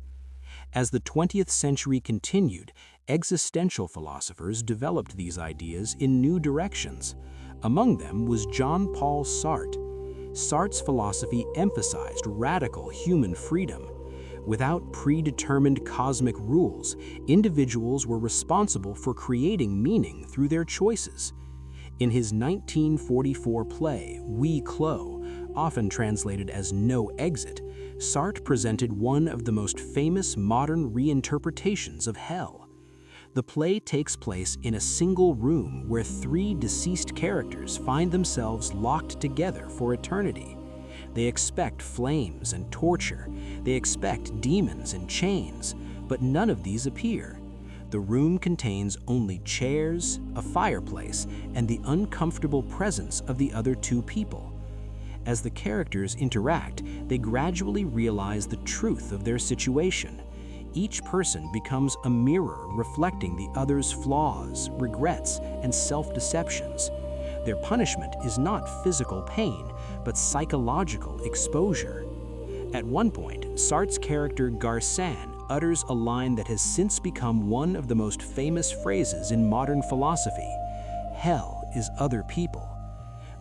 As the 20th century continued, existential philosophers developed these ideas in new directions. Among them was Jean-Paul Sartre. Sartre's philosophy emphasized radical human freedom. Without predetermined cosmic rules, individuals were responsible for creating meaning through their choices. In his 1944 play, We Clo, often translated as No Exit, Sartre presented one of the most famous modern reinterpretations of hell. The play takes place in a single room where three deceased characters find themselves locked together for eternity. They expect flames and torture. They expect demons and chains, but none of these appear. The room contains only chairs, a fireplace, and the uncomfortable presence of the other two people. As the characters interact, they gradually realize the truth of their situation. Each person becomes a mirror reflecting the other's flaws, regrets, and self-deceptions. Their punishment is not physical pain, but psychological exposure. At one point, Sartre's character Garçon utters a line that has since become one of the most famous phrases in modern philosophy: "Hell is other people."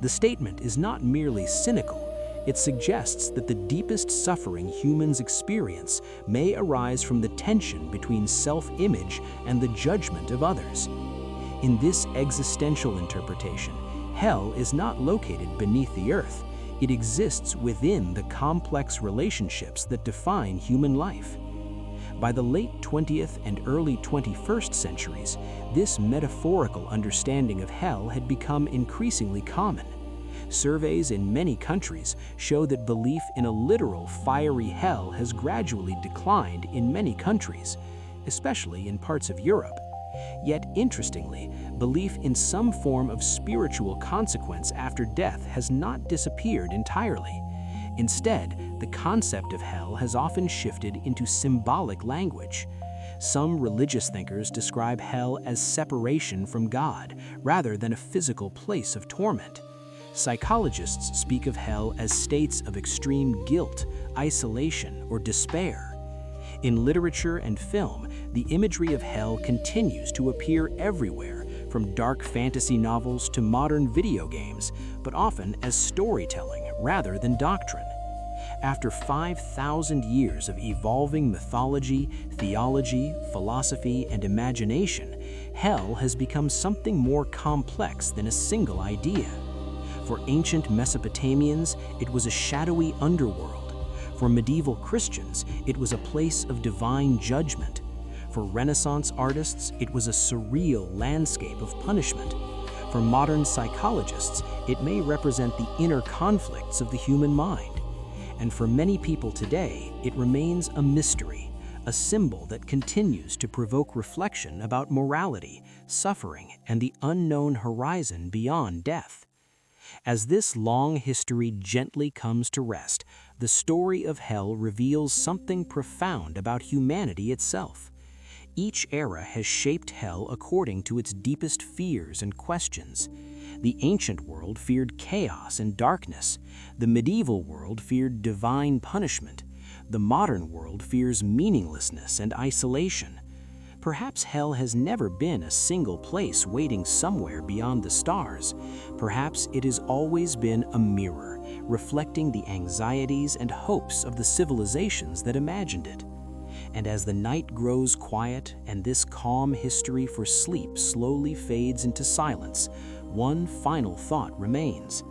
The statement is not merely cynical. It suggests that the deepest suffering humans experience may arise from the tension between self-image and the judgment of others. In this existential interpretation, hell is not located beneath the earth. It exists within the complex relationships that define human life. By the late 20th and early 21st centuries, this metaphorical understanding of hell had become increasingly common. Surveys in many countries show that belief in a literal fiery hell has gradually declined in many countries, especially in parts of Europe. Yet, interestingly, belief in some form of spiritual consequence after death has not disappeared entirely. Instead, the concept of hell has often shifted into symbolic language. Some religious thinkers describe hell as separation from God, rather than a physical place of torment. Psychologists speak of hell as states of extreme guilt, isolation, or despair. In literature and film, the imagery of hell continues to appear everywhere, from dark fantasy novels to modern video games, but often as storytelling rather than doctrine. After 5,000 years of evolving mythology, theology, philosophy, and imagination, hell has become something more complex than a single idea. For ancient Mesopotamians, it was a shadowy underworld. For medieval Christians, it was a place of divine judgment. For Renaissance artists, it was a surreal landscape of punishment. For modern psychologists, it may represent the inner conflicts of the human mind. and for many people today, it remains a mystery, a symbol that continues to provoke reflection about morality, suffering, and the unknown horizon beyond death. As this long history gently comes to rest, the story of hell reveals something profound about humanity itself. Each era has shaped hell according to its deepest fears and questions. The ancient world feared chaos and darkness. The medieval world feared divine punishment. The modern world fears meaninglessness and isolation. Perhaps hell has never been a single place waiting somewhere beyond the stars. Perhaps it has always been a mirror, reflecting the anxieties and hopes of the civilizations that imagined it. And as the night grows quiet and this calm history for sleep slowly fades into silence, one final thought remains.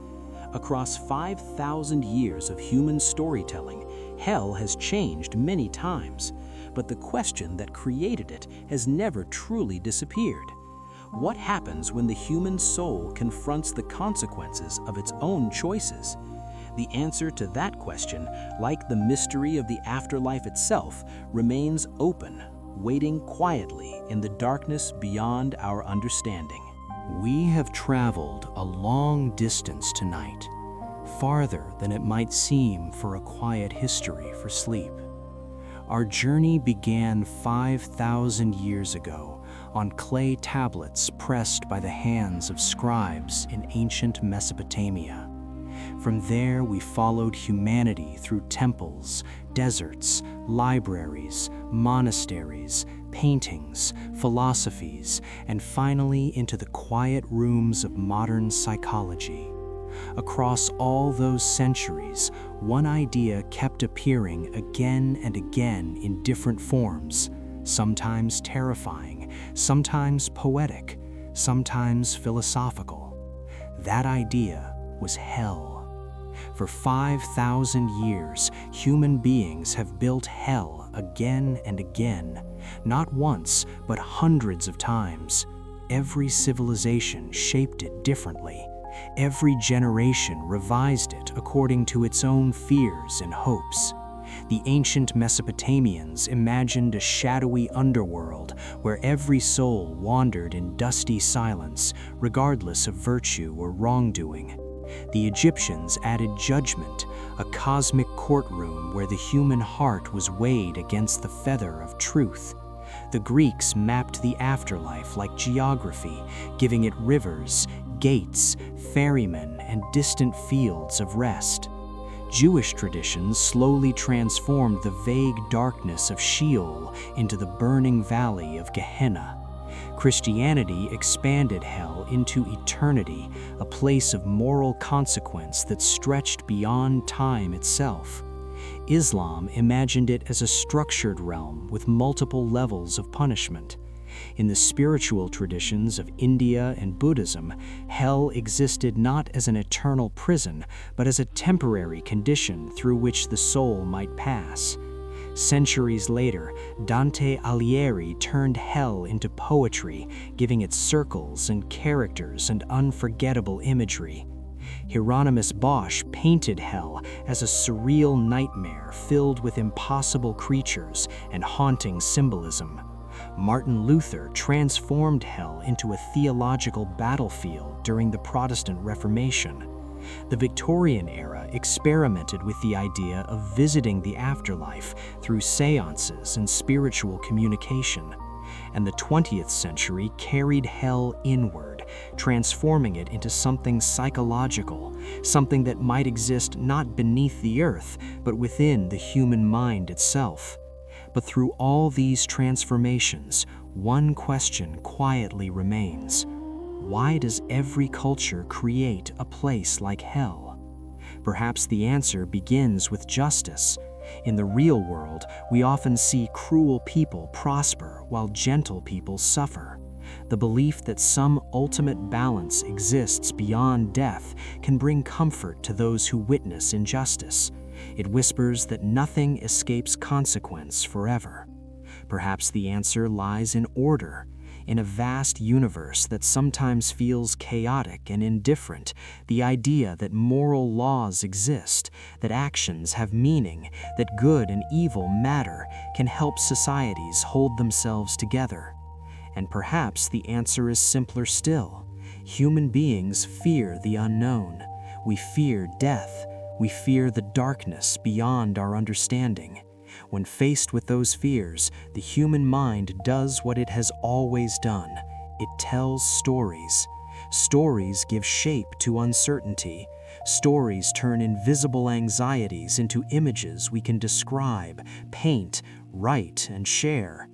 Across 5,000 years of human storytelling, hell has changed many times, but the question that created it has never truly disappeared. What happens when the human soul confronts the consequences of its own choices? The answer to that question, like the mystery of the afterlife itself, remains open, waiting quietly in the darkness beyond our understanding. We have traveled a long distance tonight, farther than it might seem for a quiet history for sleep. Our journey began 5,000 years ago on clay tablets pressed by the hands of scribes in ancient Mesopotamia. From there, we followed humanity through temples, deserts, libraries, monasteries, paintings, philosophies, and finally into the quiet rooms of modern psychology. Across all those centuries, one idea kept appearing again and again in different forms, sometimes terrifying, sometimes poetic, sometimes philosophical. That idea was hell. For 5,000 years, human beings have built hell again and again, not once, but hundreds of times. Every civilization shaped it differently. Every generation revised it according to its own fears and hopes. The ancient Mesopotamians imagined a shadowy underworld where every soul wandered in dusty silence, regardless of virtue or wrongdoing. The Egyptians added judgment, a cosmic courtroom where the human heart was weighed against the feather of truth. The Greeks mapped the afterlife like geography, giving it rivers, gates, ferrymen, and distant fields of rest. Jewish traditions slowly transformed the vague darkness of Sheol into the burning valley of Gehenna. Christianity expanded hell into eternity, a place of moral consequence that stretched beyond time itself. Islam imagined it as a structured realm with multiple levels of punishment. In the spiritual traditions of India and Buddhism, hell existed not as an eternal prison, but as a temporary condition through which the soul might pass. Centuries later, Dante Alighieri turned hell into poetry, giving it circles and characters and unforgettable imagery. Hieronymus Bosch painted hell as a surreal nightmare filled with impossible creatures and haunting symbolism. Martin Luther transformed hell into a theological battlefield during the Protestant Reformation. The Victorian era experimented with the idea of visiting the afterlife through séances and spiritual communication. And the 20th century carried hell inward, transforming it into something psychological, something that might exist not beneath the earth, but within the human mind itself. But through all these transformations, one question quietly remains. Why does every culture create a place like hell? Perhaps the answer begins with justice. In the real world, we often see cruel people prosper while gentle people suffer. The belief that some ultimate balance exists beyond death can bring comfort to those who witness injustice. It whispers that nothing escapes consequence forever. Perhaps the answer lies in order, In a vast universe that sometimes feels chaotic and indifferent, the idea that moral laws exist, that actions have meaning, that good and evil matter, can help societies hold themselves together. And perhaps the answer is simpler still. Human beings fear the unknown. We fear death. We fear the darkness beyond our understanding. When faced with those fears, the human mind does what it has always done. It tells stories. Stories give shape to uncertainty. Stories turn invisible anxieties into images we can describe, paint, write, and share.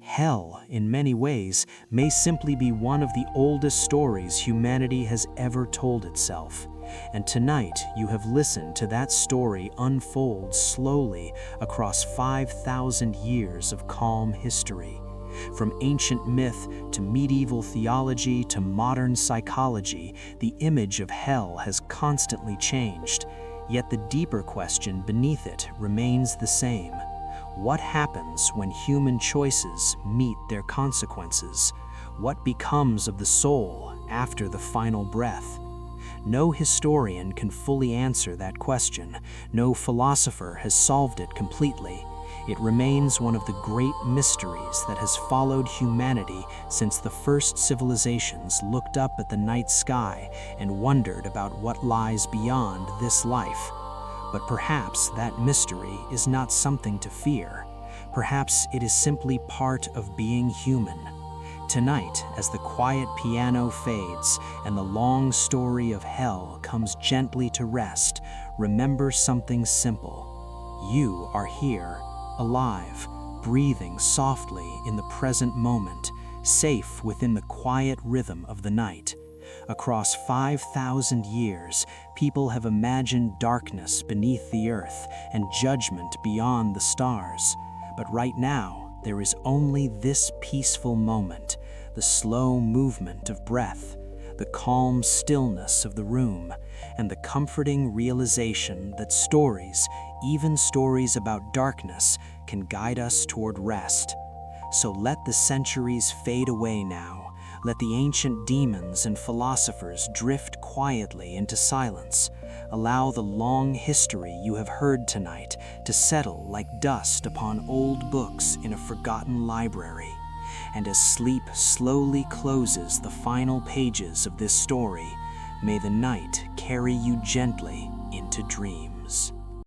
Hell, in many ways, may simply be one of the oldest stories humanity has ever told itself. And tonight, you have listened to that story unfold slowly across 5,000 years of calm history. From ancient myth to medieval theology to modern psychology, the image of hell has constantly changed. Yet the deeper question beneath it remains the same. What happens when human choices meet their consequences? What becomes of the soul after the final breath? No historian can fully answer that question. No philosopher has solved it completely. It remains one of the great mysteries that has followed humanity since the first civilizations looked up at the night sky and wondered about what lies beyond this life. But perhaps that mystery is not something to fear. Perhaps it is simply part of being human. Tonight, as the quiet piano fades and the long story of hell comes gently to rest, remember something simple. You are here, alive, breathing softly in the present moment, safe within the quiet rhythm of the night. Across 5,000 years, people have imagined darkness beneath the earth and judgment beyond the stars. But right now, there is only this peaceful moment, the slow movement of breath, the calm stillness of the room, and the comforting realization that stories, even stories about darkness, can guide us toward rest. So let the centuries fade away now. Let the ancient demons and philosophers drift quietly into silence. Allow the long history you have heard tonight to settle like dust upon old books in a forgotten library. And as sleep slowly closes the final pages of this story, may the night carry you gently into dreams.